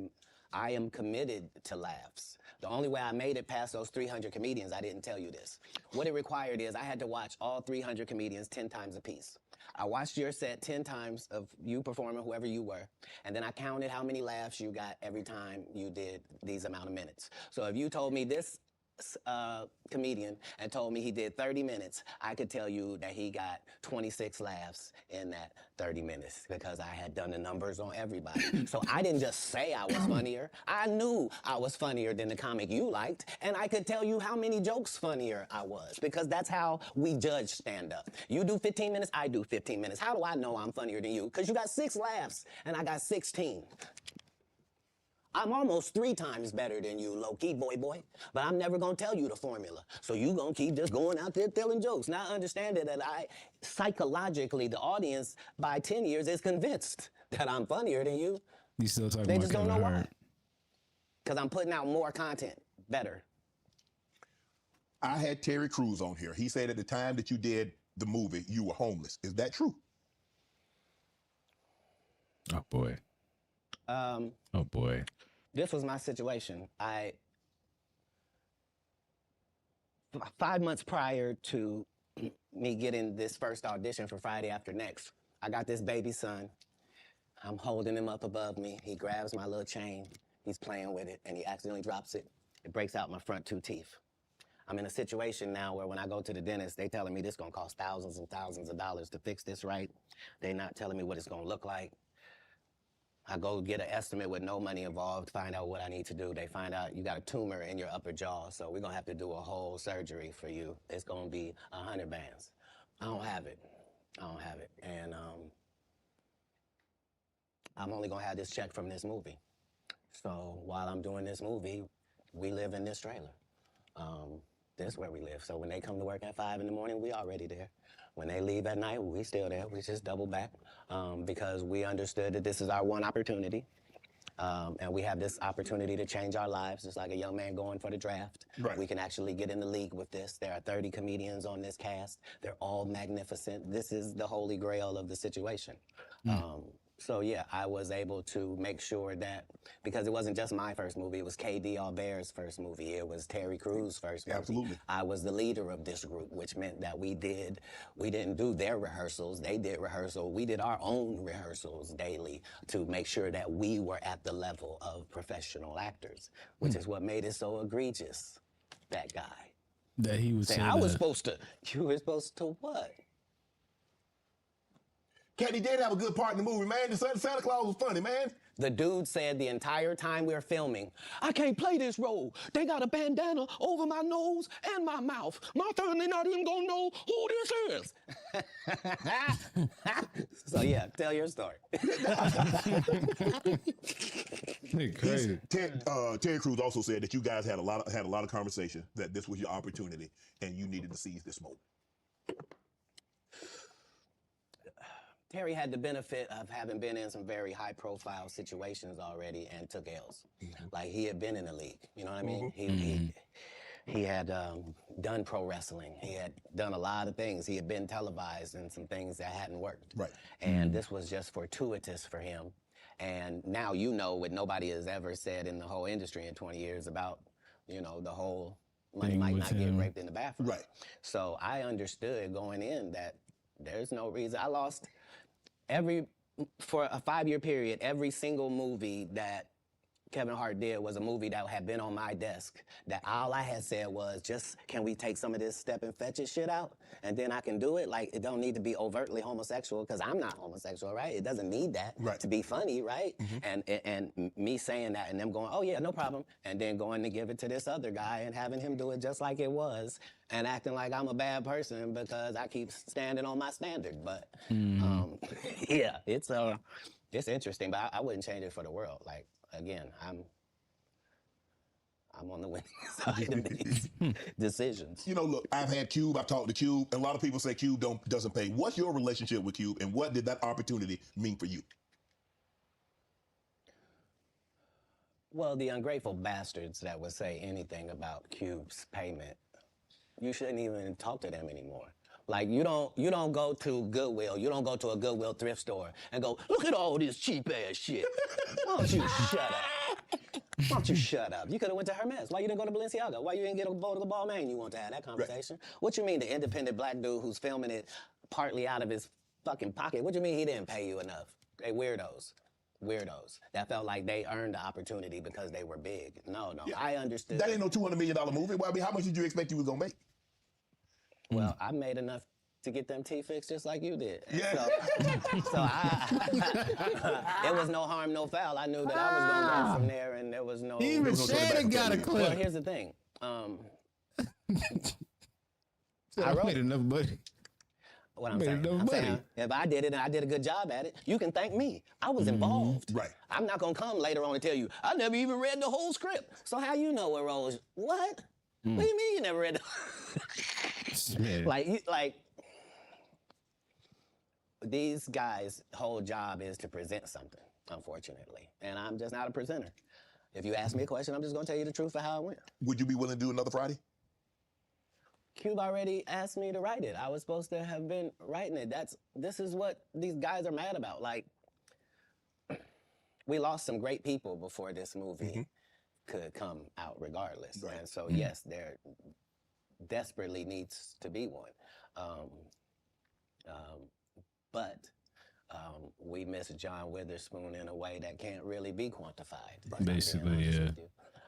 am committed to laughs. The only way I made it past those 300 comedians, I didn't tell you this. What it required is I had to watch all 300 comedians 10 times a piece. I watched your set 10 times of you performing, whoever you were, and then I counted how many laughs you got every time you did these amount of minutes. So if you told me this comedian and told me he did 30 minutes, I could tell you that he got 26 laughs in that 30 minutes because I had done the numbers on everybody. So I didn't just say I was funnier. I knew I was funnier than the comic you liked, and I could tell you how many jokes funnier I was because that's how we judge stand-up. You do 15 minutes, I do 15 minutes. How do I know I'm funnier than you? Because you got 6 laughs and I got 16. I'm almost 3 times better than you, low-key, boy. But I'm never gonna tell you the formula. So you gonna keep just going out there telling jokes. Now understanding that psychologically, the audience by 10 years is convinced that I'm funnier than you. You still talking They about just don't Kevin know Hart? why. Because I'm putting out more content, better. I had Terry Crews on here. He said at the time that you did the movie, you were homeless. Is that true? Oh, boy. Oh, boy. This was my situation. 5 months prior to me getting this first audition for Friday After Next, I got this baby son. I'm holding him up above me. He grabs my little chain. He's playing with it, and he accidentally drops it. It breaks out my front 2 teeth. I'm in a situation now where when I go to the dentist, they telling me this gonna cost thousands and thousands of dollars to fix this right. They not telling me what it's gonna look like. I go get an estimate with no money involved, find out what I need to do. They find out you got a tumor in your upper jaw, so we're gonna have to do a whole surgery for you. It's gonna be 100 bands. I don't have it. And I'm only gonna have this check from this movie. So while I'm doing this movie, we live in this trailer. This is where we live. So when they come to work at 5 in the morning, we already there. When they leave at night, we still there. We just double back because we understood that this is our one opportunity. And we have this opportunity to change our lives, just like a young man going for the draft. Right. We can actually get in the league with this. There are 30 comedians on this cast. They're all magnificent. This is the holy grail of the situation. So yeah, I was able to make sure that, because it wasn't just my first movie, it was KD Albert's first movie, it was Terry Crews' first movie. Absolutely. I was the leader of this group, which meant that we didn't do their rehearsals, they did rehearsal. We did our own rehearsals daily to make sure that we were at the level of professional actors, which is what made it so egregious, that guy. That he was saying, saying I was supposed to, you were supposed to what? Katt, he did have a good part in the movie, man. The Santa Claus was funny, man. The dude said the entire time we were filming, I can't play this role. They got a bandana over my nose and my mouth. My family not even gonna know who this is. So yeah, tell your story. Crazy. Terry Crews also said that you guys had a lot of conversation, that this was your opportunity and you needed to seize this moment. Terry had the benefit of having been in some very high-profile situations already and took L's. Like, he had been in the league, you know what I mean? He had done pro wrestling. He had done a lot of things. He had been televised in some things that hadn't worked. Right. And this was just fortuitous for him. And now you know what nobody has ever said in the whole industry in 20 years about, you know, the whole money might not get raped in the bathroom. Right. So I understood going in that there's no reason. I lost for a 5-year period, every single movie that Kevin Hart did was a movie that had been on my desk, that all I had said was, just, can we take some of this step and fetch it shit out? And then I can do it. Like, it don't need to be overtly homosexual, because I'm not homosexual, right? It doesn't need that to be funny, right? And me saying that and them going, oh yeah, no problem. And then going to give it to this other guy and having him do it just like it was and acting like I'm a bad person because I keep standing on my standard. But yeah, it's interesting, but I wouldn't change it for the world. Like, again, I'm on the winning side of these decisions. You know, look, I've had Cube, I've talked to Cube, and a lot of people say Cube doesn't pay. What's your relationship with Cube, and what did that opportunity mean for you? Well, the ungrateful bastards that would say anything about Cube's payment, you shouldn't even talk to them anymore. Like, you don't go to Goodwill, you don't go to a Goodwill thrift store and go, look at all this cheap ass shit. Why don't you shut up? Why don't you shut up? You could have went to Hermes. Why you didn't go to Balenciaga? Why you didn't get a boat of the ball man? You want to have that conversation? Right. What you mean the independent black dude who's filming it partly out of his fucking pocket? What you mean he didn't pay you enough? They weirdos. Weirdos that felt like they earned the opportunity because they were big. No, yeah. I understood. That ain't no $200 million movie. Well, I mean, how much did you expect you was gonna make? Well, I made enough to get them teeth fixed just like you did. Yeah. So it was no harm, no foul. I knew that I was going to go from there, and there was no... Even Shannon got a clip. Well, here's the thing. I made enough money. What I'm saying, if I did it and I did a good job at it, you can thank me. I was involved. Right. I'm not going to come later on and tell you, I never even read the whole script. So how you know what roles... What? What do you mean you never read the... Like, these guys' whole job is to present something, unfortunately. And I'm just not a presenter. If you ask me a question, I'm just going to tell you the truth of how it went. Would you be willing to do another Friday? Cube already asked me to write it. I was supposed to have been writing it. This is what these guys are mad about. Like, we lost some great people before this movie could come out regardless. Right. And so, yes, there desperately needs to be one. But we miss John Witherspoon in a way that can't really be quantified. Basically, yeah.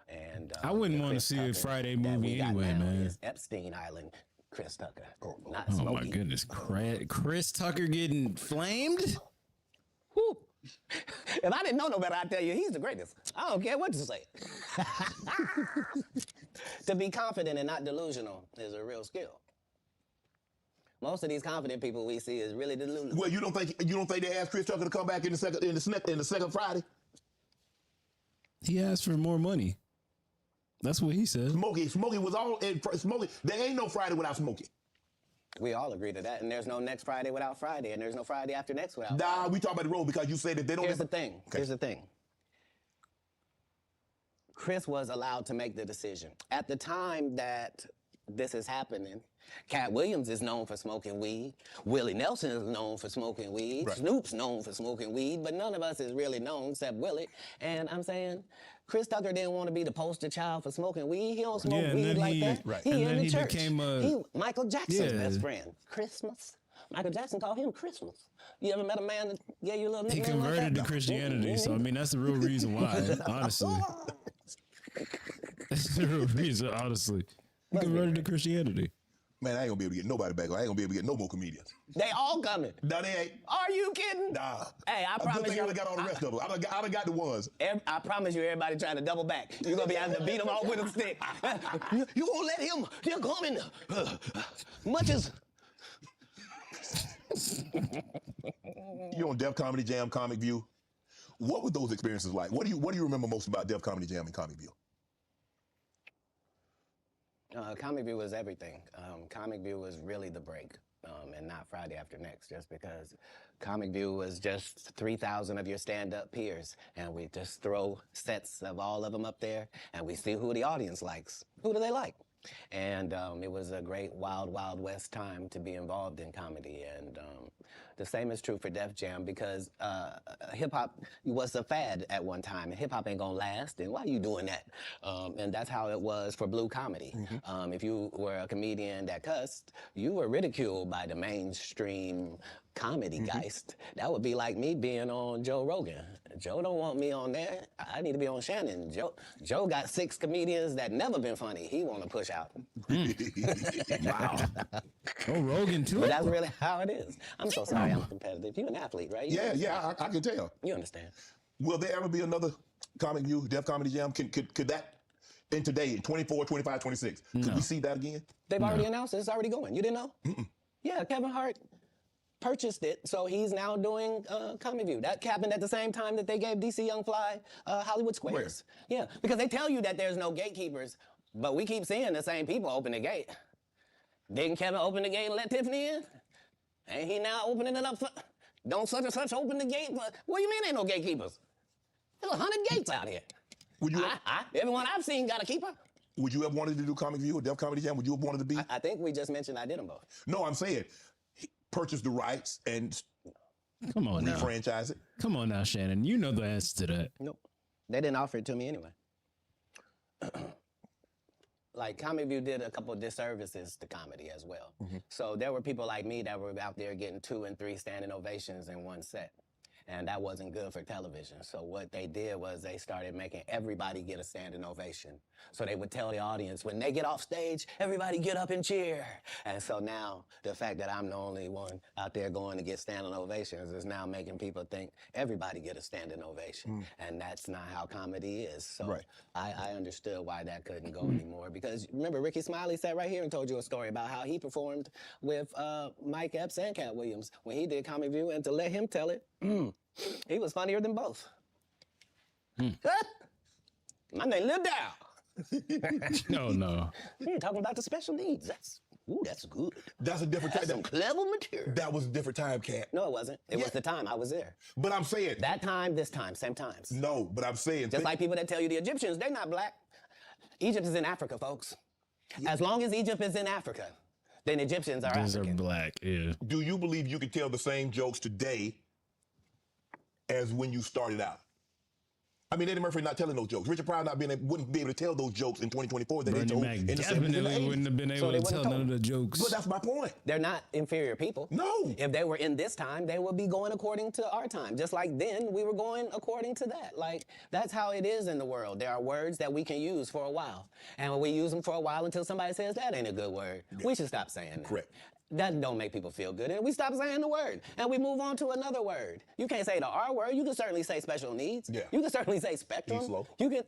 And I wouldn't want to see a Friday movie anyway, man. Epstein Island, Chris Tucker. Oh my goodness, Chris Tucker getting flamed? Whew. If I didn't know no better, I'd tell you he's the greatest. I don't care what you say. To be confident and not delusional is a real skill. Most of these confident people we see is really delusional. Well, you don't think they asked Chris Tucker to come back in the second Friday? He asked for more money. That's what he said. Smokey was all in. Smokey, there ain't no Friday without Smokey. We all agree to that, and there's no next Friday without Friday, and there's no Friday after next without Friday. Friday. We talk about the road because you say that they don't... Here's the thing. Okay. Here's the thing. Chris was allowed to make the decision. At the time that this is happening, Katt Williams is known for smoking weed. Willie Nelson is known for smoking weed. Right. Snoop's known for smoking weed, but none of us is really known except Willie. And I'm saying, Chris Tucker didn't want to be the poster child for smoking weed. He don't smoke weed like that. Right. He in the church. Became Michael Jackson's best friend. Christmas. Michael Jackson called him Christmas. You ever met a man that gave you a little nickname? He converted to Christianity, so I mean that's the real reason why, honestly. That's the real reason, honestly. He converted to Christianity. Man, I ain't gonna be able to get nobody back. I ain't gonna be able to get no more comedians. They all coming. No, they ain't. Are you kidding? Nah. Hey, I promise you. I done got all the rest of them. I done got the ones. I promise you, everybody trying to double back. You're gonna be having to beat them all with a stick. You won't let him. They're coming. Much as. You're on Def Comedy Jam, Comic View. What were those experiences like? What do you remember most about Def Comedy Jam and Comic View? Comic View was everything. Comic View was really the break. and not Friday after next, just because Comic View was just 3,000 of your stand-up peers, and we just throw sets of all of them up there, and we see who the audience likes. Who do they like? And it was a great wild, wild west time to be involved in comedy. And the same is true for Def Jam, because hip-hop was a fad at one time, and hip-hop ain't gonna last, and why are you doing that? And that's how it was for blue comedy. If you were a comedian that cussed, you were ridiculed by the mainstream comedy geist. That would be like me being on Joe Rogan. Joe don't want me on there. I need to be on Shannon. Joe got 6 comedians that never been funny. He want to push out. Wow. Oh, Rogan too. But that's really how it is. I'm so sorry I'm competitive. You're an athlete, right? You Yeah, I can tell. You understand. Will there ever be another Comic View, Def Comedy Jam? Could that, in today, in 24, 25, 26, could we see that again? They've already announced it. It's already going. You didn't know? Yeah, Kevin Hart purchased it, so he's now doing Comic View. That happened at the same time that they gave DC Young Fly Hollywood Squares. Yeah, because they tell you that there's no gatekeepers, but we keep seeing the same people open the gate. Didn't Kevin open the gate and let Tiffany in? Ain't he now opening it up for, don't such and such open the gate? What do you mean ain't no gatekeepers? There's 100 gates out here. Would you? Everyone I've seen got a keeper. Would you have wanted to do Comic View or Def Comedy Jam? Would you have wanted to be? I think we just mentioned I did them both. No, I'm saying purchase the rights and Come on now. refranchise it. Come on now, Shannon. You know the answer to that. Nope. They didn't offer it to me anyway. Like, Comic View did a couple of disservices to comedy as well. So there were people like me that were out there getting 2 and 3 standing ovations in one set. And that wasn't good for television. So what they did was they started making everybody get a standing ovation. So they would tell the audience, when they get off stage, everybody get up and cheer. And so now the fact that I'm the only one out there going to get standing ovations is now making people think everybody get a standing ovation. And that's not how comedy is. So I understood why that couldn't go anymore. Because remember, Ricky Smiley sat right here and told you a story about how he performed with Mike Epps and Katt Williams when he did Comic View. And to let him tell it, he was funnier than both. My name Lil Dow. No. We ain't talking about the special needs. That's good. That's a different time. Some clever material. That was a different time, Katt. No, it wasn't. It was the time I was there. But I'm saying. That time, this time, same times. No, but I'm saying. Just like people that tell you the Egyptians, they're not black. Egypt is in Africa, folks. As long as Egypt is in Africa, then Egyptians are These African. are black, yeah. Do you believe you can tell the same jokes today as when you started out? I mean, Eddie Murphy not telling those jokes. Richard Pryor wouldn't be able to tell those jokes in 2024 that they told in the 70s and the 80s. Wouldn't have been able to tell none of the jokes. But that's my point. They're not inferior people. No. If they were in this time, they would be going according to our time. Just like then, we were going according to that. Like, that's how it is in the world. There are words that we can use for a while. And we use them for a while until somebody says, that ain't a good word. Yeah. We should stop saying that. Correct. That don't make people feel good. And we stop saying the word. And we move on to another word. You can't say the R word. You can certainly say special needs. Yeah. You can certainly say spectrum. You can,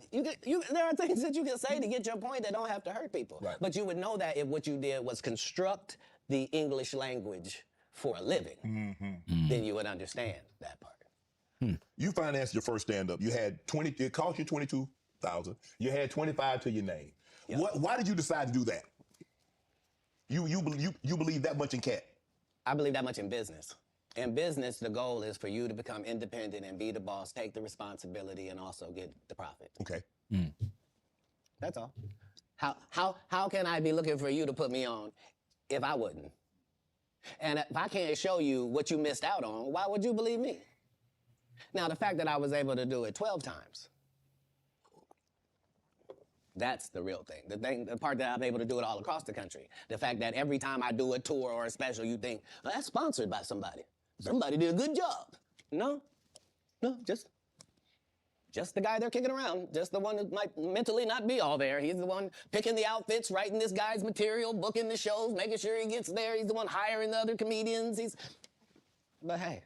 there are things that you can say to get your point that don't have to hurt people. Right. But you would know that if what you did was construct the English language for a living, then you would understand that part. You financed your first stand-up. You had it cost you $22,000. You had $25,000 to your name. Yep. Why did you decide to do that? You believe that much in Katt? I believe that much in business. In business, the goal is for you to become independent and be the boss, take the responsibility, and also get the profit. Okay. That's all. How can I be looking for you to put me on if I wouldn't? And if I can't show you what you missed out on, why would you believe me? Now, the fact that I was able to do it 12 times, that's the real thing. The part that I'm able to do it all across the country. The fact that every time I do a tour or a special, you think, well, that's sponsored by somebody. Somebody did a good job. No, just the guy they're kicking around. Just the one that might mentally not be all there. He's the one picking the outfits, writing this guy's material, booking the shows, making sure he gets there. He's the one hiring the other comedians. But hey,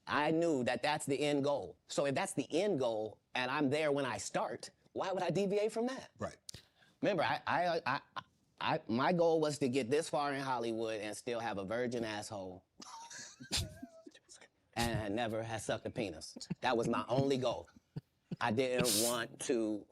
I knew that that's the end goal. So if that's the end goal and I'm there when I start, why would I deviate from that? Right. Remember, my goal was to get this far in Hollywood and still have a virgin asshole and never have sucked a penis. That was my only goal. I didn't want to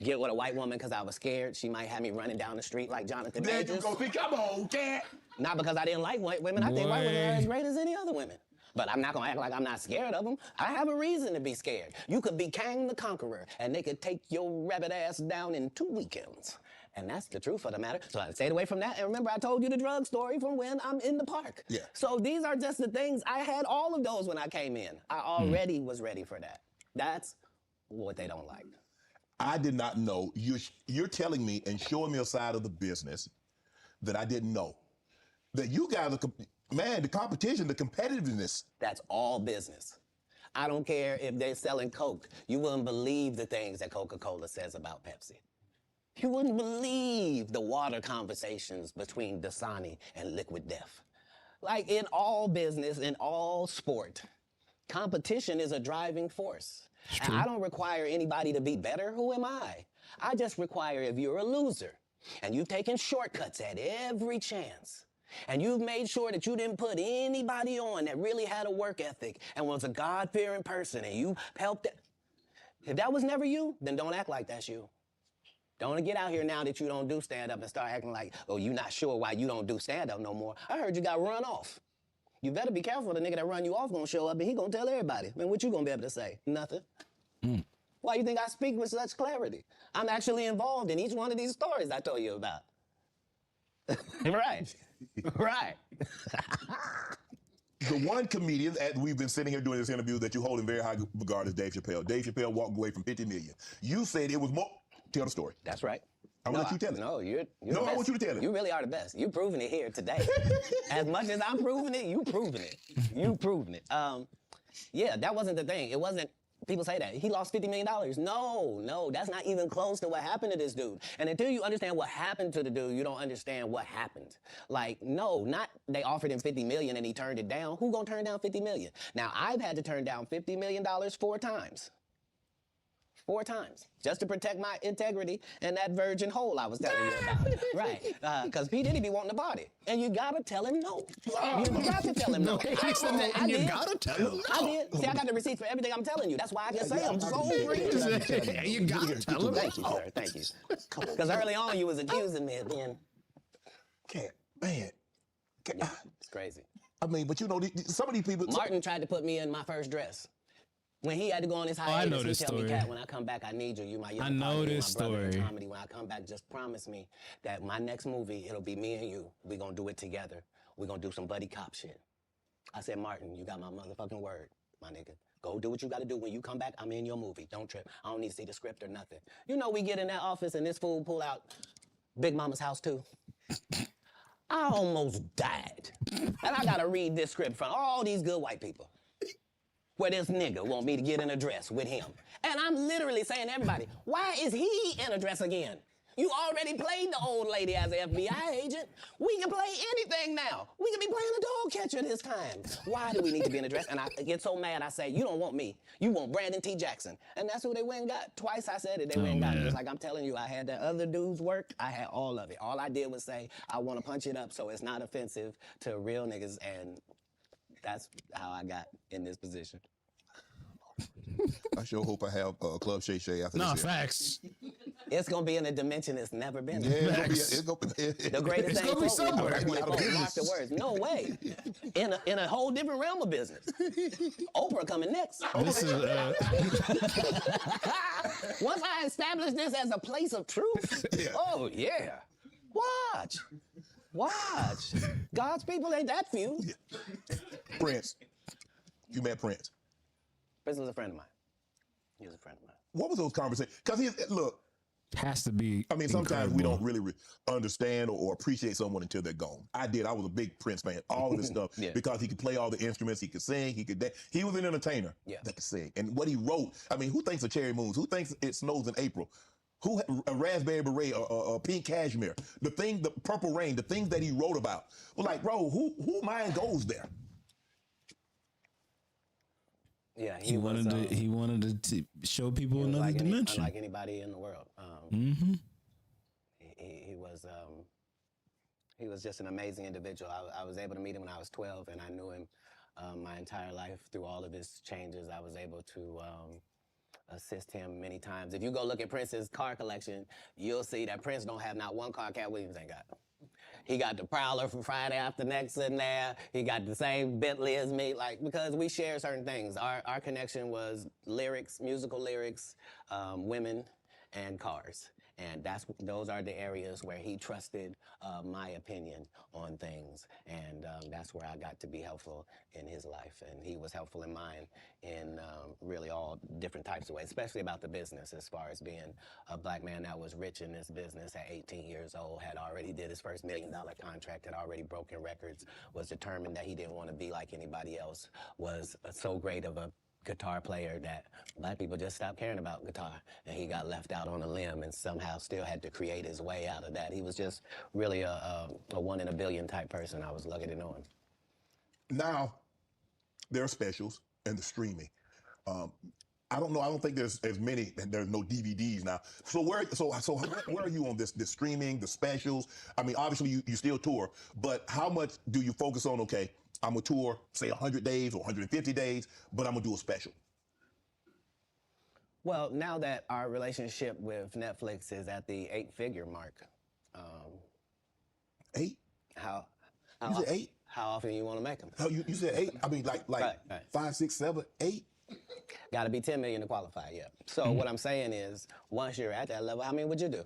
get with a white woman because I was scared she might have me running down the street like Jonathan There Majors. you go. See, come on, Katt. Not because I didn't like white women. I think white women are as great as any other women. But I'm not gonna act like I'm not scared of them. I have a reason to be scared. You could be Kang the Conqueror, and they could take your rabbit ass down in 2 weekends. And that's the truth of the matter. So I stayed away from that. And remember, I told you the drug story from when I'm in the park. Yeah. So these are just the things. I had all of those when I came in. I already was ready for that. That's what they don't like. I did not know. You're telling me and showing me a side of the business that I didn't know. That you guys are, man, the competition, the competitiveness. That's all business. I don't care if they're selling Coke. You wouldn't believe the things that Coca-Cola says about Pepsi. You wouldn't believe the water conversations between Dasani and Liquid Death. Like in all business, in all sport, competition is a driving force. And I don't require anybody to be better. Who am I? I just require if you're a loser and you've taken shortcuts at every chance and you've made sure that you didn't put anybody on that really had a work ethic and was a God-fearing person and you helped it. If that was never you, then don't act like that's you. Don't get out here now that you don't do stand-up and start acting like, oh, you're not sure why you don't do stand-up no more. I heard you got run off. You better be careful. The nigga that run you off gonna show up and he gonna tell everybody. Man, what you gonna be able to say? Nothing. Why you think I speak with such clarity? I'm actually involved in each one of these stories I told you about. Right. Right. The one comedian that we've been sitting here doing this interview that you hold in very high regard is Dave Chappelle. Dave Chappelle walked away from 50 million. You said it was more. Tell the story. That's right. I'm gonna let you tell it. No, you're No, the I best. want you to tell it. You really are the best. You're proving it here today. As much as I'm proving it, you proving it. You proving it. Yeah, that wasn't the thing. It wasn't. People say that. He lost $50 million. No, that's not even close to what happened to this dude. And until you understand what happened to the dude, you don't understand what happened. Like, no, not they offered him $50 million and he turned it down. Who gonna turn down $50 million? Now, I've had to turn down $50 million 4 times. 4 times, just to protect my integrity and that virgin hole I was telling you about. Right, because P. Diddy be wanting to party. And you gotta tell him no. You got to tell him no. I did. gotta tell him I did. See, I got the receipts for everything I'm telling you. That's why I can say I'm so free. You gotta tell him. Thank you, sir. Thank you. Because early on you was accusing me of being... Katt, man. Yeah, it's crazy. I mean, but you know, some of these people... Martin tried to put me in my first dress. When he had to go on his hiatus, I know this he told story. me, Katt, when I come back, I need you. You my young I know partner, you this my brother in story. comedy. When I come back, just promise me that my next movie, it'll be me and you. We're going to do it together. We're going to do some buddy cop shit. I said, Martin, you got my motherfucking word, my nigga. Go do what you got to do. When you come back, I'm in your movie. Don't trip. I don't need to see the script or nothing. You know, we get in that office and this fool pull out Big Mama's House 2. I almost died. And I got to read this script from all these good white people. Where this nigga want me to get in a dress with him. And I'm literally saying to everybody, why is he in a dress again? You already played the old lady as an FBI agent. We can play anything now. We can be playing a dog catcher this time. Why do we need to be in a dress? And I get so mad, I say, you don't want me. You want Brandon T. Jackson. And that's who they went and got. Twice I said it, they went and got it. Just like I'm telling you, I had that other dude's work. I had all of it. All I did was say, I want to punch it up so it's not offensive to real niggas. And that's how I got in this position. I sure hope I have Club Shay Shay after this. No, facts. It's gonna be in a dimension it's never been. Yeah, it's gonna be. The greatest It's thing gonna be somewhere. afterwards. No way. In a whole different realm of business. Oprah coming next. This is Once I establish this as a place of truth, oh yeah. Watch. God's people ain't that few. Prince. You met Prince. Prince was a friend of mine. He was a friend of mine. What was those conversations? Because look, has to be. I mean, sometimes we don't really understand or appreciate someone until they're gone. I did. I was a big Prince fan. All of this stuff because he could play all the instruments. He could sing. He could dance. He was an entertainer that could sing. And what he wrote. I mean, who thinks of Cherry Moons? Who thinks it snows in April? Who a Raspberry Beret or Pink Cashmere? The Purple Rain. The things that he wrote about. Well, like, bro, who mind goes there? Yeah, he wanted to show people another dimension. Unlike anybody in the world. He was just an amazing individual. I was able to meet him when I was 12, and I knew him my entire life through all of his changes. I was able to assist him many times. If you go look at Prince's car collection, you'll see that Prince don't have not one car Katt Williams ain't got. He got the Prowler from Friday After Next in there. He got the same Bentley as me, like, because we share certain things. Our connection was lyrics, musical lyrics, women, and cars. And those are the areas where he trusted my opinion on things. And that's where I got to be helpful in his life. And he was helpful in mine in really all different types of ways, especially about the business, as far as being a black man that was rich in this business at 18 years old, had already did his first $1 million contract, had already broken records, was determined that he didn't want to be like anybody else, was so great of a guitar player that black people just stopped caring about guitar, and he got left out on a limb and somehow still had to create his way out of that. He was just really a one in a billion type person. I was lucky to know him. Now, there are specials and the streaming. I don't know. I don't think there's as many, and there's no DVDs now. So where are you on this streaming, the specials? I mean, obviously you still tour, but how much do you focus on? Okay, I'm gonna tour, say 100 days or 150 days, but I'm gonna do a special. Well, now that our relationship with Netflix is at the 8-figure mark, 8? How You said 8? How often you want to make them? Oh, you said 8? I mean, like Right. 5, 6, 7, 8? Got to be 10 million to qualify, yeah. So what I'm saying is, once you're at that level, how many would you do?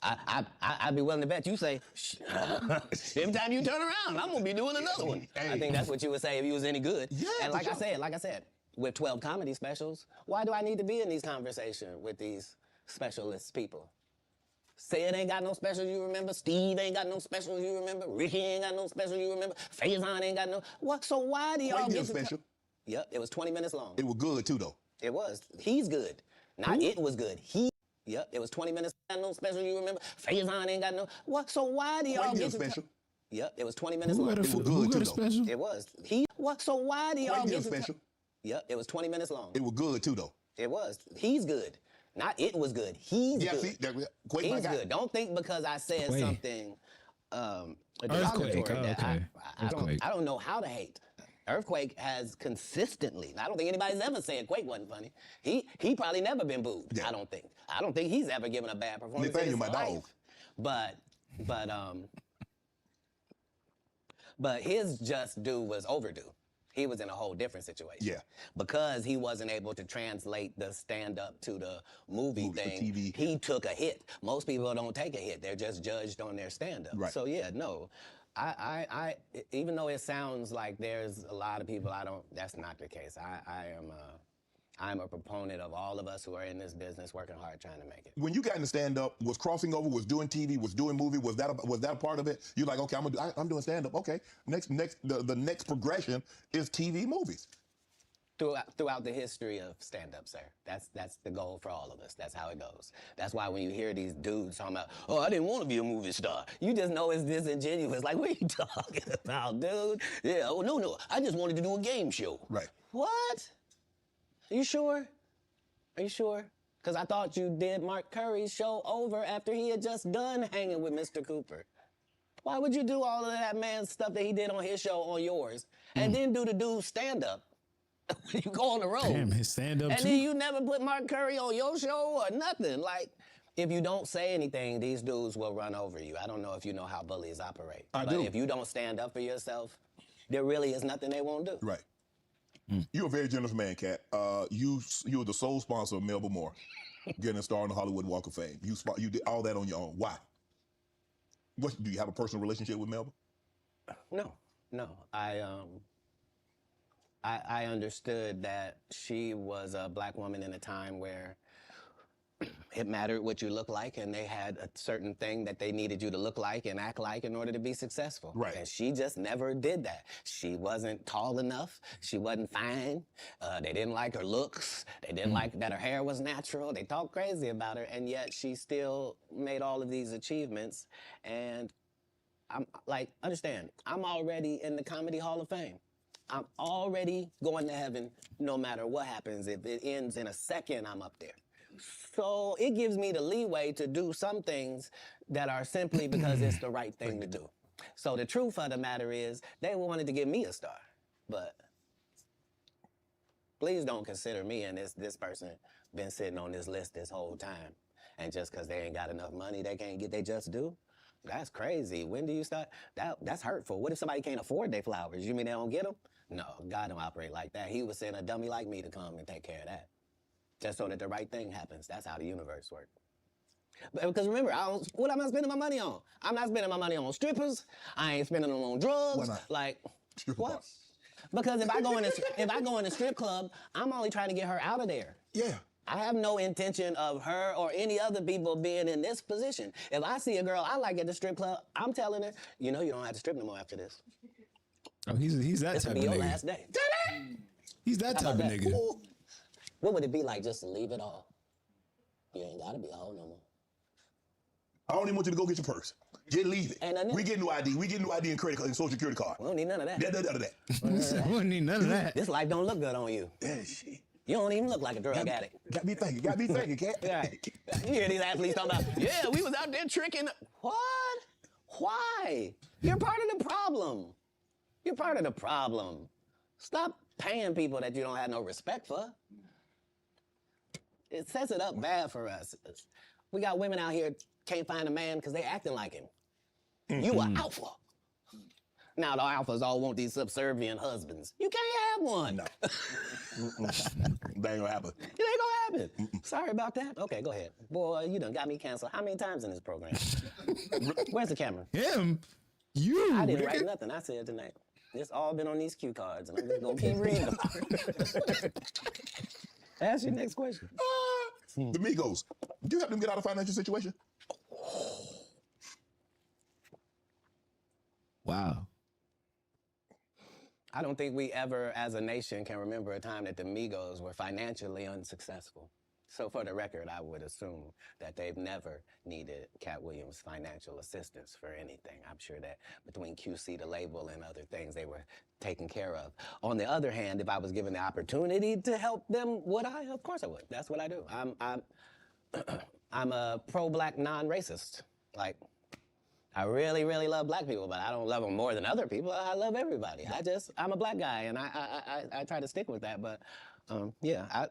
I'd be willing to bet you say, every time you turn around, I'm gonna be doing another one. Hey. I think that's what you would say if you was any good. Yeah, and for like sure. I said, with 12 comedy specials, why do I need to be in these conversations with these specialist people? Sid ain't got no specials you remember. Steve ain't got no specials you remember. Ricky ain't got no specials you remember. Faison ain't got no. What? So why do y'all Quake get did a special. Yep, it was 20 minutes long. It was good too, though. It was. He's good. Not it was good. Yep, it was 20 minutes. Got no special you remember. Faison ain't got no. What? So why do y'all Quake did get a special. Yep, it was 20 minutes Who long. got a, It was who good got a too, though. special? It was. What? So why do y'all Quake did get a special. Yep, it was 20 minutes long. It was good too, though. It was. He's good. Not it was good. He's Yeah, good. see, Quake my He's guy. good. Don't think because I said Quake. something Earthquake. derogatory that Okay. Earthquake. I don't know how to hate. Earthquake has consistently, I don't think anybody's ever said Quake wasn't funny. He probably never been booed, Yeah. I don't think. I don't think he's ever given a bad performance in Nathaniel, his my life. dog. But his just due was overdue. He was in a whole different situation. Yeah. Because he wasn't able to translate the stand-up to the movie Movies, the thing, TV. he took a hit. Most people don't take a hit. They're just judged on their stand-up. Right. So yeah, no. I even though it sounds like there's a lot of people that's not the case. I'm a proponent of all of us who are in this business working hard trying to make it. When you got into stand-up, was crossing over, was doing TV, was doing movie, was that a part of it? You're like, okay, I'm doing stand-up. Okay, the next progression is TV, movies. Throughout the history of stand-up, sir. That's the goal for all of us. That's how it goes. That's why when you hear these dudes talking about, oh, I didn't want to be a movie star, you just know it's disingenuous. Like, what are you talking about, dude? Yeah, oh, no, I just wanted to do a game show. Right. What? Are you sure? Are you sure? Because I thought you did Mark Curry's show over after he had just done hanging with Mr. Cooper. Why would you do all of that man's stuff that he did on his show on yours and then do the dude's stand-up? When you go on the road. Damn, his stand-up And too? then you never put Mark Curry on your show or nothing. Like, if you don't say anything, these dudes will run over you. I don't know if you know how bullies operate. But if you don't stand up for yourself, there really is nothing they won't do. Right. You're a very generous man, Katt. You were the sole sponsor of Melba Moore getting a star on the Hollywood Walk of Fame. You did all that on your own. Why? Do you have a personal relationship with Melba? No. I understood that she was a black woman in a time where it mattered what you look like, and they had a certain thing that they needed you to look like and act like in order to be successful. Right. And she just never did that. She wasn't tall enough. She wasn't fine. They didn't like her looks. They didn't like that her hair was natural. They talked crazy about her, and yet she still made all of these achievements. And I'm like, understand, I'm already in the Comedy Hall of Fame. I'm already going to heaven no matter what happens. If it ends in a second, I'm up there. So it gives me the leeway to do some things that are simply because it's the right thing to do. So the truth of the matter is, they wanted to give me a star, but please don't consider me and this person been sitting on this list this whole time. And just because they ain't got enough money, they can't get their just due? That's crazy. When do you start? That's hurtful. What if somebody can't afford their flowers? You mean they don't get them? No, God don't operate like that. He was sending a dummy like me to come and take care of that. Just so that the right thing happens. That's how the universe works. Because remember, what am I spending my money on? I'm not spending my money on strippers. I ain't spending them on drugs. Why not? Like, Stripper what? bar. Because if I go in a strip club, I'm only trying to get her out of there. Yeah. I have no intention of her or any other people being in this position. If I see a girl I like at the strip club, I'm telling her, you know, you don't have to strip no more after this. Oh, he's that This type will of be your nigga. last day. He's that How type of about that? nigga. What would it be like just to leave it all? You ain't gotta be a hoe no more. I don't even want you to go get your purse. Just leave it. Ain't nothing. We get new ID. We get new ID and credit card and social security card. We don't need none of that. None of that. We don't need none of that. This life don't look good on you. Yeah, shit. You don't even look like a drug addict. Got me thinking, Cat. Right. You hear these athletes talking about, yeah, we was out there tricking. What? Why? You're part of the problem. You're part of the problem. Stop paying people that you don't have no respect for. It sets it up bad for us. We got women out here can't find a man because they acting like him. You an alpha. Now the alphas all want these subservient husbands. You can't have one. No. That ain't gonna happen. It ain't gonna happen. Sorry about that. Okay, go ahead. Boy, you done got me canceled. How many times in this program? Where's the camera? Him? You? I didn't nigga. write nothing. I said tonight. It's all been on these cue cards, and I'm just gonna keep reading them. Ask your next question. The Migos. Do you help them get out of financial situation? Wow. I don't think we ever, as a nation, can remember a time that the Migos were financially unsuccessful. So for the record, I would assume that they've never needed Katt Williams' financial assistance for anything. I'm sure that between QC, the label, and other things, they were taken care of. On the other hand, if I was given the opportunity to help them, would I? Of course I would. That's what I do. I'm a pro-black non-racist. Like, I really, really love black people, but I don't love them more than other people. I love everybody. I'm a black guy, and I try to stick with that. But yeah,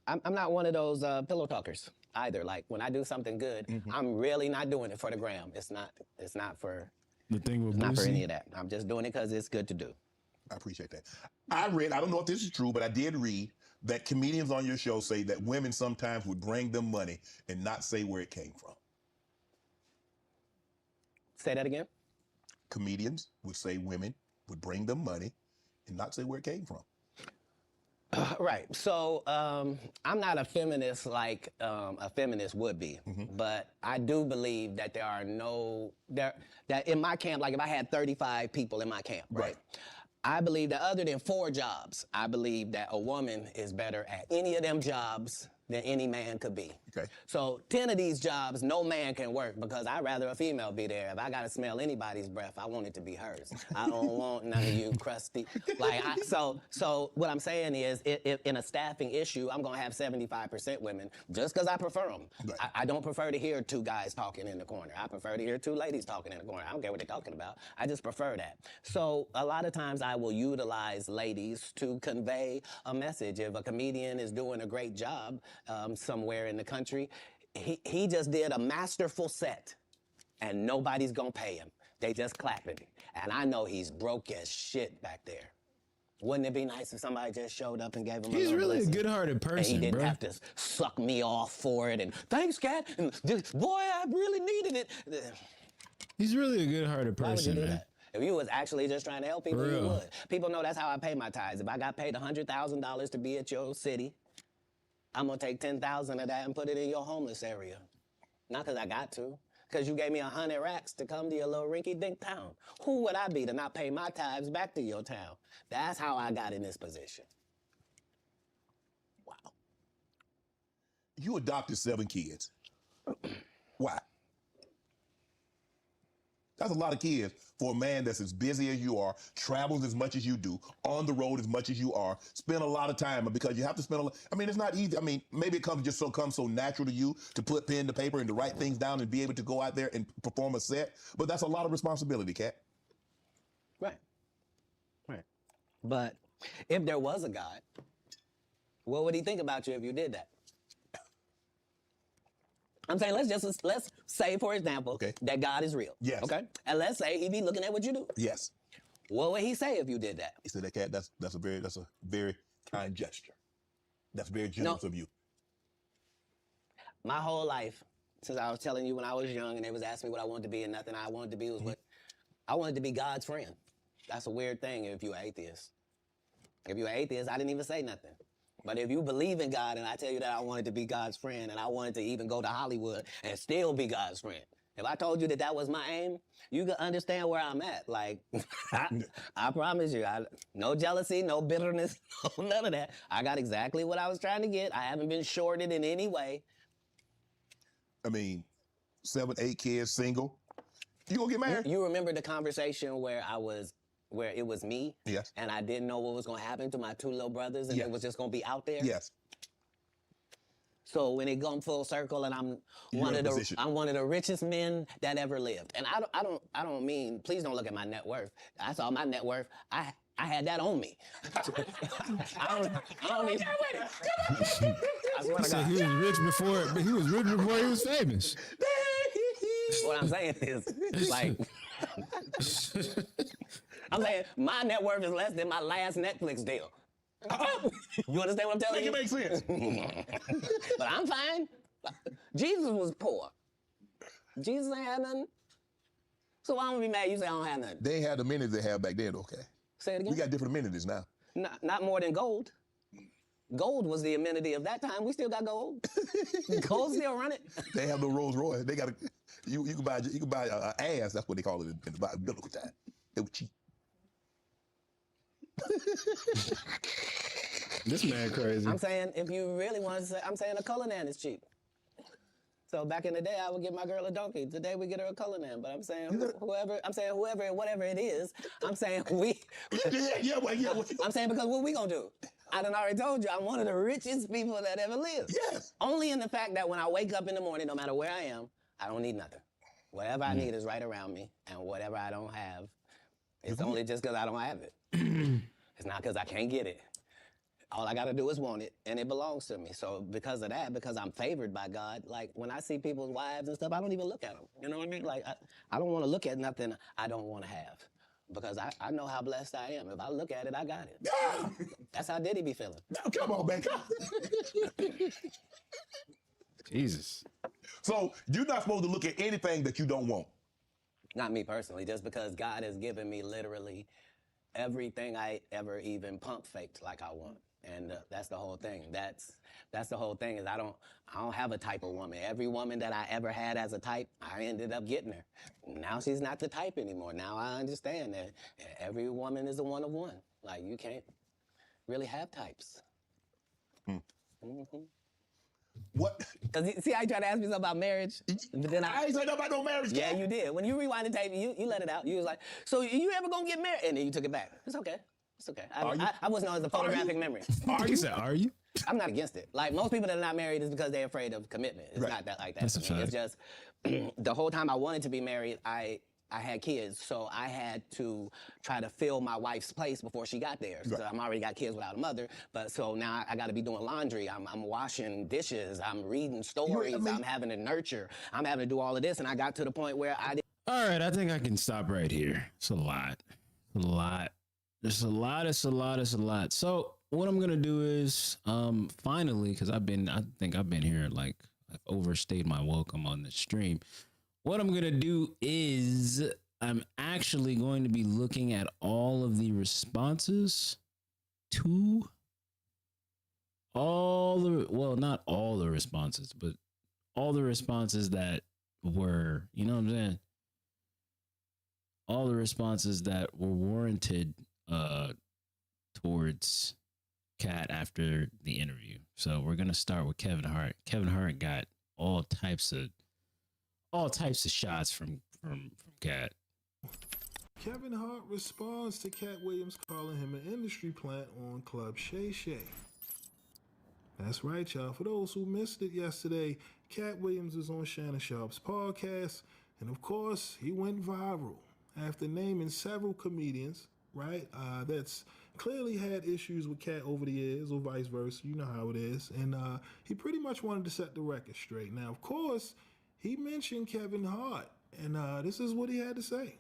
I'm not one of those pillow talkers either. Like when I do something good, I'm really not doing it for the gram. It's not for The thing with not for Boosie. any of that. I'm just doing it because it's good to do. I appreciate that. I don't know if this is true, but I did read that comedians on your show say that women sometimes would bring them money and not say where it came from. Say that again? Comedians would say women would bring them money and not say where it came from. Right. So I'm not a feminist like a feminist would be, but I do believe that that in my camp, like if I had 35 people in my camp, right? I believe that other than 4 jobs, I believe that a woman is better at any of them jobs than any man could be. Okay. So 10 of these jobs, no man can work because I'd rather a female be there. If I gotta smell anybody's breath, I want it to be hers. I don't want none of you crusty. So what I'm saying is, if in a staffing issue, I'm gonna have 75% women just because I prefer them. Right. I don't prefer to hear 2 guys talking in the corner. I prefer to hear 2 ladies talking in the corner. I don't care what they're talking about. I just prefer that. So a lot of times I will utilize ladies to convey a message. If a comedian is doing a great job somewhere in the country, he just did a masterful set and nobody's gonna pay him. They just clapping. And I know he's broke as shit back there. Wouldn't it be nice if somebody just showed up and gave him a He's little really a blessing? good-hearted person, And he didn't bro. have to suck me off for it and thanks, Katt. And boy, I really needed it. He's really a good-hearted Why would you person, do man. that? If you was actually just trying to help people, For you real. would. People know that's how I pay my tithes. If I got paid $100,000 to be at your city, I'm gonna take 10,000 of that and put it in your homeless area. Not because I got to, because you gave me 100 racks to come to your little rinky-dink town. Who would I be to not pay my tithes back to your town? That's how I got in this position. Wow. You adopted 7 kids. Why? That's a lot of kids for a man that's as busy as you are, travels as much as you do, on the road as much as you are, spend a lot of time, because you have to spend a lot. I mean, it's not easy. I mean, maybe it comes so natural to you to put pen to paper and to write things down and be able to go out there and perform a set. But that's a lot of responsibility, Katt. Right. Right. But if there was a God, what would he think about you if you did that? I'm saying let's say, for example, that God is real. Yes. Okay. And let's say he be looking at what you do. Yes. What would he say if you did that? He said, "That Katt, that's a very kind gesture. That's very generous of you." My whole life, since I was telling you when I was young and they was asking me what I wanted to be and nothing I wanted to be was what I wanted to be God's friend. That's a weird thing if you're an atheist. If you're an atheist, I didn't even say nothing. But if you believe in God and I tell you that I wanted to be God's friend and I wanted to even go to Hollywood and still be God's friend, if I told you that that was my aim, you can understand where I'm at. Like, I promise you, no jealousy, no bitterness, none of that. I got exactly what I was trying to get. I haven't been shorted in any way. I mean, 7, 8 kids, single. You gonna get married? You remember the conversation where it was me? Yes. And I didn't know what was gonna happen to my 2 little brothers and Yes. it was just gonna be out there? Yes. So when it comes full circle and I'm one of the richest men that ever lived. And I don't mean, please don't look at my net worth. I saw my net worth. I had that on me. I don't need I swear to God. He was rich before, but he was rich before he was famous. What I'm saying is, like, I'm saying my net worth is less than my last Netflix deal. You understand what I'm telling you? Make it make sense. But I'm fine. Jesus was poor. Jesus ain't had nothing. So why don't be mad you say I don't have nothing? They had the amenities they had back then, okay? Say it again? We got different amenities now. Not more than gold. Gold was the amenity of that time. We still got gold. Gold still running. They have no Rolls Royce. They got you can buy an ass. That's what they call it in the biblical time. It was cheap. This man crazy. I'm saying if you really want to say, I'm saying a Cullinan is cheap. So back in the day, I would give my girl a donkey. Today we get her a Cullinan. But I'm saying whoever, whatever it is, I'm saying we. I'm saying because what we gonna do? I done already told you, I'm one of the richest people that ever lived. Yes. Only in the fact that when I wake up in the morning, no matter where I am, I don't need nothing. Whatever I need is right around me, and whatever I don't have, it's only just because I don't have it. It's not because I can't get it. All I got to do is want it, and it belongs to me. So because of that, because I'm favored by God, like when I see people's wives and stuff, I don't even look at them. You know what I mean? Like I don't want to look at nothing I don't want to have. Because I know how blessed I am. If I look at it, I got it. That's how Diddy be feeling. Now, come on, man. Jesus. So you're not supposed to look at anything that you don't want. Not me personally, just because God has given me literally everything I ever even pump faked like I want. And that's the whole thing. That's the whole thing is I don't have a type of woman. Every woman that I ever had as a type, I ended up getting her. Now she's not the type anymore. Now I understand that every woman is a one of one. Like you can't really have types. Mm-hmm. What? Cause see how you try to ask me something about marriage, but then I ain't say nothing about no marriage. Yeah, you did. When you rewind the tape, you let it out. You was like, so you ever gonna get married? And then you took it back. It's okay. It's okay. I was known as a photographic memory. Are you? I'm not against it. Like most people that are not married is because they're afraid of commitment. It's not that like that. That's a fact. It's just the whole time I wanted to be married, I had kids, so I had to try to fill my wife's place before she got there. So I'm already got kids without a mother, but so now I got to be doing laundry. I'm washing dishes. I'm reading stories. I'm having to nurture. I'm having to do all of this, and I got to the point where I did. All right, I think I can stop right here. It's a lot. It's a lot. So what I'm gonna do is finally, because I think I've been here like I've overstayed my welcome on the stream. What I'm gonna do is I'm actually going to be looking at all of the responses to not all the responses, but all the responses that were, you know what I'm saying? All the responses that were warranted towards Katt after the interview. So we're gonna start with Kevin Hart. Kevin Hart got all types of shots from Katt. Kevin Hart responds to Katt Williams calling him an industry plant on Club Shay Shay. That's right, y'all. For those who missed it yesterday, Katt Williams was on Shannon Sharp's podcast, and of course, he went viral after naming several comedians, right? That's clearly had issues with Katt over the years, or vice versa. You know how it is. And he pretty much wanted to set the record straight. Now, of course, he mentioned Kevin Hart, and this is what he had to say.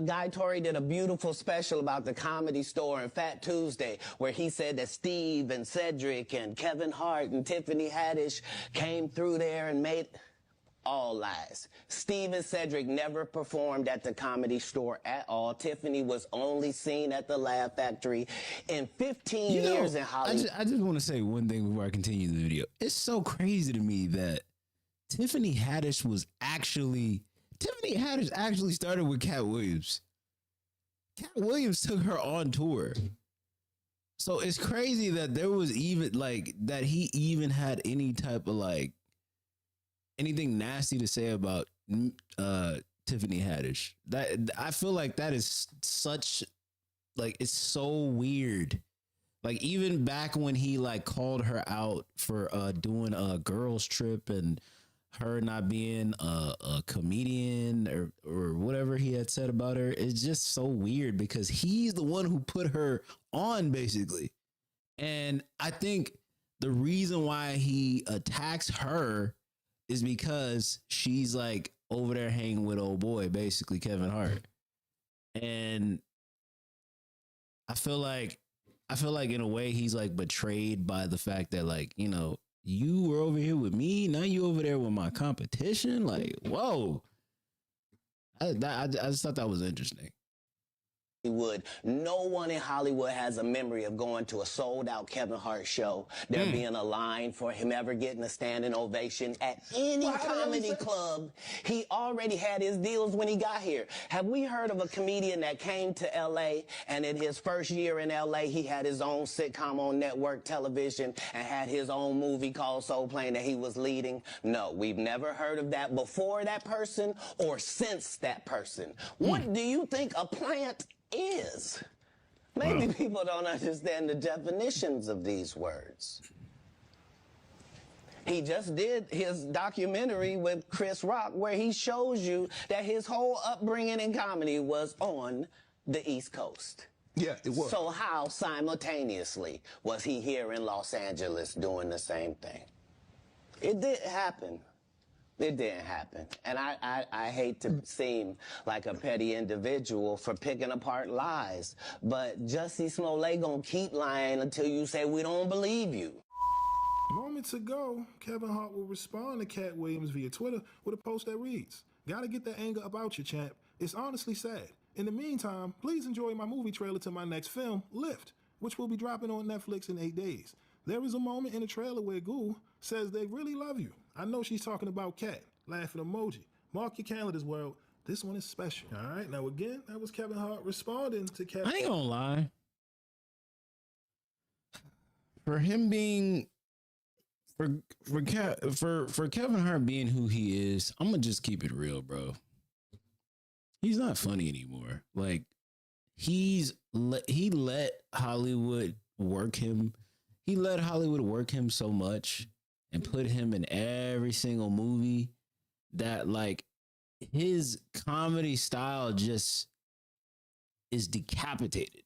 Guy Torrey did a beautiful special about the Comedy Store and Fat Tuesday, where he said that Steve and Cedric and Kevin Hart and Tiffany Haddish came through there and made... All lies. Steve and Cedric never performed at the Comedy Store at all. Tiffany was only seen at the Laugh Factory. In 15 years in Hollywood... I just want to say one thing before I continue the video. It's so crazy to me that Tiffany Haddish actually started with Katt Williams. Katt Williams took her on tour. So it's crazy that there was even that he even had any type of anything nasty to say about Tiffany Haddish. That I feel like that is such it's so weird. Even back when he called her out for doing a girls trip and her not being a comedian or whatever he had said about her, it's just so weird because he's the one who put her on basically. And I think the reason why he attacks her is because she's over there hanging with old boy, basically Kevin Hart. And I feel like in a way he's betrayed by the fact that you were over here with me, now you over there with my competition. Whoa. I just thought that was interesting. Hollywood. No one in Hollywood has a memory of going to a sold-out Kevin Hart show, there being a line for him ever getting a standing ovation at any comedy club. He already had his deals when he got here. Have we heard of a comedian that came to L.A. and in his first year in L.A. he had his own sitcom on network television and had his own movie called Soul Plane that he was leading? No, we've never heard of that before that person or since that person. What do you think a plant is? Maybe people don't understand the definitions of these words. He just did his documentary with Chris Rock where he shows you that his whole upbringing in comedy was on the East Coast. Yeah, it was. So how simultaneously was he here in Los Angeles doing the same thing? It did happen. It didn't happen. And I hate to seem like a petty individual for picking apart lies, but Jussie Smollett gonna keep lying until you say we don't believe you. Moments ago, Kevin Hart will respond to Katt Williams via Twitter with a post that reads, "Gotta get that anger about you, champ. It's honestly sad. In the meantime, please enjoy my movie trailer to my next film, Lift, which will be dropping on Netflix in 8 days. There is a moment in the trailer where Goo says they really love you. I know she's talking about Katt. Laughing emoji. Mark your calendars, world. This one is special." All right. Now, again, that was Kevin Hart responding to Katt. I ain't gonna lie. For him being... For Kevin Hart being who he is, I'm gonna just keep it real, bro. He's not funny anymore. He let Hollywood work him. He let Hollywood work him so much and put him in every single movie that his comedy style just is decapitated.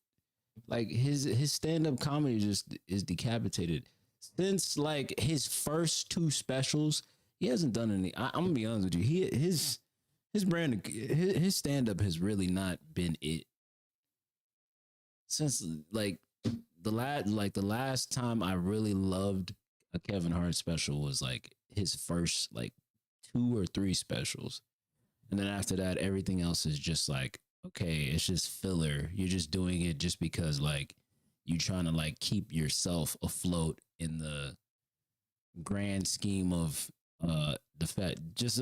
His stand-up comedy just is decapitated. Since his first two specials, he hasn't done any. I'm gonna be honest with you. His brand, his stand-up has really not been it. Since the last time I really loved a Kevin Hart special was his first 2 or 3 specials. And then after that, everything else is just okay, it's just filler. You're just doing it just because you trying to keep yourself afloat in the grand scheme of the fact, just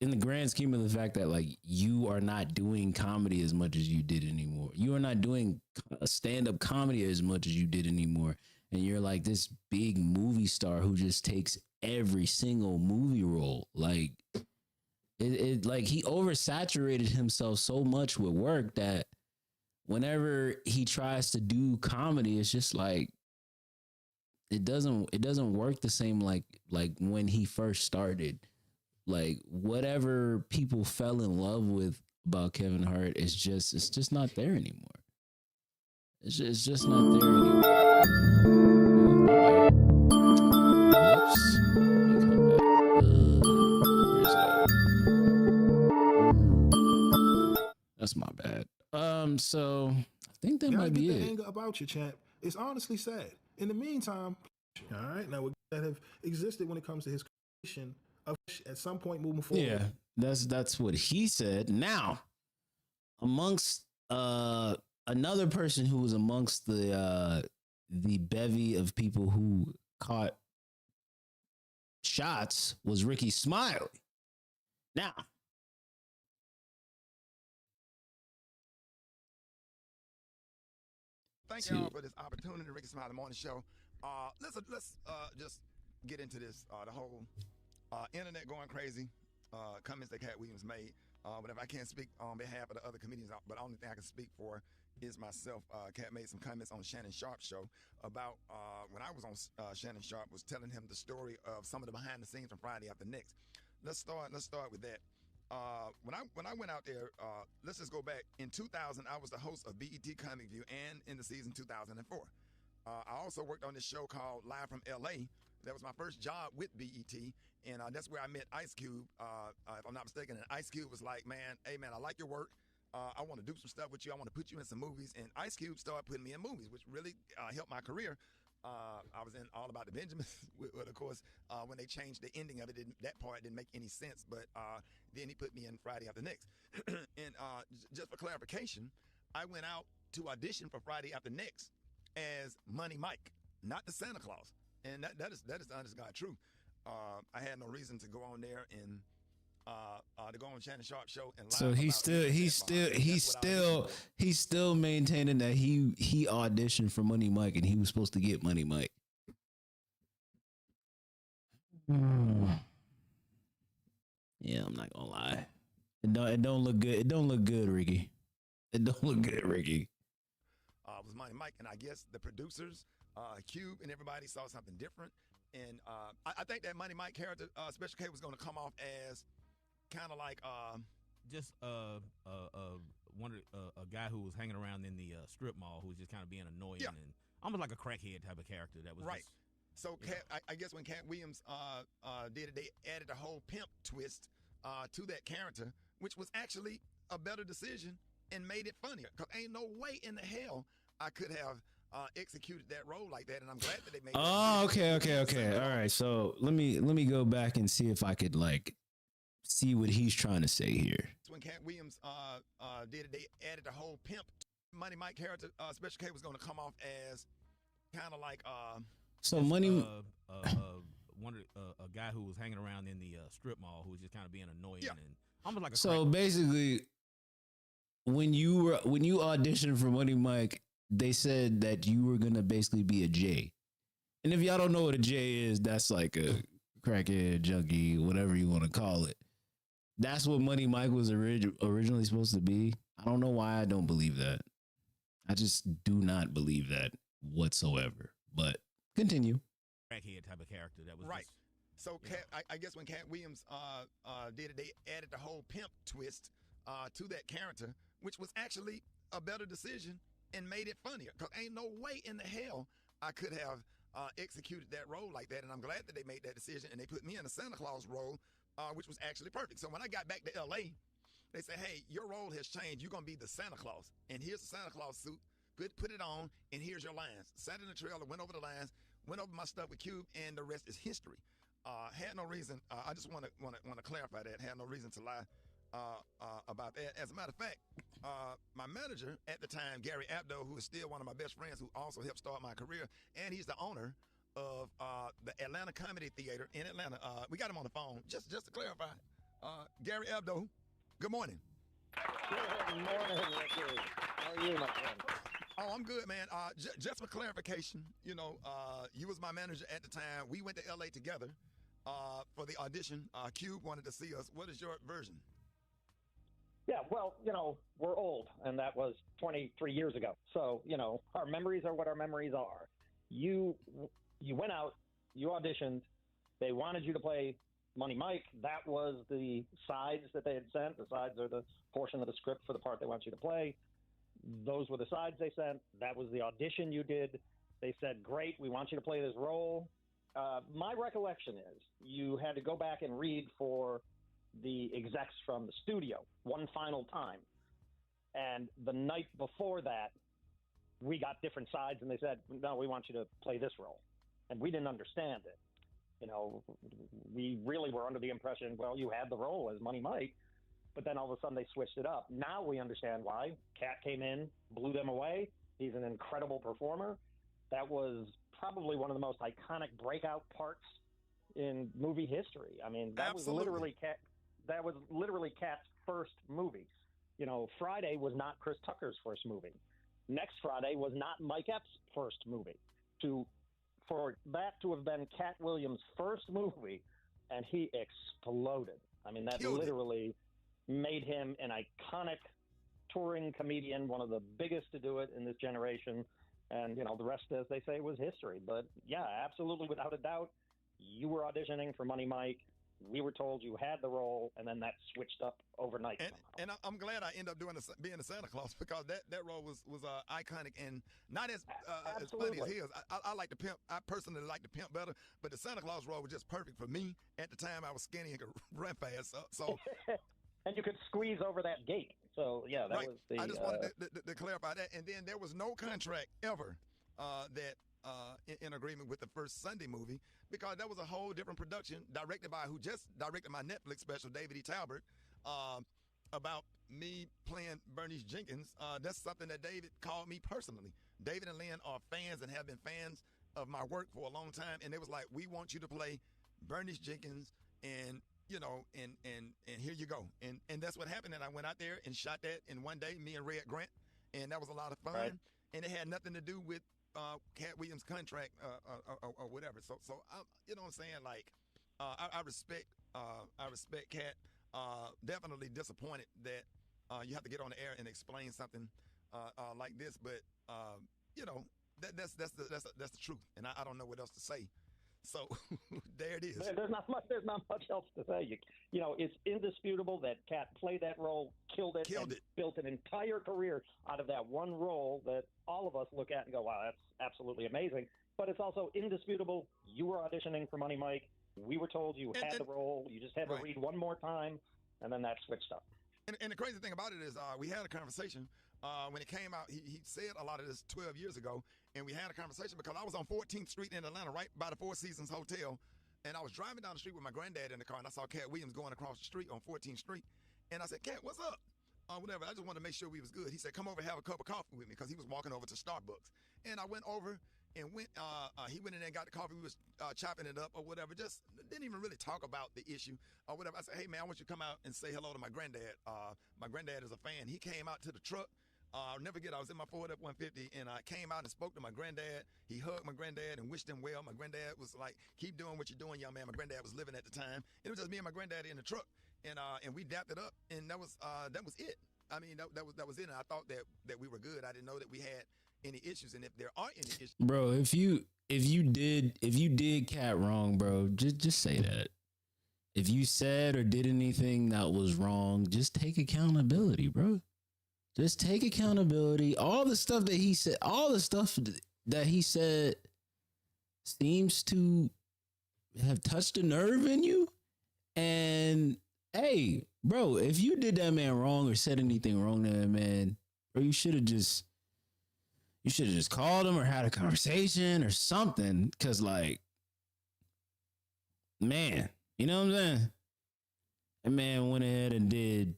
in the grand scheme of the fact that you are not doing comedy as much as you did anymore. You are not doing stand-up comedy as much as you did anymore. And you're this big movie star who just takes every single movie role. He oversaturated himself so much with work that whenever he tries to do comedy, it's just it doesn't work the same like when he first started. Whatever people fell in love with about Kevin Hart it's just not there anymore. It's just not there anymore. Whoops. Let me come back. Where's that? That's my bad. So I think that might be get the it. anger about you, champ. It's honestly sad. In the meantime, all right, now that have existed when it comes to his creation of at some point moving forward. Yeah, that's what he said. Now, amongst another person who was amongst the bevy of people who caught shots was Ricky Smiley. Now, thank y'all for this opportunity, Ricky Smiley Morning Show. Let's just get into this. The whole internet going crazy. Comments that Katt Williams made. But if I can't speak on behalf of the other comedians, but the only thing I can speak for is myself. Katt made some comments on Shannon Sharp's show about when I was on Shannon Sharp, was telling him the story of some of the behind the scenes from Friday After Next. Let's start with that. When I went out there, let's just go back. In 2000, I was the host of BET Comic View and in the season 2004. I also worked on this show called Live from LA. That was my first job with BET, and that's where I met Ice Cube, if I'm not mistaken. And Ice Cube was like, man, hey man, I like your work. I want to do some stuff with you. I want to put you in some movies. And Ice Cube started putting me in movies, which really helped my career. I was in All About the Benjamins, of course, when they changed the ending of it, that part didn't make any sense. But then he put me in Friday After Next. And just for clarification, I went out to audition for Friday After Next as Money Mike, not the Santa Claus. And that is the honest God truth. I had no reason to go on there and to go on Shannon Sharp show and lie. So he's still maintaining that he auditioned for Money Mike and he was supposed to get Money Mike. Yeah, I'm not gonna lie. It don't look good. It don't look good, Ricky. It don't look good, Ricky. Was Money Mike, and I guess the producers, Cube and everybody saw something different. And I think that Money Mike character, Special K, was going to come off as kind of like just a guy who was hanging around in the strip mall who was just kind of being annoying and almost like a crackhead type of character. That was right. Just, so I guess when Katt Williams did it, they added a whole pimp twist to that character, which was actually a better decision and made it funnier. Because ain't no way in the hell I could have executed that role like that, and I'm glad that they made it. Oh, okay. All right. So let me go back and see if I could see what he's trying to say here. When Katt Williams did it, they added a whole pimp Money Mike character. Special K was going to come off as kind of like so Money a guy who was hanging around in the strip mall who was just kind of being annoying and almost like a so basically when you auditioned for Money Mike, they said that you were gonna basically be a J. And if y'all don't know what a J is, that's like a crackhead, junkie, whatever you want to call it. That's what Money Mike was originally supposed to be. I don't know why I don't believe that. I just do not believe that whatsoever. But continue. Crackhead type of character. That was right. Just, so I guess when Katt Williams did it, they added the whole pimp twist to that character, which was actually a better decision and made it funnier. Because ain't no way in the hell I could have executed that role like that. And I'm glad that they made that decision and they put me in a Santa Claus role, which was actually perfect. So when I got back to LA, they said, hey, your role has changed. You're going to be the Santa Claus. And here's the Santa Claus suit. Put it on, and here's your lines. Sat in the trailer, went over the lines, went over my stuff with Cube, and the rest is history. Had no reason. I just want to clarify that. Had no reason to lie about that. As a matter of fact, my manager at the time, Gary Abdo, who is still one of my best friends, who also helped start my career, and he's the owner of the Atlanta Comedy Theater in Atlanta. We got him on the phone. Just to clarify, Gary Abdo, good morning. Good morning, Ricky. How are you, my friend? Oh, I'm good, man. Just for clarification, you was my manager at the time. We went to LA together for the audition. Cube wanted to see us. What is your version? Yeah, well, we're old, and that was 23 years ago. So, our memories are what our memories are. You went out, you auditioned, they wanted you to play Money Mike. That was the sides that they had sent. The sides are the portion of the script for the part they want you to play. those were the sides they sent. That was the audition you did. They said, great, we want you to play this role. My recollection is you had to go back and read for the execs from the studio one final time. And the night before that, we got different sides, and they said, no, we want you to play this role. And we didn't understand it. You know, we really were under the impression, well, you had the role as Money Mike, but then all of a sudden they switched it up. Now we understand why. Katt came in, blew them away. He's an incredible performer. That was probably one of the most iconic breakout parts in movie history. I mean, that was literally Katt's first movie. You know, Friday was not Chris Tucker's first movie. Next Friday was not Mike Epps' first movie. For that to have been Katt Williams' first movie, and he exploded. I mean, that literally made him an iconic touring comedian, one of the biggest to do it in this generation. And, you know, the rest, as they say, was history. But, yeah, absolutely, without a doubt, you were auditioning for Money Mike. We were told you had the role, and then that switched up overnight. And I'm glad I ended up being a Santa Claus, because that role was iconic and not as funny as his. I like the pimp. I personally like the pimp better, but the Santa Claus role was just perfect for me. At the time, I was skinny and could run fast. So and you could squeeze over that gate. So, yeah, that was the... I just wanted to clarify that. And then there was no contract ever that in agreement with the first Sunday movie, because that was a whole different production directed by who just directed my Netflix special, David E. Talbert, about me playing Bernice Jenkins. That's something that David called me personally. David and Lynn are fans and have been fans of my work for a long time, and they was like, we want you to play Bernice Jenkins, and you know, and here you go. And that's what happened. And I went out there and shot that in one day, me and Red Grant, and that was a lot of fun. Right. And it had nothing to do with Katt Williams' contract or whatever. So you know what I'm saying? Like, I respect Katt. Definitely disappointed that you have to get on the air and explain something like this, but you know, that's the truth, and I don't know what else to say. So there it is. There's not much else to say. You know, it's indisputable that Katt played that role, killed it, built an entire career out of that one role that all of us look at and go, wow, that's absolutely amazing. But it's also indisputable you were auditioning for Money Mike. We were told you had the role. You just had to read one more time, and then that switched up. And the crazy thing about it is we had a conversation when it came out. He said a lot of this 12 years ago, and we had a conversation because I was on 14th Street in Atlanta, right by the Four Seasons Hotel, and I was driving down the street with my granddad in the car, and I saw Katt Williams going across the street on 14th Street, and I said, Katt, what's up? Whatever. I just wanted to make sure we was good. He said, come over and have a cup of coffee with me, because he was walking over to Starbucks, and I went over and he went in there and got the coffee. We was chopping it up or whatever. Just didn't even really talk about the issue or whatever. I said, hey man, I want you to come out and say hello to my granddad. My granddad is a fan. He came out to the truck. I'll never forget, I was in my Ford F-150, and I came out and spoke to my granddad. He hugged my granddad and wished him well. My granddad was like, keep doing what you're doing, young man. My granddad was living at the time. It was just me and my granddad in the truck, and we dapped it up, and that was it. I mean, that was it, and I thought that we were good. I didn't know that we had any issues, and if there are any issues, bro, if you did Katt wrong, bro, just say that. If you said or did anything that was wrong, just take accountability, bro. Just take accountability. All the stuff that he said seems to have touched a nerve in you. And hey, bro, if you did that man wrong or said anything wrong to that man, bro, you should have just called him or had a conversation or something. Cause like, man, you know what I'm saying? That man went ahead and did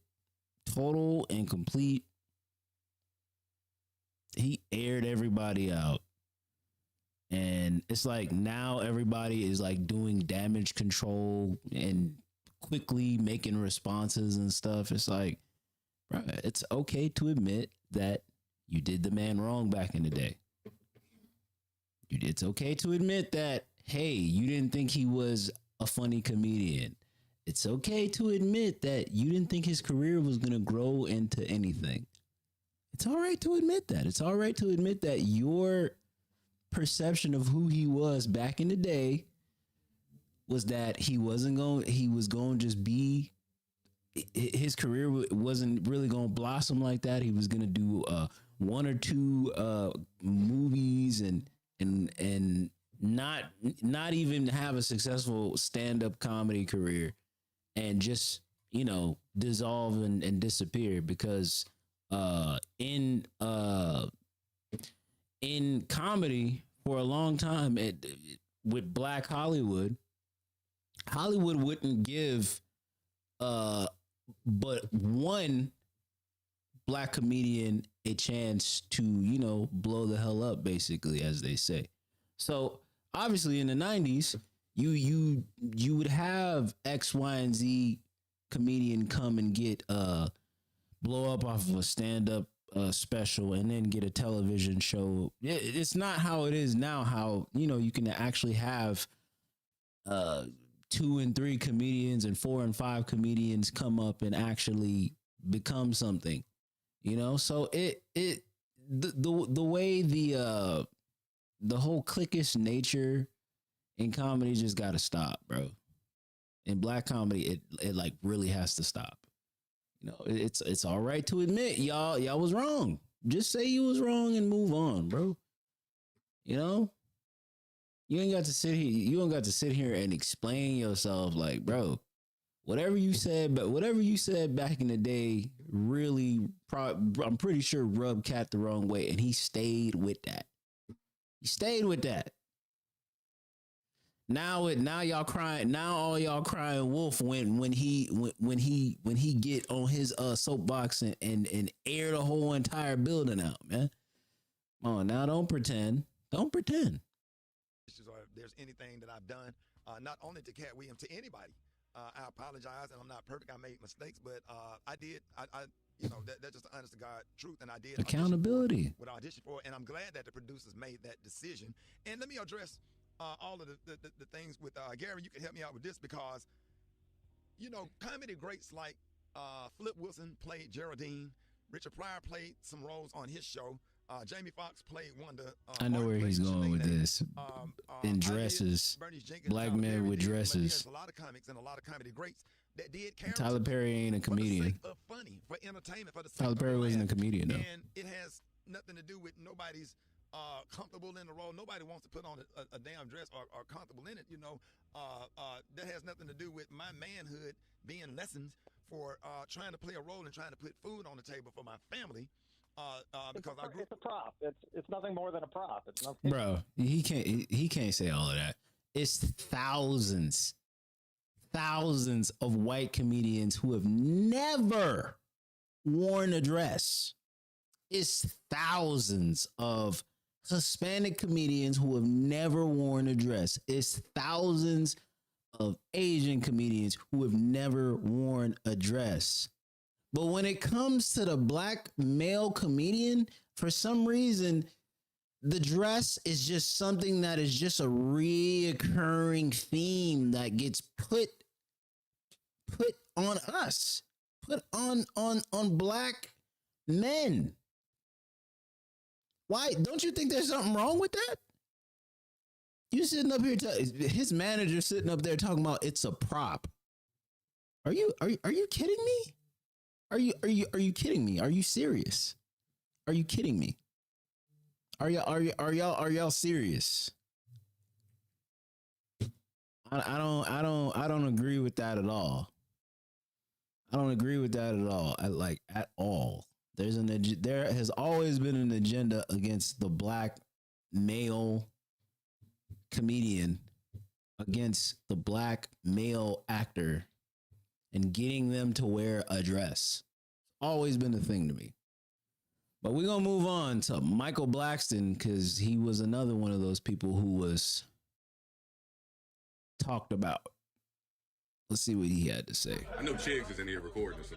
total and complete. He aired everybody out. And it's like now everybody is like doing damage control and quickly making responses and stuff. It's like, bro, it's okay to admit that you did the man wrong back in the day. It's okay to admit that, hey, you didn't think he was a funny comedian. It's okay to admit that you didn't think his career was going to grow into anything. It's all right to admit that. It's all right to admit that your perception of who he was back in the day was that he was going to just be his career wasn't really gonna blossom like that. He was gonna do one or two movies and not even have a successful stand-up comedy career, and just dissolve and disappear because in comedy for a long time with Black Hollywood wouldn't give but one Black comedian a chance to blow the hell up, basically, as they say. So obviously in the 90s you would have X, Y, and Z comedian come and get blow up off of a stand-up special and then get a television show. It's not how it is now, how you can actually have 2 and 3 comedians and 4 and 5 comedians come up and actually become something, so the way the whole cliquish nature in comedy just got to stop, bro. In Black comedy, it like really has to stop. It's all right to admit y'all was wrong. Just say you was wrong and move on, bro. You ain't got to sit here. You don't got to sit here and explain yourself like, bro, whatever you said back in the day really, I'm pretty sure rubbed Katt the wrong way, and he stayed with that. Now y'all crying. Now all y'all crying wolf when he get on his soapbox and air the whole entire building out, man. Come on, now don't pretend. Or if there's anything that I've done, not only to Katt Williams, to anybody, I apologize, and I'm not perfect. I made mistakes, but I did. That's just the honest to God truth, and I did accountability. What I auditioned for, and I'm glad that the producers made that decision. And let me address all of the things with Gary. You can help me out with this because, comedy greats like Flip Wilson played Geraldine, Richard Pryor played some roles on his show. Jamie Foxx played Wanda. I know where he's going with this. In dresses, Black men with dresses. There's a lot of comics and a lot of comedy greats that did characters. Tyler Perry ain't a comedian. For the sake of funny, for entertainment, for the sake Tyler Perry wasn't a comedian, though. And it has nothing to do with nobody's comfortable in the role. Nobody wants to put on a damn dress or comfortable in it. That has nothing to do with my manhood being lessened for trying to play a role and trying to put food on the table for my family. Because it's a prop. It's nothing more than a prop. It's nothing. Bro, he can't say all of that. It's thousands of white comedians who have never worn a dress. It's thousands of Hispanic comedians who have never worn a dress. It's thousands of Asian comedians who have never worn a dress. But when it comes to the Black male comedian, for some reason, the dress is just something that is just a reoccurring theme that gets put on us, put on Black men. Why? Don't you think there's something wrong with that? You sitting up here, his manager sitting up there talking about it's a prop. Are you kidding me? Are you kidding me? Are you serious? Are you kidding me? Are y'all serious? I don't agree with that at all. I don't agree with that at all. At all. There has always been an agenda against the Black male comedian, against the Black male actor, and getting them to wear a dress. Always been a thing to me. But we're going to move on to Michael Blackson, because he was another one of those people who was talked about. Let's see what he had to say. I know Chiggs is in here recording this.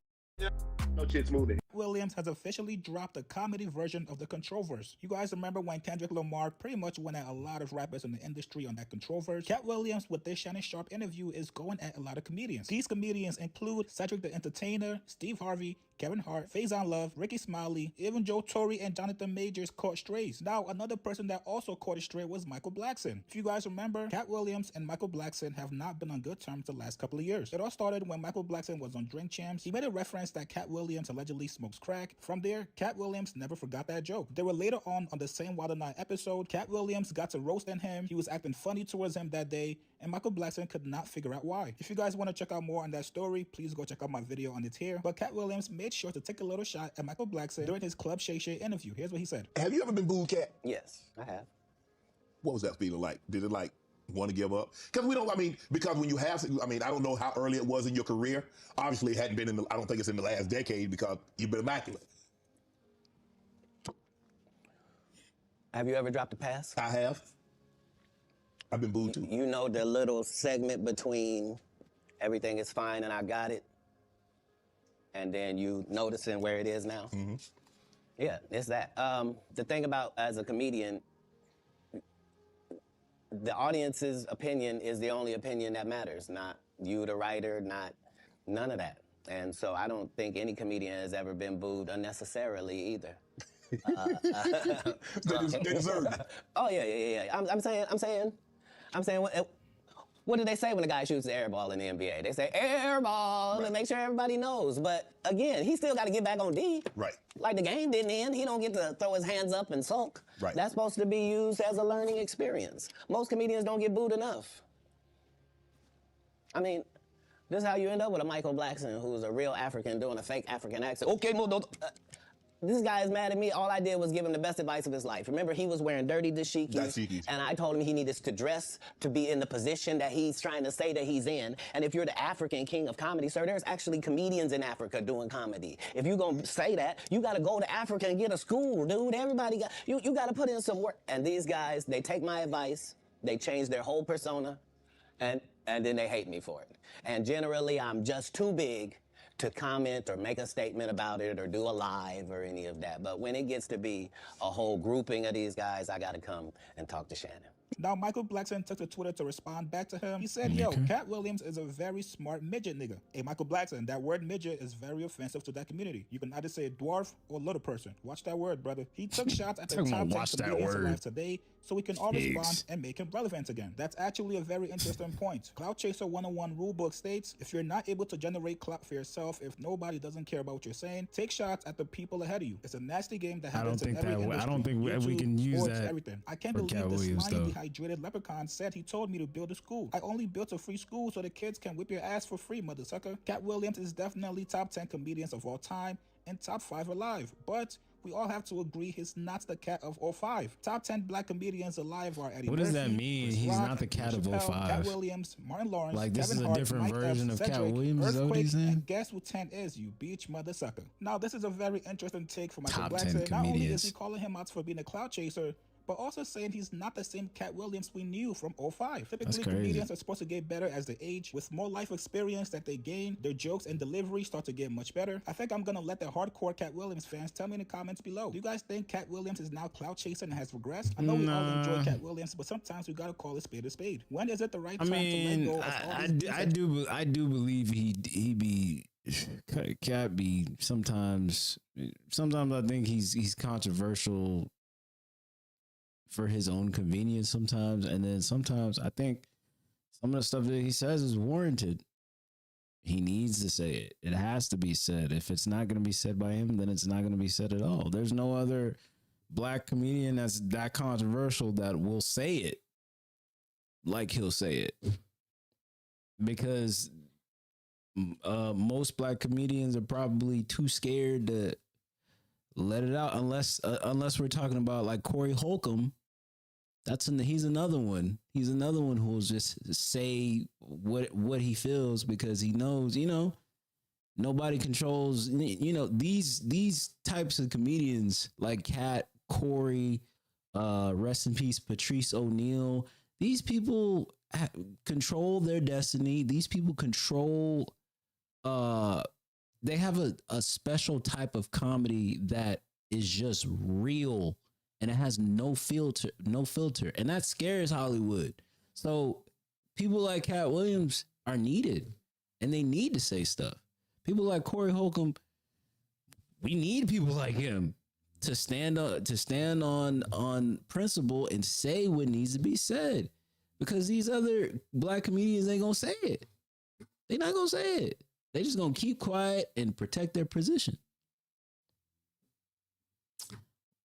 No Chiggs moving. Williams has officially dropped a comedy version of the Controverse. You guys remember when Kendrick Lamar pretty much went at a lot of rappers in the industry on that Controverse? Katt Williams, with this Shannon Sharpe interview, is going at a lot of comedians. These comedians include Cedric the Entertainer, Steve Harvey, Kevin Hart, Faison Love, Ricky Smiley, even Joe Torre and Jonathan Majors caught strays. Now, another person that also caught a stray was Michael Blackson. If you guys remember, Katt Williams and Michael Blackson have not been on good terms the last couple of years. It all started when Michael Blackson was on Drink Champs. He made a reference that Katt Williams allegedly smokes crack. From there, Katt Williams never forgot that joke. They were later on the same Wild 'N Out episode. Katt Williams got to roasting him. He was acting funny towards him that day, and Michael Blackson could not figure out why. If you guys want to check out more on that story, please go check out my video on it here. But Katt Williams made sure to take a little shot at Michael Blackson during his Club Shay Shay interview. Here's what he said. Have you ever been booed, Katt? Yes, I have. What was that feeling like? Did it like want to give up? Because we don't, I mean, because when you have, I mean, I don't know how early it was in your career. Obviously, it hadn't been in the, I don't think it's in the last decade because you've been immaculate. Have you ever dropped a pass? I have. I've been booed too. You know the little segment between everything is fine and I got it, and then you noticing where it is now? Mm-hmm. Yeah, it's that. The thing about as a comedian, the audience's opinion is the only opinion that matters, not you, the writer, not none of that. And so I don't think any comedian has ever been booed unnecessarily either. They deserve it. Oh yeah. I'm saying. What do they say when a guy shoots the air ball in the NBA? They say air ball to make sure everybody knows. But again, he still got to get back on D. Right. Like the game didn't end. He don't get to throw his hands up and sulk. Right. That's supposed to be used as a learning experience. Most comedians don't get booed enough. I mean, this is how you end up with a Michael Blackson who's a real African doing a fake African accent. Okay, no. This guy is mad at me. All I did was give him the best advice of his life. Remember, he was wearing dirty dashikis, and I told him he needed to dress to be in the position that he's trying to say that he's in. And if you're the African king of comedy, sir, there's actually comedians in Africa doing comedy. If you're going to say that, you got to go to Africa and get a school, dude. Everybody got, you got to put in some work. And these guys, they take my advice, they change their whole persona, and then they hate me for it. And generally, I'm just too big to comment or make a statement about it or do a live or any of that. But when it gets to be a whole grouping of these guys, I got to come and talk to Shannon. Now, Michael Blackson took to Twitter to respond back to him. He said, yo, Katt Williams is a very smart midget nigga. Hey, Michael Blackson, that word midget is very offensive to that community. You can either say dwarf or little person. Watch that word, brother. He took shots at the top 10 comedians alive today so we can all respond and make him relevant again. That's actually a very interesting point. Cloud Chaser 101 rulebook states, if you're not able to generate clout for yourself, if nobody doesn't care about what you're saying, take shots at the people ahead of you. It's a nasty game that happens in every industry. I don't think YouTube, we can use sports, that. Everything. I can't believe this slimy, dehydrated leprechaun said he told me to build a school. I only built a free school so the kids can whip your ass for free, mother sucker. Katt Williams is definitely top 10 comedians of all time and top 5 alive, but we all have to agree he's not the Katt of 05. Top 10 black comedians alive are Eddie What Murphy, does that mean? Chris He's Rock, not the Katt of Chappelle, 05. Katt Williams, Martin Lawrence, Like, this Kevin is a Hart, different Mike version Epps, of Katt Cedric, Williams, is that what Earthquake, he's saying? and guess who 10 is, you beach mother sucker. Now, this is a very interesting take from Michael Top 10 Blackson. Not only is comedians. he calling him out for being a cloud chaser, but also saying he's not the same Katt Williams we knew from 05. Typically, comedians are supposed to get better as they age. With more life experience that they gain, their jokes and delivery start to get much better. I think I'm gonna let the hardcore Katt Williams fans tell me in the comments below. Do you guys think Katt Williams is now cloud chasing and has regressed? I know we all enjoy Katt Williams, but sometimes we gotta call a spade a spade. When is it the right time to let go of all these I do believe he be Katt be sometimes I think he's controversial for his own convenience sometimes, and then sometimes I think some of the stuff that he says is warranted. He needs to say it. It has to be said. If it's not going to be said by him, then it's not going to be said at all. There's no other black comedian that's that controversial that will say it like he'll say it, because most black comedians are probably too scared to let it out, unless we're talking about like Corey Holcomb. He's another one. He's another one who'll just say what he feels because he knows, nobody controls, these types of comedians like Katt, Corey, rest in peace, Patrice O'Neal. These people control their destiny. These people control, they have a special type of comedy that is just real. And it has no filter. And that scares Hollywood. So people like Katt Williams are needed. And they need to say stuff. People like Corey Holcomb, we need people like him to stand on principle and say what needs to be said, because these other black comedians ain't gonna say it. They're not gonna say it. They just gonna keep quiet and protect their position.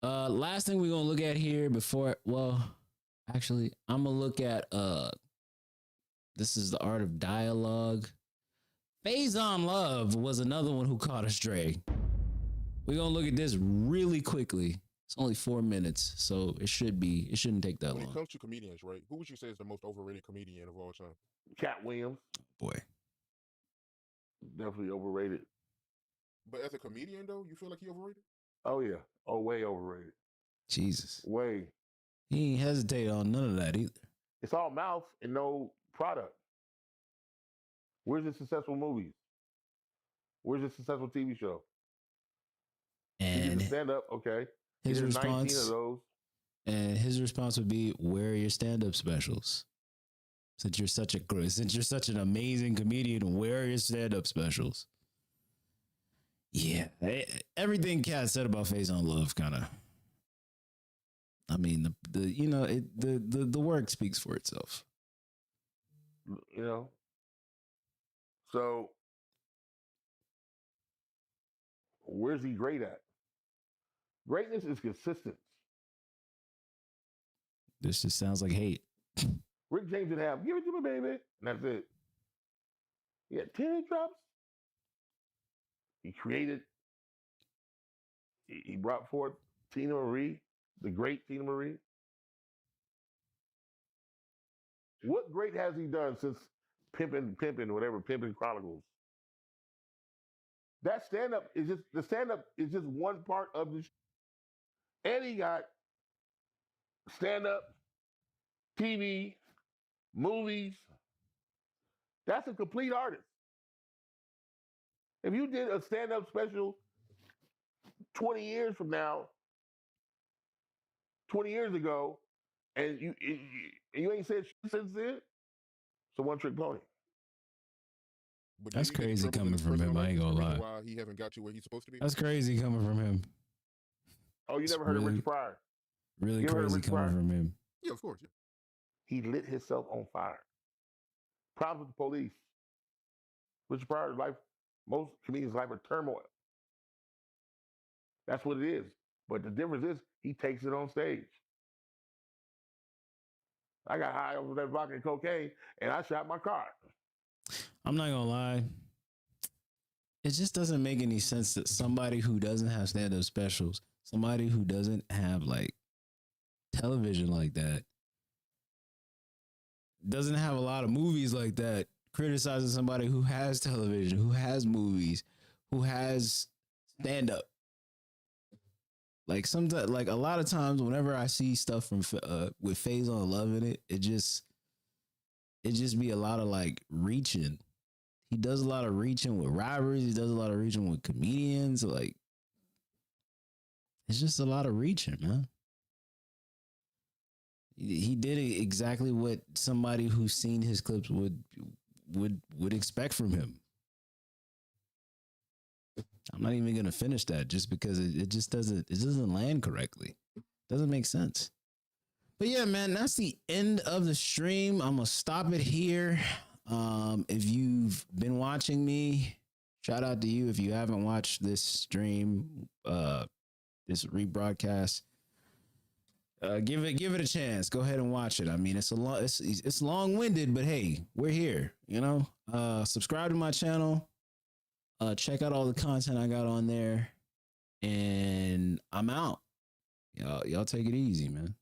Last thing we're gonna look at here before, well, actually, I'm gonna look at this is The Art of Dialogue. Faison Love was another one who caught a stray. We're gonna look at this really quickly. It's only 4 minutes, so it shouldn't take that When long. it comes to comedians, right? Who would you say is the most overrated comedian of all time? Katt Williams. Boy. Definitely overrated. But as a comedian, though, you feel like he overrated? Oh, yeah. Oh, way overrated. Jesus. Way. He ain't hesitate on none of that either. It's all mouth and no product. Where's the successful movies? Where's the successful TV show? And stand up, okay. His There's response, 19 of those. And his response would be, "Where are your stand-up specials? Since you're such an amazing comedian, where are your stand-up specials?" Yeah, everything Katt said about Faison Love kind of. I mean, the work speaks for itself. You know. So, where's he great at? Greatness is consistent. This just sounds like hate. Rick James didn't have, "Give it to me, baby." And that's it. He had 10 drops. He created, he brought forth Tina Marie, the great Tina Marie. What great has he done since Pimpin' Chronicles? That stand-up is just one part of the and he got stand-up, TV, movies. That's a complete artist. If you did a stand-up special 20 years from now, 20 years ago, and you ain't said shit since then, it's a one-trick pony. But That's crazy coming from him. I ain't gonna lie. Why he haven't got you where he's supposed to be? That's crazy coming from him. Oh, you never heard of Richard Pryor? Really You ever heard of crazy Richard coming Pryor? from him. Yeah, of course. Yeah. He lit himself on fire. Problems with the police. Richard Pryor's life, most comedians' life are turmoil. That's what it is. But the difference is he takes it on stage. I got high over that vodka and cocaine, and I shot my car. I'm not gonna lie. It just doesn't make any sense that somebody who doesn't have stand-up specials, somebody who doesn't have like television like that, doesn't have a lot of movies like that, criticizing somebody who has television, who has movies, who has stand-up. Like sometimes, like a lot of times, whenever I see stuff from with Faison Love in it, it just be a lot of like reaching. He does a lot of reaching with rappers. He does a lot of reaching with comedians. Like it's just a lot of reaching, man. He did exactly what somebody who's seen his clips would expect from him. I'm not even gonna finish that just because it doesn't land correctly. Doesn't make sense. But yeah, man, that's the end of the stream. I'm gonna stop it here. If you've been watching me, shout out to you. If you haven't watched this stream, this rebroadcast, give it a chance. Go ahead and watch it. I mean, it's long-winded, but hey, we're here. You know, subscribe to my channel. Check out all the content I got on there, and I'm out. Y'all take it easy, man.